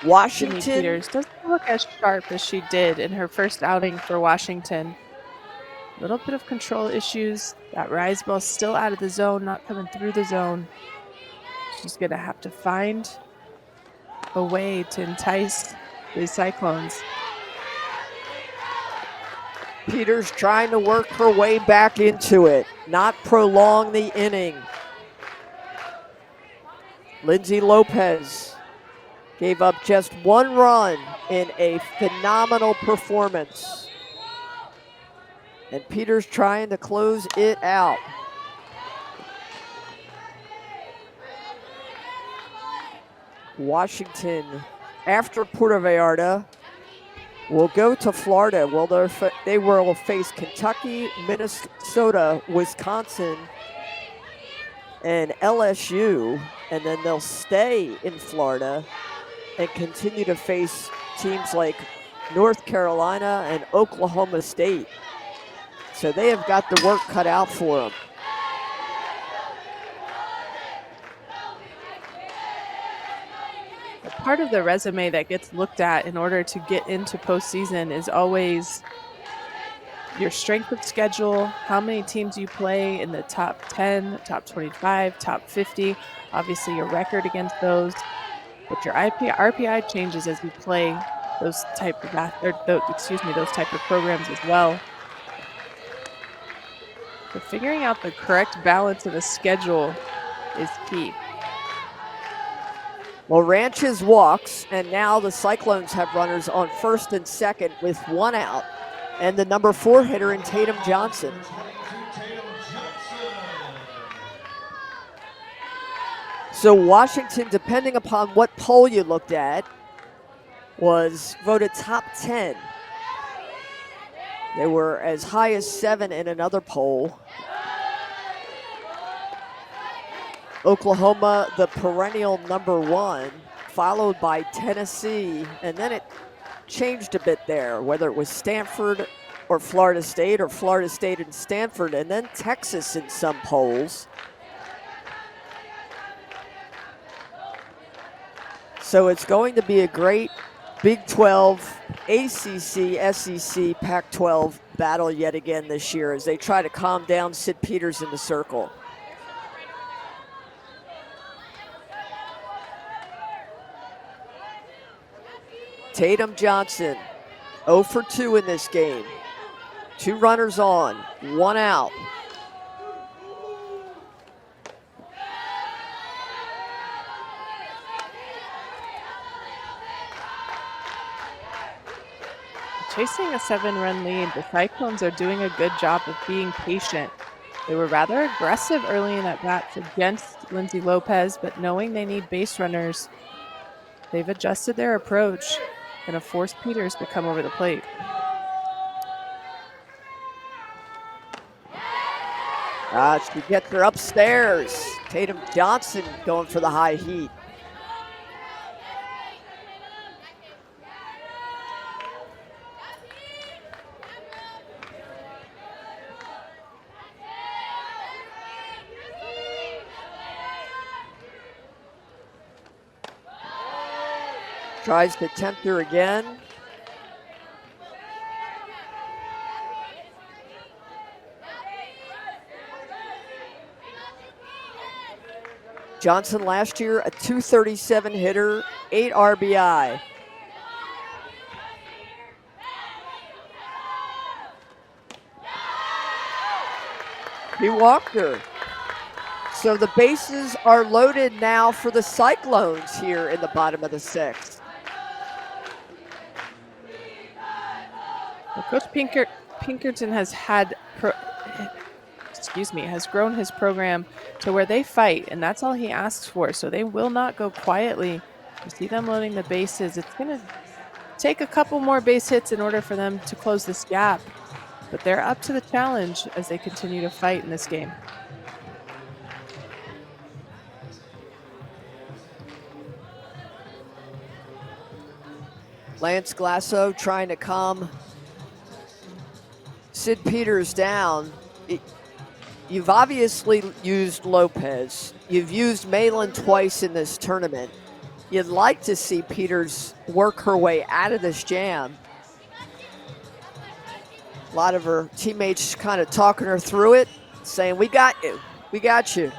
Washington. Jimmy Peters doesn't look as sharp as she did in her first outing for Washington. A little bit of control issues. That rise ball still out of the zone, not coming through the zone. She's going to have to find a way to entice the Cyclones. Peters trying to work her way back into it, not prolong the inning. Lindsay Lopez gave up just 1 run in a phenomenal performance. And Peters trying to close it out. Washington, after Puerto Vallarta, will go to Florida. Well, they will face Kentucky, Minnesota, Wisconsin, and LSU, and then they'll stay in Florida and continue to face teams like North Carolina and Oklahoma State. So they have got the work cut out for them. Part of the resume that gets looked at in order to get into postseason is always your strength of schedule, how many teams you play in the top 10, top 25, top 50, obviously your record against those, but your RPI changes as you play those type of those type of programs as well. So figuring out the correct balance of the schedule is key. Well, Ranches walks, and now the Cyclones have runners on first and second with 1 out, and the number 4 hitter in Tatum Johnson. So Washington, depending upon what poll you looked at, was voted top 10. They were as high as 7 in another poll. Oklahoma, the perennial number 1, followed by Tennessee, and then it changed a bit there, whether it was Stanford or Florida State and Stanford, and then Texas in some polls. So it's going to be a great Big 12, ACC, SEC, Pac-12 battle yet again this year as they try to calm down Sid Peters in the circle. Tatum Johnson, 0 for 2 in this game. 2 runners on, 1 out. Chasing a 7-run lead, the Cyclones are doing a good job of being patient. They were rather aggressive early in at bats against Lindsay Lopez, but knowing they need base runners, they've adjusted their approach, going to force Peters to come over the plate. She gets her upstairs. Tatum Johnson going for the high heat. Tries to tempt her again. Johnson last year, a .237 hitter, 8 RBI. He walked her. So the bases are loaded now for the Cyclones here in the bottom of the sixth. Well, Coach Pinkerton has has grown his program to where they fight, and that's all he asks for. So they will not go quietly. You see them loading the bases. It's going to take a couple more base hits in order for them to close this gap, but they're up to the challenge as they continue to fight in this game. Lance Glasso trying to calm Sid Peters down. You've obviously used Lopez. You've used Malin twice in this tournament. You'd like to see Peters work her way out of this jam. A lot of her teammates kind of talking her through it, saying, we got you, we got you.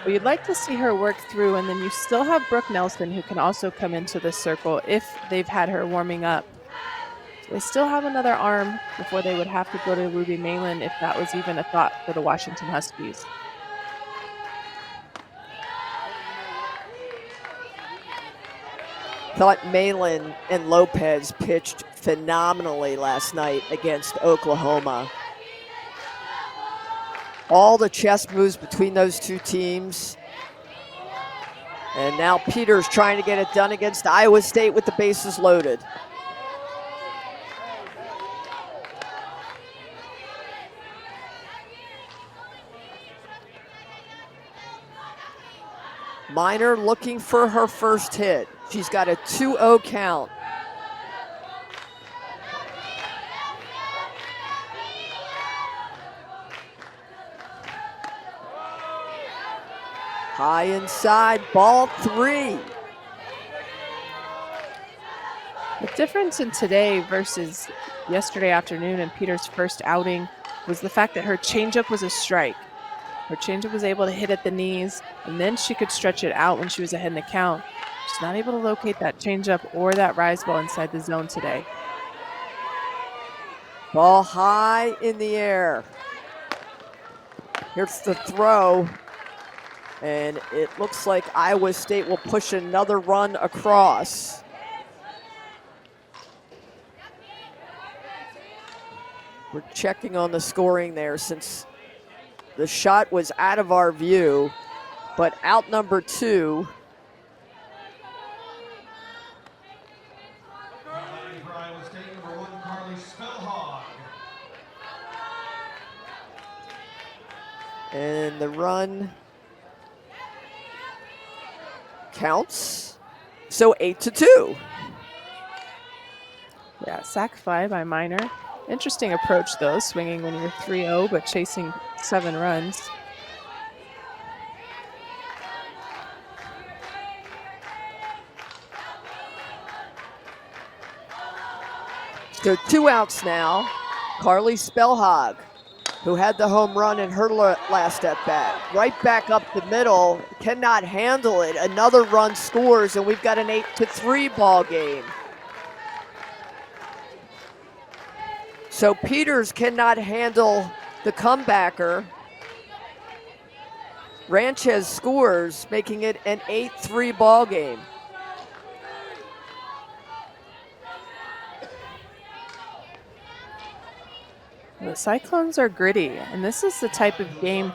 Well, you'd like to see her work through, and then you still have Brooke Nelson, who can also come into the circle if they've had her warming up. They still have another arm before they would have to go to Ruby Malin if that was even a thought for the Washington Huskies. Thought Malin and Lopez pitched phenomenally last night against Oklahoma. All the chess moves between those two teams. And now Peters trying to get it done against Iowa State with the bases loaded. Minor looking for her first hit. She's got a 2-0 count. High inside, ball 3. The difference in today versus yesterday afternoon and Peters' first outing was the fact that her changeup was a strike. Her changeup was able to hit at the knees, and then she could stretch it out when she was ahead in the count. She's not able to locate that changeup or that rise ball inside the zone today. Ball high in the air. Here's the throw. And it looks like Iowa State will push another run across. We're checking on the scoring there since the shot was out of our view, but out number 2. And the run counts, so 8-2. Yeah, sac fly by Minor. Interesting approach, though, swinging when you're 3-0, but chasing 7 runs. So 2 outs now. Carly Spellhog, who had the home run in her last at-bat. Right back up the middle, cannot handle it. Another run scores, and we've got an 8-3 ball game. So Peters cannot handle the comebacker. Ranchez scores, making it an 8-3 ball game. The Cyclones are gritty, and this is the type of game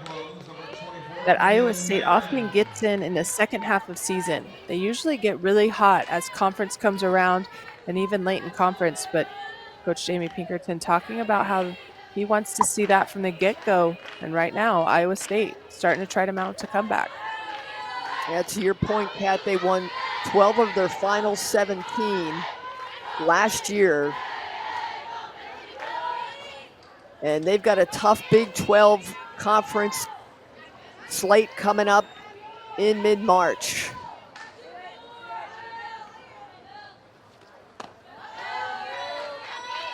that Iowa State often gets in the second half of season. They usually get really hot as conference comes around and even late in conference, but Coach Jamie Pinkerton talking about how he wants to see that from the get-go, and right now Iowa State starting to try to mount a comeback. Yeah, to your point, Kat, they won 12 of their final 17 last year. And they've got a tough Big 12 conference slate coming up in mid-March.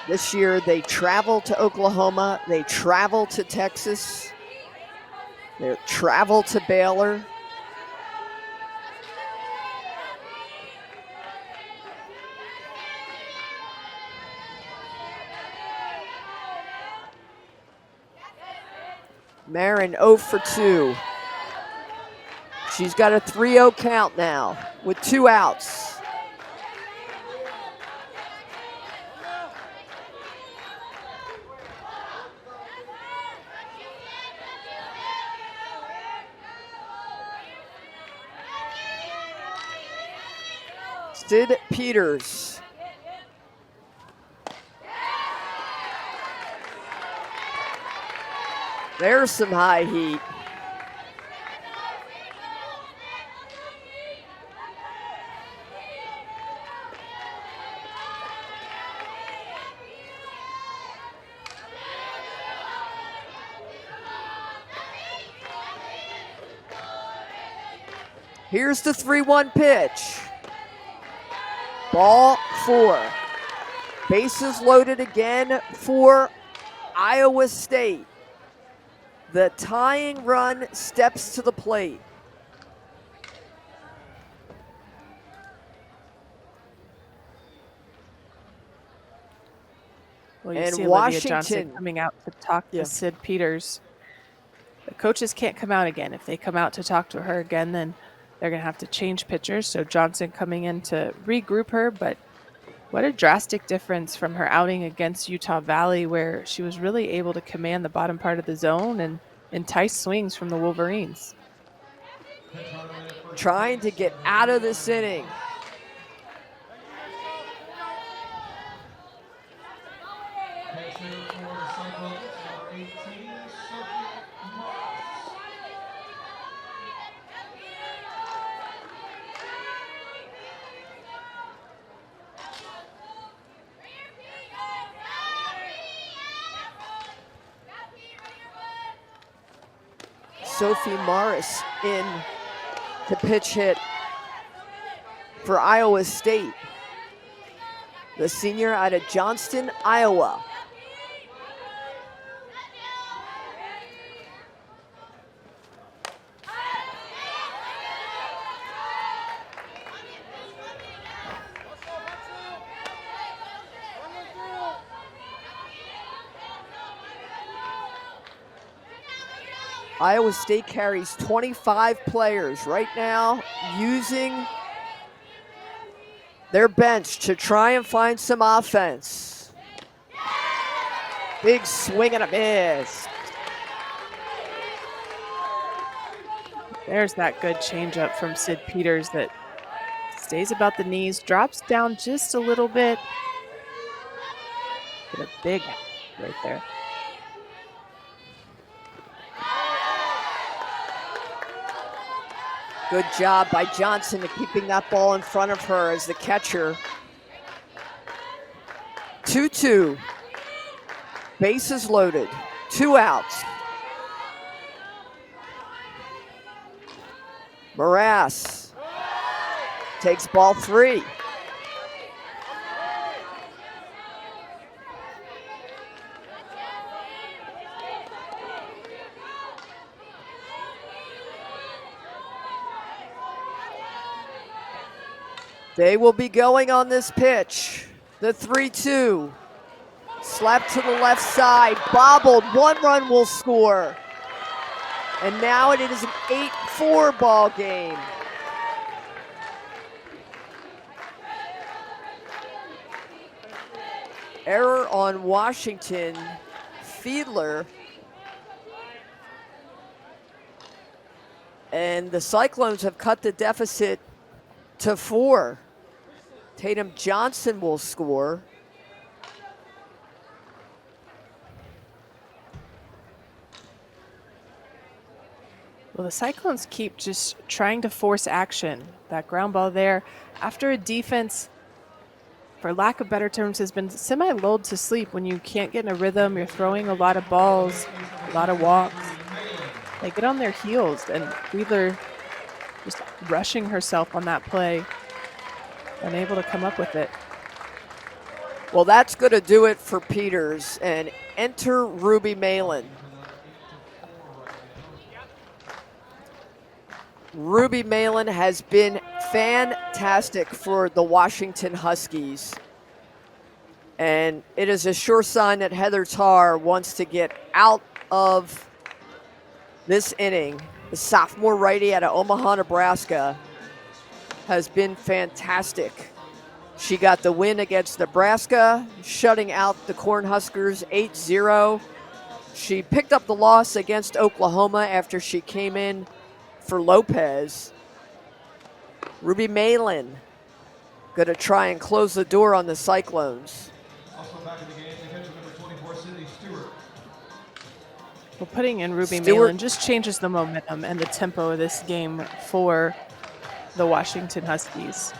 This year they travel to Oklahoma, they travel to Texas, they travel to Baylor. Marin 0 for 2. She's got a 3-0 count now with 2 outs. Sid Peters. There's some high heat. Here's the 3-1 pitch. Ball 4. Bases loaded again for Iowa State. The tying run steps to the plate. Well, you And see Olivia Washington Johnson coming out to talk to Sid Peters. The coaches can't come out again. If they come out to talk to her again, then they're going to have to change pitchers. So Johnson coming in to regroup her, but what a drastic difference from her outing against Utah Valley, where she was really able to command the bottom part of the zone and entice swings from the Wolverines. Trying to get out of this inning. Sophie Morris in to pitch hit for Iowa State. The senior out of Johnston, Iowa. Iowa State carries 25 players right now, using their bench to try and find some offense. Big swing and a miss. There's that good changeup from Sid Peters that stays about the knees, drops down just a little bit. Get a big right there. Good job by Johnson to keeping that ball in front of her as the catcher. 2-2. Bases loaded. 2 outs. Morass takes ball 3. They will be going on this pitch. The 3-2. Slap to the left side. Bobbled. 1 run will score. And now it is an 8-4 ball game. Error on Washington. Fiedler. And the Cyclones have cut the deficit to 4. Tatum Johnson will score. Well, the Cyclones keep just trying to force action. That ground ball there, after a defense, for lack of better terms, has been semi-lulled to sleep. When you can't get in a rhythm, you're throwing a lot of balls, a lot of walks. They get on their heels, and Fiedler just rushing herself on that play, unable to come up with it. Well, that's going to do it for Peters, and enter Ruby Malin. Ruby Malin has been fantastic for the Washington Huskies. And it is a sure sign that Heather Tarr wants to get out of this inning. The sophomore righty out of Omaha, Nebraska has been fantastic. She got the win against Nebraska, shutting out the Cornhuskers 8-0. She picked up the loss against Oklahoma after she came in for Lopez. Ruby Malin going to try and close the door on the Cyclones. Also back in the game, defensive number 24, Sydney Stewart. Well, putting in Ruby Stewart Malin just changes the momentum and the tempo of this game for the Washington Huskies.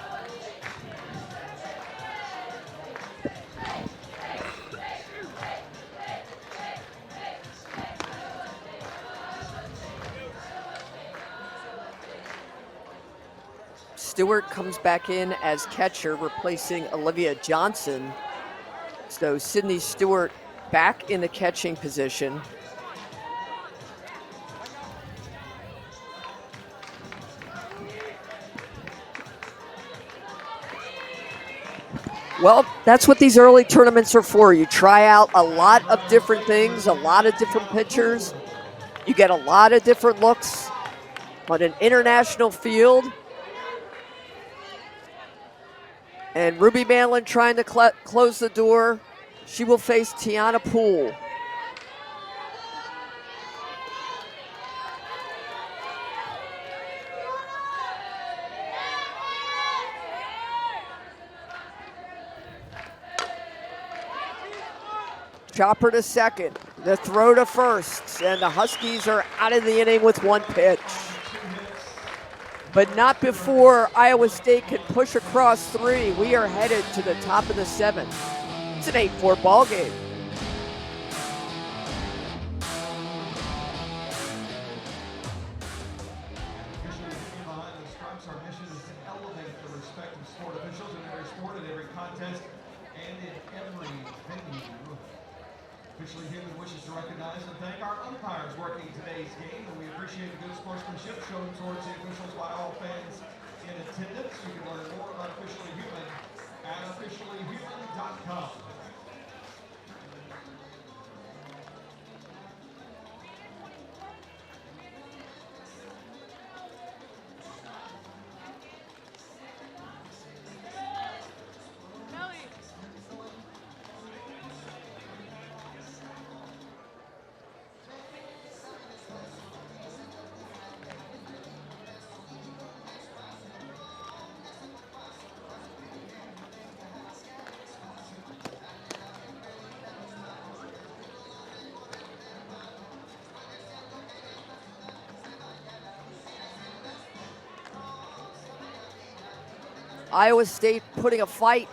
Stewart comes back in as catcher, replacing Olivia Johnson. So Sydney Stewart back in the catching position. Well, that's what these early tournaments are for. You try out a lot of different things, a lot of different pitchers. You get a lot of different looks on an international field. And Ruby Malin trying to close the door. She will face Tiana Poole. Chopper to second, the throw to first, and the Huskies are out of the inning with 1 pitch. But not before Iowa State can push across 3. We are headed to the top of the 7th. It's an 8-4 ball game. Behind the stripes, our mission is to elevate the respect of sport officials in every sport, in every contest, and in every venue. Officially Human wishes to recognize and thank our umpires working today's game, and we appreciate the good sportsmanship shown towards the officials by all fans in attendance. You can learn more about Officially Human at officiallyhuman.com. Iowa State putting a fight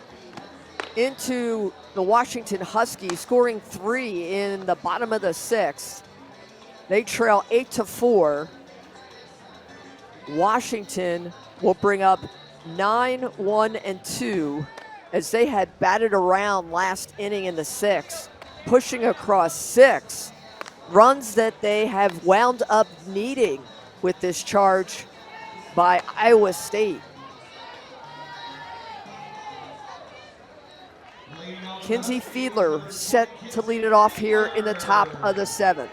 into the Washington Huskies, scoring 3 in the bottom of the 6th. They trail 8-4. Washington will bring up 9-1-2 as they had batted around last inning in the 6th, pushing across 6 runs that they have wound up needing with this charge by Iowa State. Kinsey Fiedler set to lead it off here in the top of the 7th.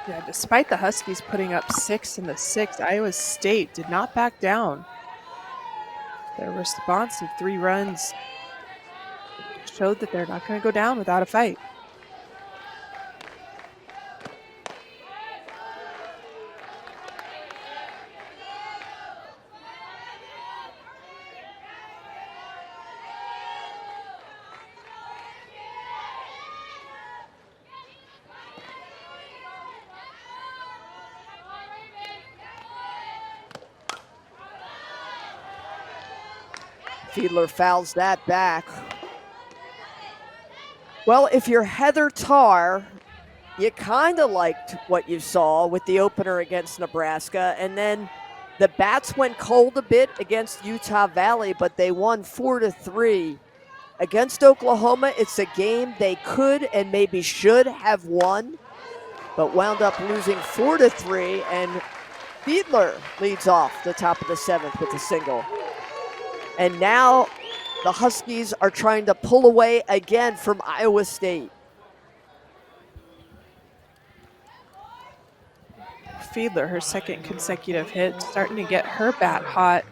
Yeah, despite the Huskies putting up 6 in the 6th, Iowa State did not back down. Their response of 3 runs showed that they're not going to go down without a fight. Fiedler fouls that back. Well, if you're Heather Tarr, you kind of liked what you saw with the opener against Nebraska, and then the bats went cold a bit against Utah Valley, but they won 4-3. Against Oklahoma, it's a game they could and maybe should have won, but wound up losing 4-3, and Fiedler leads off the top of the 7th with a single. And now the Huskies are trying to pull away again from Iowa State. Fiedler, her second consecutive hit, starting to get her bat hot.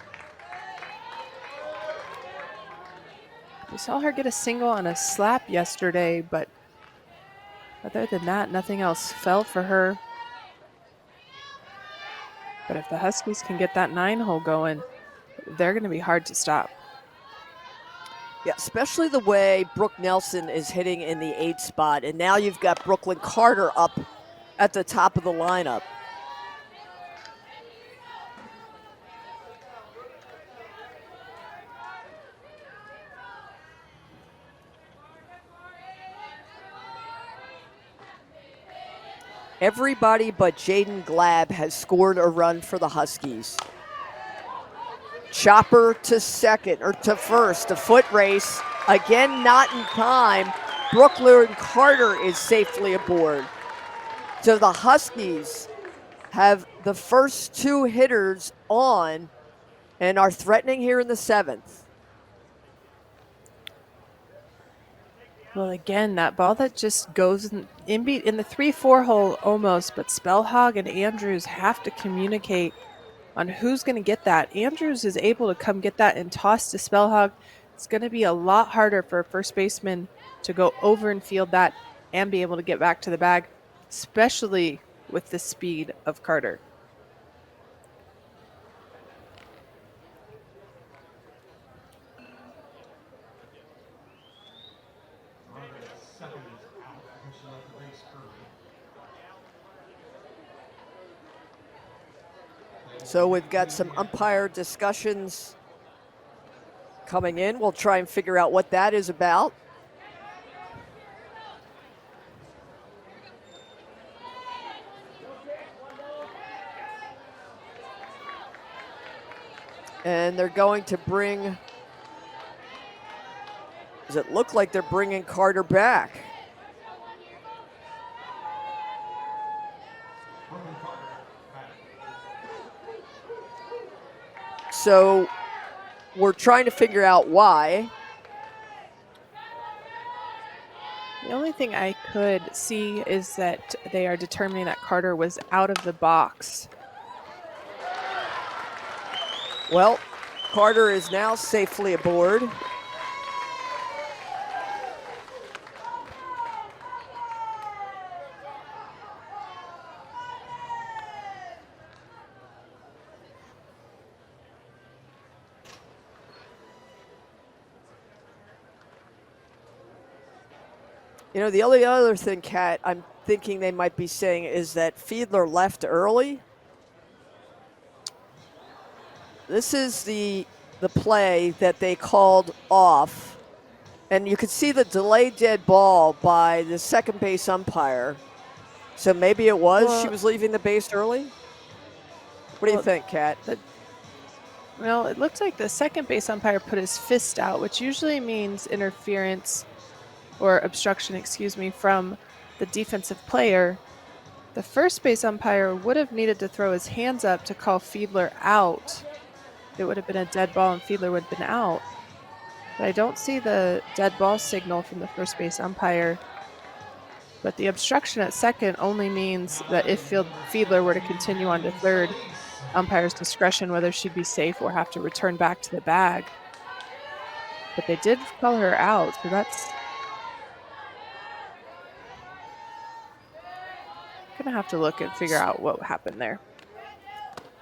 We saw her get a single on a slap yesterday, but other than that, nothing else fell for her. But if the Huskies can get that 9-hole going, they're going to be hard to stop. Yeah, especially the way Brooke Nelson is hitting in the 8th spot. And now you've got Brooklyn Carter up at the top of the lineup. Everybody but Jaden Glab has scored a run for the Huskies. Chopper to second, or to first, a foot race. Again, not in time. Brooklyn Carter is safely aboard. So the Huskies have the first 2 hitters on and are threatening here in the 7th. Well, again, that ball that just goes in the 3-4 hole almost, but Spellhog and Andrews have to communicate on who's going to get that. Andrews is able to come get that and toss to Spellhog. It's going to be a lot harder for a first baseman to go over and field that and be able to get back to the bag, especially with the speed of Carter. So we've got some umpire discussions coming in. We'll try and figure out what that is about. And they're going to bring, does it look like they're bringing Carter back? So we're trying to figure out why. The only thing I could see is that they are determining that Carter was out of the box. Well, Carter is now safely aboard. You know, the only other thing, Kat, I'm thinking they might be saying is that Fiedler left early. This is the play that they called off. And you could see the delayed dead ball by the second base umpire. So maybe it was she was leaving the base early? What do you think, Kat? Well, it looks like the second base umpire put his fist out, which usually means interference or obstruction, from the defensive player. The first base umpire would have needed to throw his hands up to call Fiedler out. It would have been a dead ball and Fiedler would have been out. But I don't see the dead ball signal from the first base umpire. But the obstruction at second only means that if Fiedler were to continue on to third, umpire's discretion whether she'd be safe or have to return back to the bag. but they did call her out, so that's gonna have to look and figure out what happened there.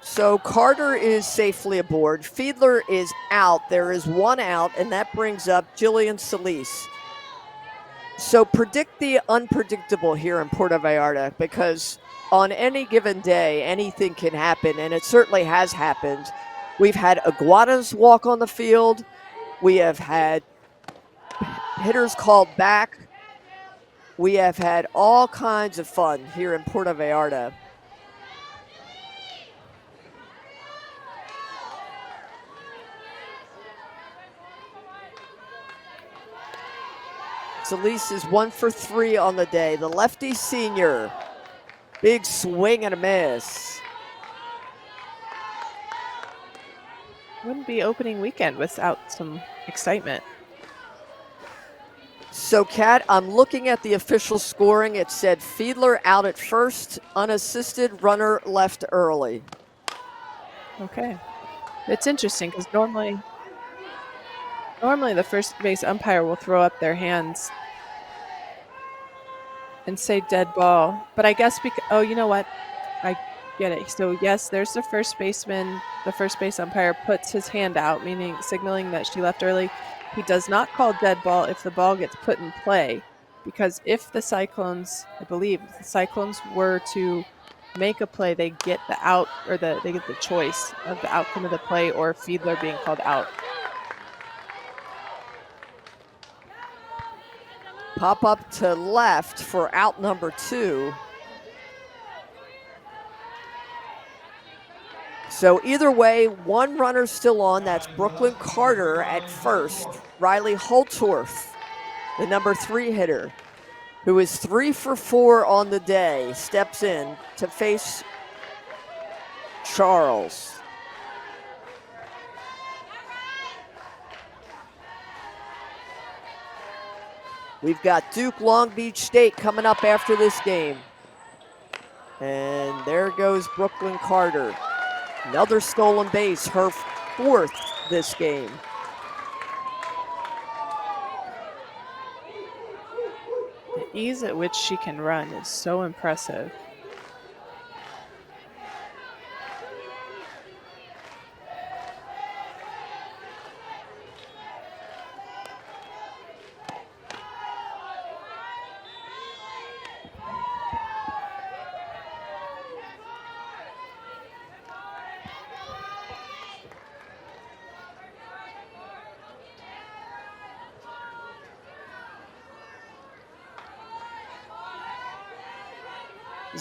So Carter is safely aboard. Fiedler is out. There is one out, and that brings up Jillian Solis. So predict the unpredictable here in Puerto Vallarta, because on any given day, anything can happen, and it certainly has happened. We've had iguanas walk on the field. We have had hitters called back. We have had all kinds of fun here in Puerto Vallarta. Solis is 1 for 3 on the day. The lefty senior. Big swing and a miss. Wouldn't be opening weekend without some excitement. So, Kat, I'm looking at the official scoring. It said Fiedler out at first, unassisted, runner left early. Okay. It's interesting because normally the first base umpire will throw up their hands and say dead ball. But I guess oh, you know what? I get it. So yes, there's the first baseman. The first base umpire puts his hand out, meaning signaling that she left early. He does not call dead ball if the ball gets put in play, because if the Cyclones, I believe, if the Cyclones were to make a play, they get the out, or they get the choice of the outcome of the play or Fiedler being called out. Pop up to left for out number 2. So either way, one runner still on. That's Brooklyn Carter at first. Riley Holtorf, the number 3 hitter, who is 3 for 4 on the day, steps in to face Charles. We've got Duke Long Beach State coming up after this game. And there goes Brooklyn Carter. Another stolen base, her 4th this game. The ease at which she can run is so impressive.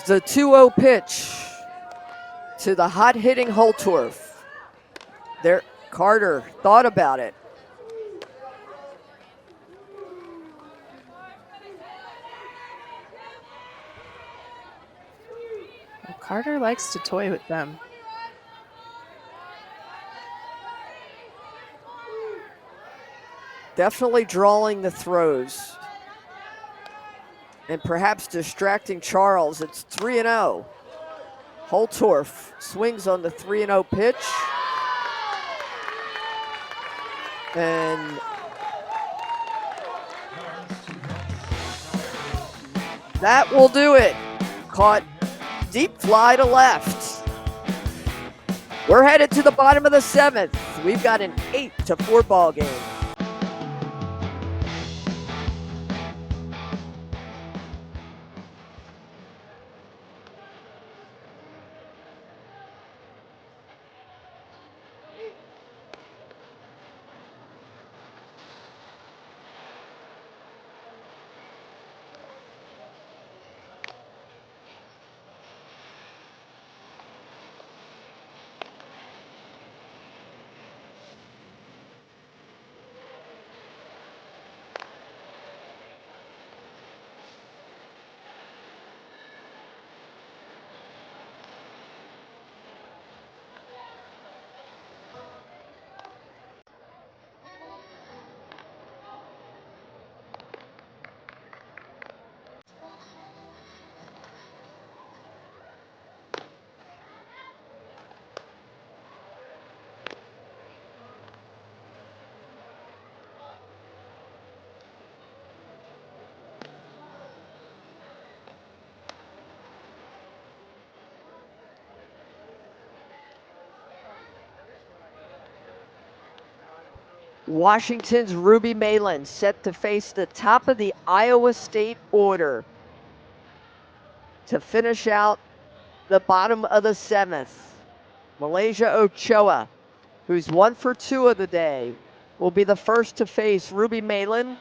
The 2-0 pitch to the hot-hitting Holtorf. There, Carter thought about it. Well, Carter likes to toy with them. Definitely drawing the throws. And perhaps distracting Charles. It's 3-0. Holtorf swings on the 3-0 pitch. And that will do it. Caught deep fly to left. We're headed to the bottom of the 7th. We've got an 8-4 ball game. Washington's Ruby Malin set to face the top of the Iowa State order to finish out the bottom of the 7th. Malaysia Ochoa, who's 1 for 2 of the day, will be the first to face Ruby Malin,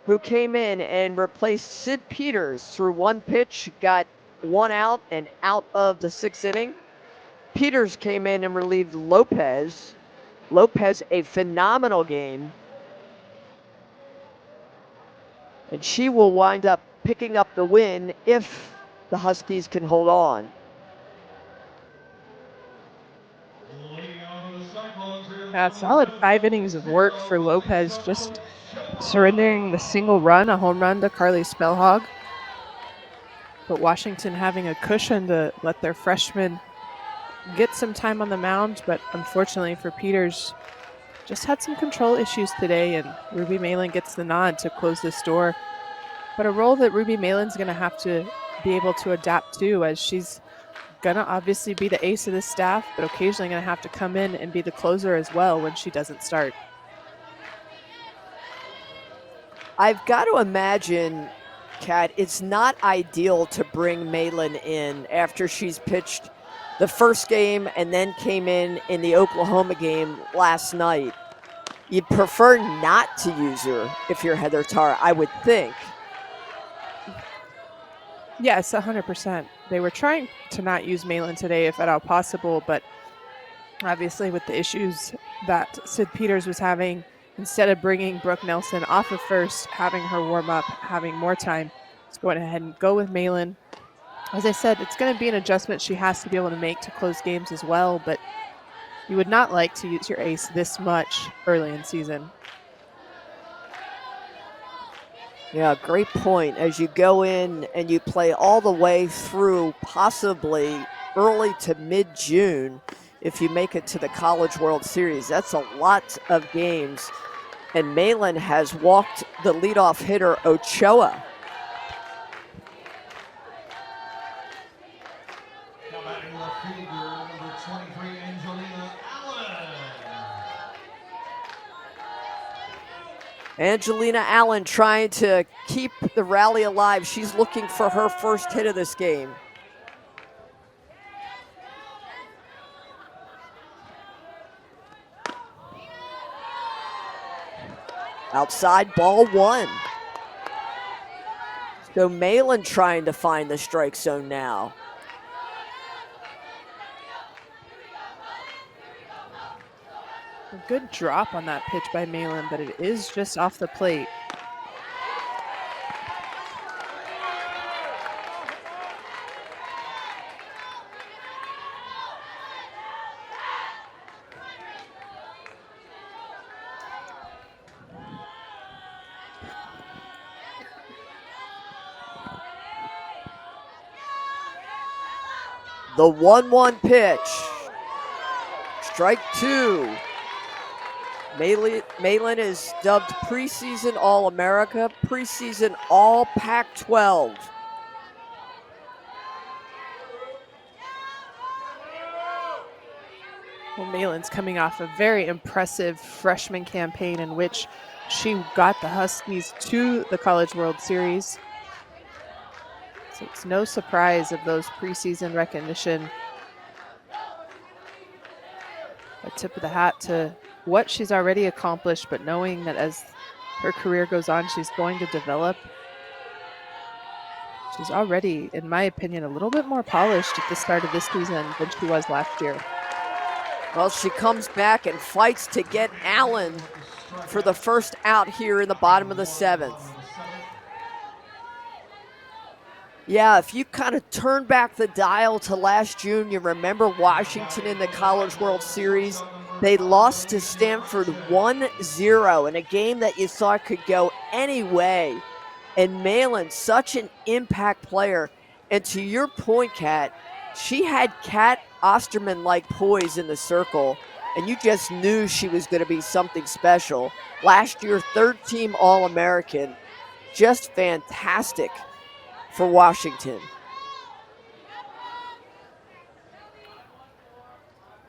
who came in and replaced Sid Peters through 1 pitch, got 1 out and out of the 6th inning. Peters came in and relieved Lopez. Lopez, a phenomenal game. And she will wind up picking up the win if the Huskies can hold on. A solid 5 innings of work for Lopez, just surrendering the single run, a home run to Carly Spellhog. But Washington having a cushion to let their freshman get some time on the mound, but unfortunately for Peters, just had some control issues today, and Ruby Malin gets the nod to close this door. But a role that Ruby Malin's going to have to be able to adapt to, as she's going to obviously be the ace of the staff, but occasionally going to have to come in and be the closer as well when she doesn't start. I've got to imagine, Kat, it's not ideal to bring Malin in after she's pitched the first game and then came in the Oklahoma game last night. You'd prefer not to use her if you're Heather Tarr, I would think. Yes, 100%. They were trying to not use Malin today if at all possible, but obviously with the issues that Sid Peters was having, instead of bringing Brooke Nelson off of first, having her warm up, having more time, let's go ahead and go with Malin. As I said, it's going to be an adjustment she has to be able to make to close games as well, but you would not like to use your ace this much early in season. Yeah, great point. As you go in and you play all the way through possibly early to mid-June, if you make it to the College World Series, that's a lot of games. And Malin has walked the leadoff hitter, Ochoa. Now batting left fielder, number 23, Angelina Allen. Angelina Allen trying to keep the rally alive. She's looking for her first hit of this game. Outside, ball 1. So Malin trying to find the strike zone now. A good drop on that pitch by Malin, but it is just off the plate. The 1-1 pitch. Strike 2. Malin is dubbed preseason All-America, preseason All-Pac-12. Well, Malin's coming off a very impressive freshman campaign in which she got the Huskies to the College World Series. So it's no surprise of those preseason recognition. A tip of the hat to what she's already accomplished, but knowing that as her career goes on, she's going to develop. She's already, in my opinion, a little bit more polished at the start of this season than she was last year. Well, she comes back and fights to get Allen for the first out here in the bottom of the 7th. Yeah, if you kind of turn back the dial to last June, you remember Washington in the College World Series. They lost to Stanford 1-0 in a game that you thought could go any way. And Malin, such an impact player. And to your point, Kat, she had Kat Osterman-like poise in the circle, and you just knew she was going to be something special. Last year, 3rd-team All-American. Just fantastic for Washington.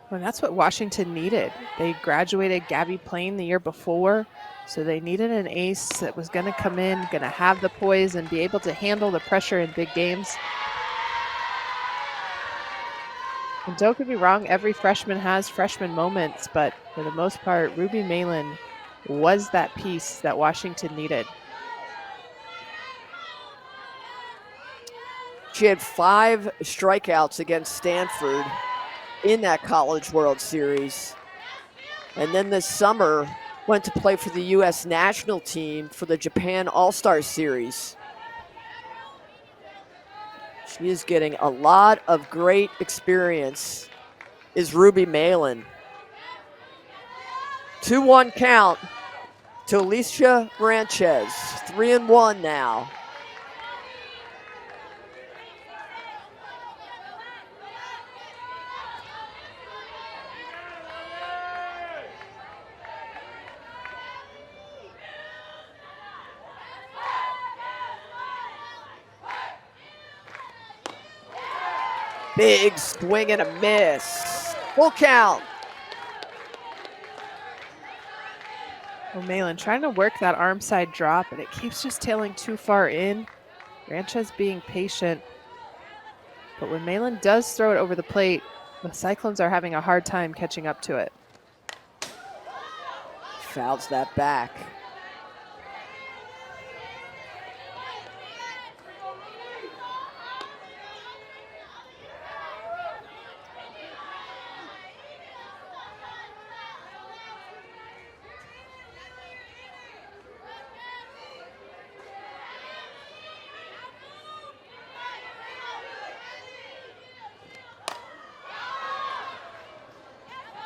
Well, that's what Washington needed. They graduated Gabby Plain the year before, so they needed an ace that was going to come in, going to have the poise and be able to handle the pressure in big games. And don't get me wrong, every freshman has freshman moments, but for the most part, Ruby Malin was that piece that Washington needed. She had 5 strikeouts against Stanford in that College World Series. And then this summer went to play for the U.S. national team for the Japan All-Star Series. She is getting a lot of great experience, is Ruby Malin. 2-1 count to Alicia Ranchez, 3-1 now. Big swing and a miss. Full count. Well, Malin trying to work that arm side drop, and it keeps just tailing too far in. Ranchez being patient. But when Malin does throw it over the plate, the Cyclones are having a hard time catching up to it. Fouls that back.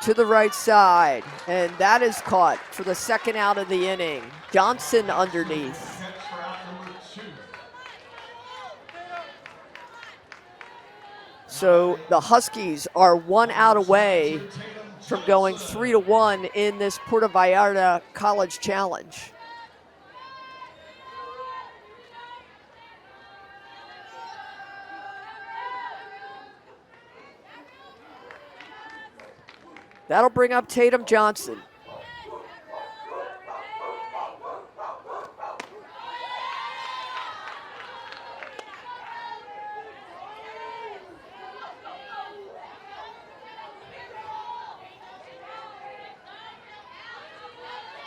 To the right side, and that is caught for the second out of the inning. Johnson underneath. So the Huskies are 1 out away from going 3-1 in this Puerto Vallarta College Challenge. That'll bring up Tatum Johnson.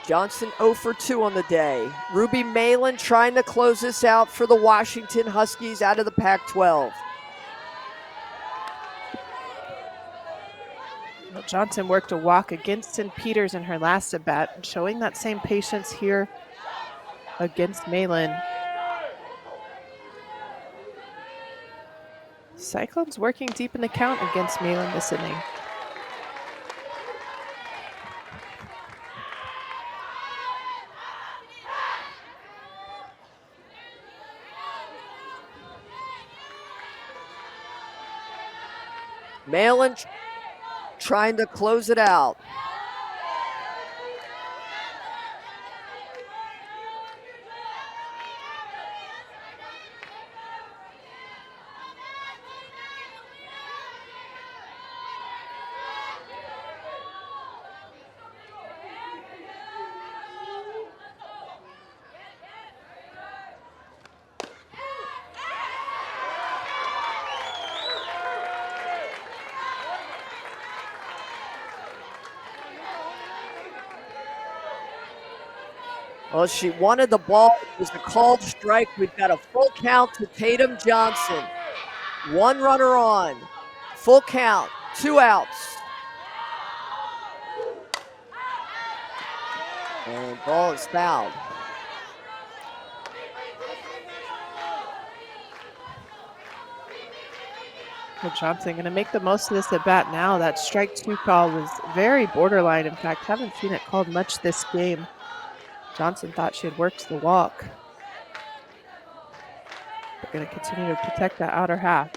Johnson 0 for 2 on the day. Ruby Malin trying to close this out for the Washington Huskies out of the Pac-12. Well, Johnson worked a walk against St. Peter's in her last at-bat, showing that same patience here against Malin. Cyclones working deep in the count against Malin this inning. Malin trying to close it out. Well, she wanted the ball. It was a called strike. We've got a full count to Tatum Johnson. 1 runner on. Full count. 2 outs. And ball is fouled. Well, Johnson going to make the most of this at bat now. That strike 2 call was very borderline. In fact, haven't seen it called much this game. Johnson thought she had worked the walk. They're going to continue to protect that outer half.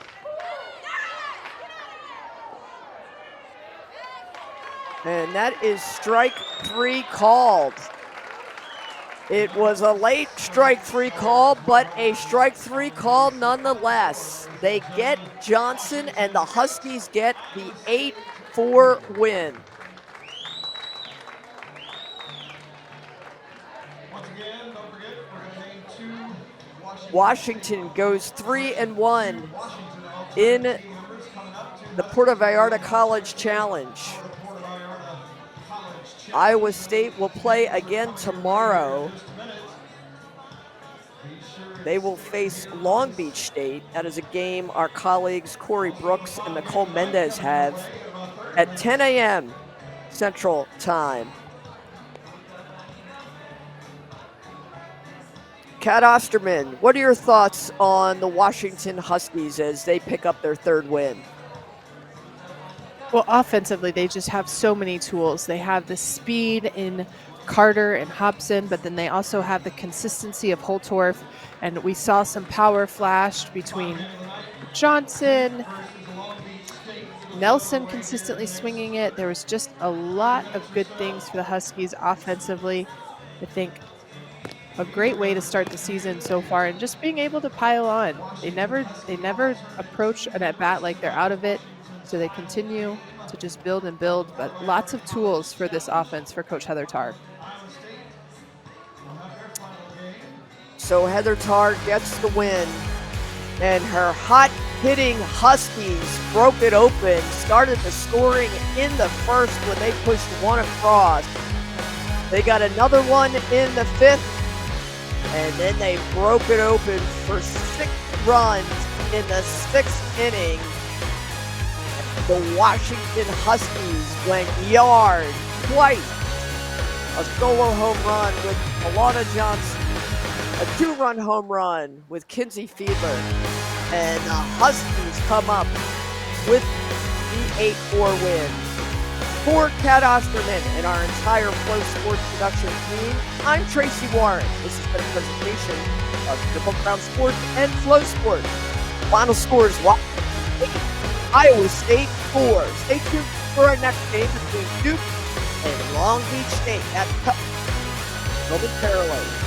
And that is strike 3 called. It was a late strike 3 call, but a strike 3 call nonetheless. They get Johnson, and the Huskies get the 8th 8-4 win. Once again, don't forget, we're going to name 2 Washington goes 3-1 Washington in team members coming up. 2 the Puerto Vallarta College Challenge. for the Puerto Vallarta College Challenge. Iowa State will play again tomorrow. In just a minute. Be sure They will face Long Beach State. That is a game our colleagues Corey Brooks and Nicole Mendez have at 10 a.m. Central Time. Kat Osterman, what are your thoughts on the Washington Huskies as they pick up their 3rd win? Well, offensively, they just have so many tools. They have the speed in Carter and Hobson, but then they also have the consistency of Holtorf. And we saw some power flashed between Johnson, Nelson consistently swinging it. There was just a lot of good things for the Huskies offensively. I think a great way to start the season so far, and just being able to pile on. They never approach an at bat like they're out of it, so they continue to just build and build. But lots of tools for this offense for Coach Heather Tarr. So Heather Tarr gets the win, and her hot-hitting Huskies broke it open, started the scoring in the 1st when they pushed 1 across. They got another one in the 5th, and then they broke it open for 6 runs in the 6th inning. The Washington Huskies went yard twice. A solo home run with Alana Johnson, a 2-run home run with Kinsey Fiedler, and the Huskies come up with the 8-4 win. For Kat Osterman and our entire Flow Sports production team, I'm Tracy Warren. This has been a presentation of Triple Crown Sports and Flow Sports. Final scores: Washington 8, Iowa State 4. Stay tuned for our next game between Duke and Long Beach State at momentarily.